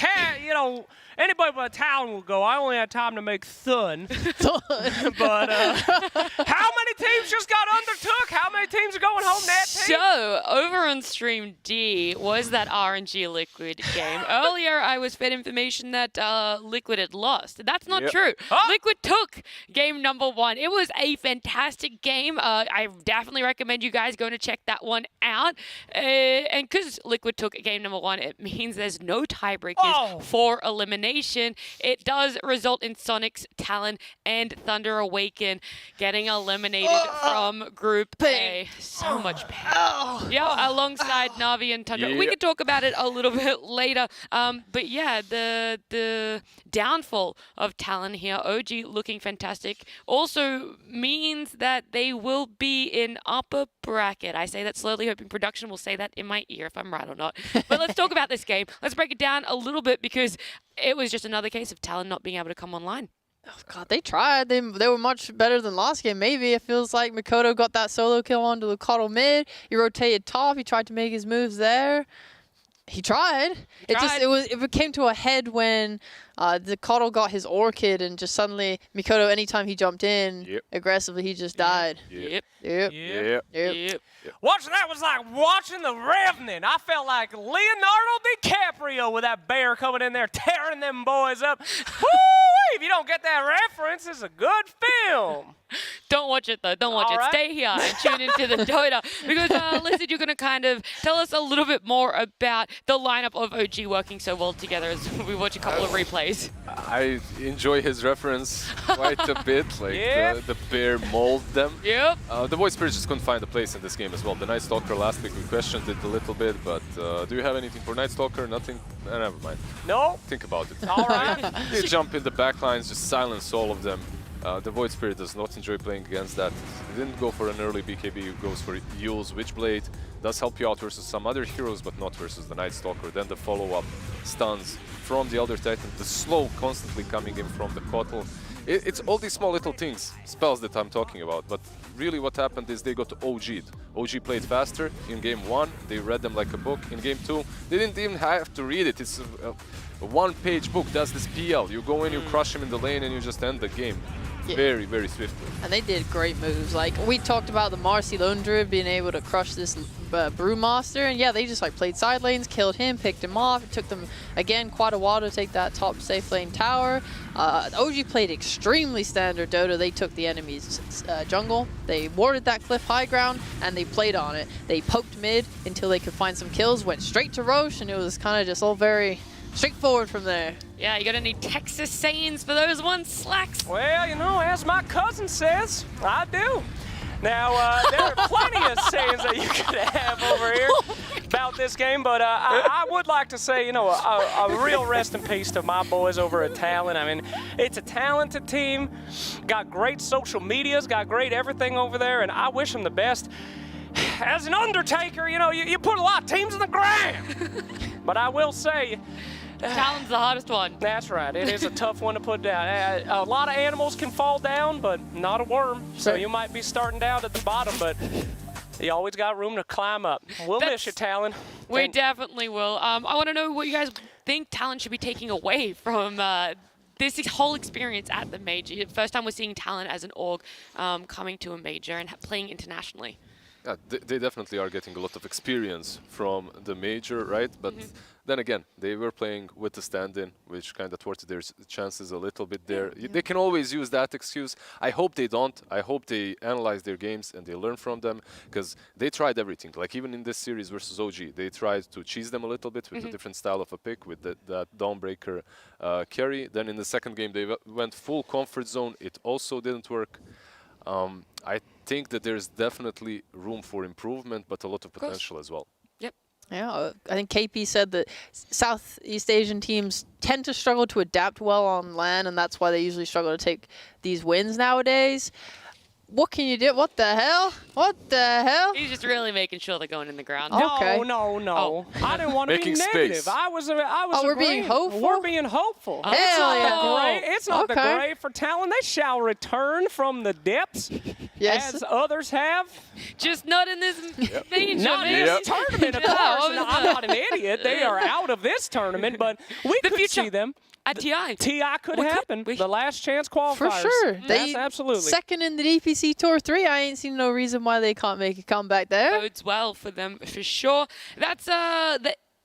anybody but Talon will go. I only had time to make Thun. But how many teams just got undertook? How many teams are going home that team? So, over on Stream D was that RNG Liquid game. Earlier, I was fed information that Liquid had lost. That's not true. Liquid took game number 1. It was a fantastic game. I definitely recommend you guys going to check that one out. And because Liquid took game number 1, it means there's no tiebreakers for elimination. It does result in Sonic's, Talon, and Tundra Awaken getting eliminated from Group A. So much pain. Yeah, alongside Navi and Tundra. We could talk about it a little bit later. But yeah, the downfall of Talon here, OG looking fantastic, also means that they will be in upper bracket. I say that slowly, hoping production will say that in my ear if I'm right or not. But let's talk about this game. Let's break it down a little bit because it was just another case of Talon not being able to come online. Oh, God, they tried. They were much better than last game. Maybe it feels like Mikoto got that solo kill onto the Coddle mid. He rotated top. He tried to make his moves there. He tried. It came to a head when the Coddle got his Orchid and just suddenly Mikoto, anytime he jumped in aggressively, he just died. Yep. Watching that was like watching The Revenant. I felt like Leonardo DiCaprio with that bear coming in there tearing them boys up. Woo! If you don't get that reference, it's a good film. Don't watch it, though. Don't watch it. Stay here and tune into the Dota. Because, listen, you're going to kind of tell us a little bit more about the lineup of OG working so well together as we watch a couple of replays. I enjoy his reference quite a bit. Like the bear mold them. Yep. The Void Spirit just couldn't find a place in this game as well. The Night Stalker last week, we questioned it a little bit, but do you have anything for Night Stalker? Nothing? Never mind. No. Think about it. All right. You jump in the back lines, just silence all of them. The Void Spirit does not enjoy playing against that. He didn't go for an early BKB, he goes for Yule's Witchblade. Does help you out versus some other heroes, but not versus the Night Stalker. Then the follow-up stuns from the other Titan, the slow constantly coming in from the Coddle. It's all these small little things, spells that I'm talking about, but really what happened is they got OG'd. OG played faster in game 1, they read them like a book. In game 2, they didn't even have to read it. It's a one-page book, that's this PL. You go in, you crush him in the lane, and you just end the game. Very, very swiftly. And they did great moves. Like, we talked about the Marcy Lone Druid being able to crush this Brewmaster, and yeah, they just like played side lanes, killed him, picked him off. It took them, again, quite a while to take that top safe lane tower. OG played extremely standard Dota. They took the enemy's jungle, they warded that cliff high ground, and they played on it. They poked mid until they could find some kills, went straight to Roche, and it was kind of just all very straightforward from there. Yeah, you got any Texas sayings for those ones, Slacks? Well, you know, as my cousin says, I do. Now, there are plenty of sayings that you could have over here about this game, but I would like to say, you know, a real rest in peace to my boys over at Talon. I mean, it's a talented team, got great social medias, got great everything over there, and I wish them the best. As an Undertaker, you know, you put a lot of teams in the ground. But I will say, Talon's the hardest one. That's right. It is a tough one to put down. A lot of animals can fall down, but not a worm. So you might be starting down at the bottom, but you always got room to climb up. We'll miss you, Talon. We definitely will. I want to know what you guys think Talon should be taking away from this whole experience at the major. First time we're seeing Talon as an org coming to a major and playing internationally. Yeah, they definitely are getting a lot of experience from the major, right? But then again, they were playing with the stand-in, which kind of thwarted their chances a little bit there. They can always use that excuse. I hope they don't. I hope they analyze their games and they learn from them, because they tried everything. Like even in this series versus OG, they tried to cheese them a little bit with a different style of a pick, with that Dawnbreaker carry. Then in the second game, they went full comfort zone. It also didn't work. I think that there's definitely room for improvement, but a lot of potential as well. Yep. Yeah, I think KP said that Southeast Asian teams tend to struggle to adapt well on LAN, and that's why they usually struggle to take these wins nowadays. What can you do? What the hell? What the hell? He's just really making sure they're going in the ground. Okay. No. Oh. I didn't want to be negative. Space. I was we're being hopeful? We're being hopeful. Hell It's not the grave for Talon. They shall return from the depths, as others have. Just not in this thing. Not in this tournament, of course. I'm not an idiot. They are out of this tournament, but we could see them at TI. TI could happen. The last chance qualifiers. For sure. That's absolutely. Second in the DPC Tour 3. I ain't seen no reason why they can't make a comeback there. Bodes well for them for sure. That's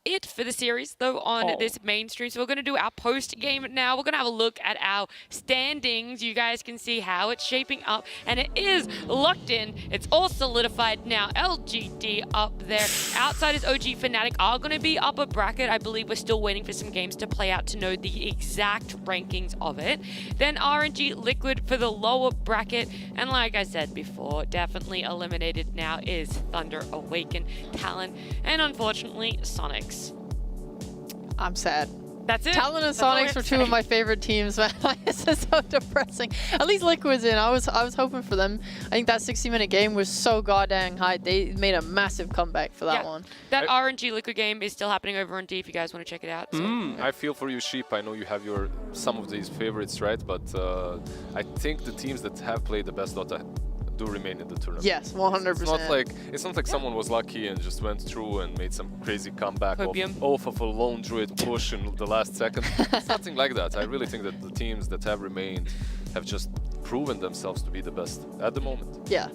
it for the series, though, on this main stream. So we're going to do our post-game now. We're going to have a look at our standings. You guys can see how it's shaping up, and it is locked in. It's all solidified now. LGD up there. Outsiders, OG, Fnatic are going to be up a bracket. I believe we're still waiting for some games to play out to know the exact rankings of it. Then RNG, Liquid for the lower bracket. And like I said before, definitely eliminated now is Tundra, Awaken, Talon, and unfortunately, Sonics. I'm sad. That's it. Talon and Sonics were two of my favorite teams, man. This is so depressing. At least Liquid's in. I was hoping for them. I think that 60-minute game was so goddamn high. They made a massive comeback for that one. That RNG Liquid game is still happening over on D if you guys want to check it out. So. I feel for you, Sheep. I know you have some of these favorites, right? But I think the teams that have played the best Dota do remain in the tournament. Yes, 100%. It's not like someone was lucky and just went through and made some crazy comeback off of a lone druid push in the last second. It's nothing like that. I really think that the teams that have remained have just proven themselves to be the best at the moment. Yeah.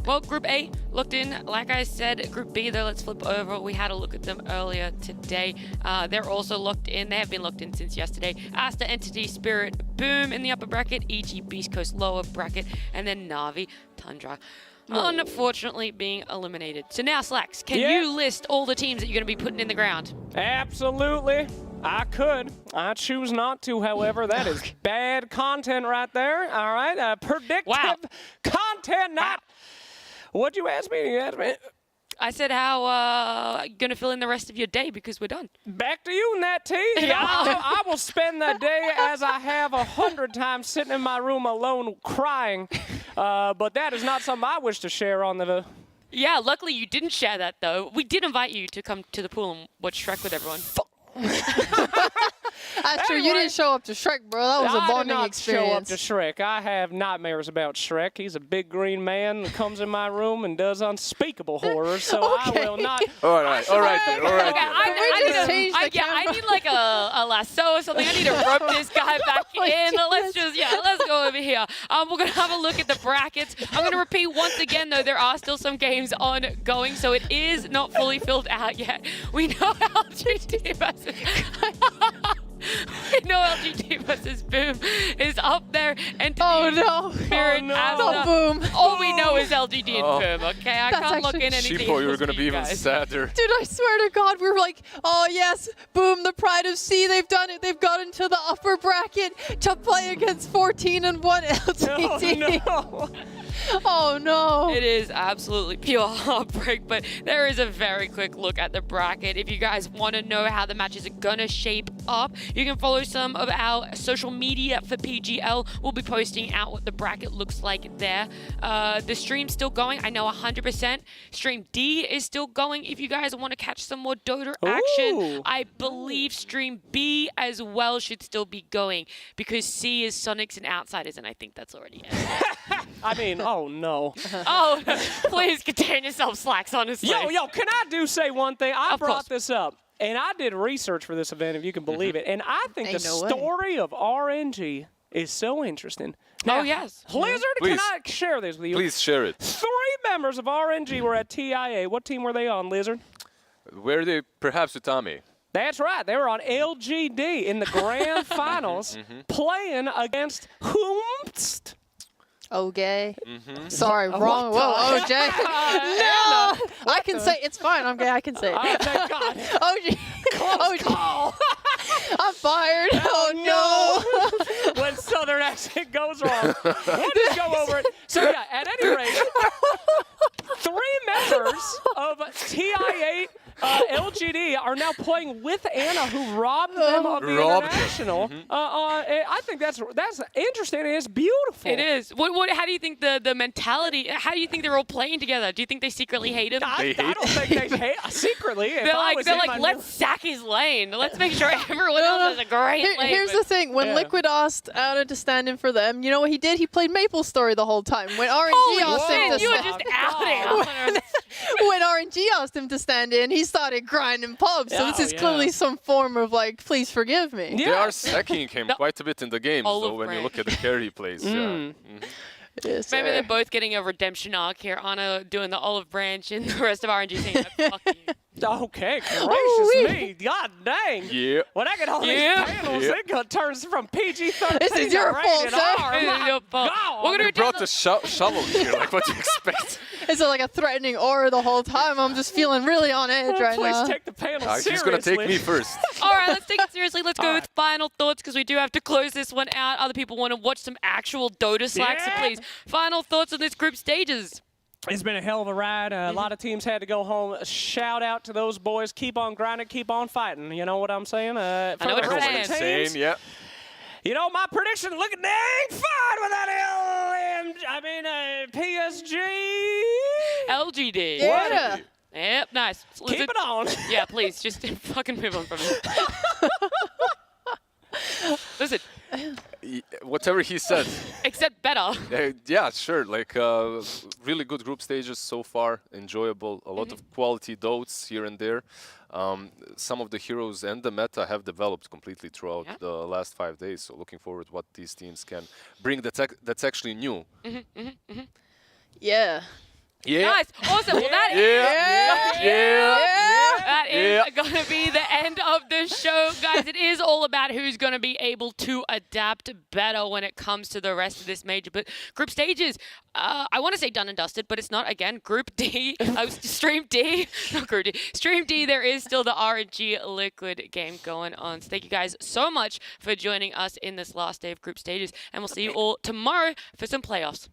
Well, Group A looked in. Like I said, Group B, though, let's flip over. We had a look at them earlier today. They're also locked in. They have been locked in since yesterday. Aster, Entity, Spirit, Boom in the upper bracket. EG, Beast Coast, lower bracket. And then Na'Vi, Tundra. Unfortunately, being eliminated. So now, Slacks, can you list all the teams that you're going to be putting in the ground? Absolutely. I could. I choose not to, however. That is bad content right there. All right. Predictive content, not... What'd you ask me? You asked me. I said how going to fill in the rest of your day because we're done. Back to you, Nat T. Yeah, I will spend the day as I have 100 times sitting in my room alone crying. But that is not something I wish to share on the... Yeah, luckily you didn't share that, though. We did invite you to come to the pool and watch Shrek with everyone. Aster, you didn't show up to Shrek, bro. That was a bonding experience. I did not show up to Shrek. I have nightmares about Shrek. He's a big green man that comes in my room and does unspeakable horrors, so I will not... All right. I need like a lasso or something. I need to rope this guy back in. Let's go over here. We're going to have a look at the brackets. I'm going to repeat once again, though, there are still some games ongoing, so it is not fully filled out yet. We know LGD versus... We know LGD versus Boom is up there. And Spirit, Aster. Boom. All we know is LGD and Boom, okay? I can't look in anything Sheepo, you're else going to be even sadder. Dude, I swear to God, we're like, oh yes, Boom, the pride of C, they've done it. They've gotten to the upper bracket to play against 14-1 LGD. No. Oh no. It is absolutely pure heartbreak, but there is a very quick look at the bracket. If you guys want to know how the matches are going to shape up, you can follow some of our social media for PGL. We'll be posting out what the bracket looks like there. The stream's still going. I know 100%. Stream D is still going if you guys want to catch some more Dota action. I believe Stream B as well should still be going because C is Sonics and Outsiders, and I think that's already it. I mean, oh no. Oh, please contain yourself, Slacks, honestly. Yo, can I say one thing? I brought this up, and I did research for this event, if you can believe it, and I think the story of RNG is so interesting. Now, yes. Blizzard, can I share this with you? Please share it. 3 members of RNG were at TIA. What team were they on, Lizard? Were they perhaps Utami? That's right. They were on LGD in the grand finals playing against Whomst. Okay. Sorry, wrong. Whoa, OJ. No! I can say it's fine. I'm gay. I can say it. Oh, thank God. OJ. Close call. I'm fired. Oh no. When Southern accent goes wrong. We'll just go over it. So yeah, at any rate, 3 members of TI8 LGD are now playing with Anna, who robbed them of the international. I think that's interesting and it's beautiful. It is. How do you think the mentality? How do you think they're all playing together? Do you think they secretly hate him? I don't think they hate secretly. They're like, let's sack his lane. Let's make sure everyone else has a great lane. Here's the thing: when Liquid asked Anna to stand in for them, you know what he did? He played Maple Story the whole time. When RNG asked him to you were just outing. When RNG asked him to stand in, he started grinding pubs, so this is clearly some form of like, please forgive me. They are sacking him quite a bit in the games, though, when you look at the carry plays. Yes, Maybe they're both getting a redemption arc here. Anna doing the olive branch and the rest of RNG saying, fuck you. Okay, gracious me. God dang. Yeah. When I get all these panels, it turns from PG-13 This is your fault, sir. Your fault. We're gonna You brought the shovel here, like what do you expect? Is it like a threatening aura the whole time? I'm just feeling really on edge right now. Please take the panel seriously. He's going to take me first. All right, let's take it seriously. Let's go with final thoughts because we do have to close this one out. Other people want to watch some actual Dota Slack, so please, final thoughts on this group stages. It's been a hell of a ride. A lot of teams had to go home. Shout out to those boys. Keep on grinding. Keep on fighting. You know what I'm saying? I know what you're saying. Yeah. You know, my prediction looking dang fine with that PSG. LGD. Yeah. Yep, nice. Keep it on. Yeah, please, just fucking move on from it. Listen. Whatever he said. Except better. Yeah, sure. Like, really good group stages so far. Enjoyable. A lot of quality dotes here and there. Some of the heroes and the meta have developed completely throughout the last 5 days. So looking forward to what these teams can bring that's actually new. Yeah. Yeah. Nice. Awesome. Well, that is going to be the end of the show, guys. It is all about who's going to be able to adapt better when it comes to the rest of this major. But group stages, I want to say done and dusted, but it's not. Again, Group D, Stream D, not Group D. Stream D, there is still the RNG Liquid game going on. So thank you guys so much for joining us in this last day of group stages. And we'll see you all tomorrow for some playoffs.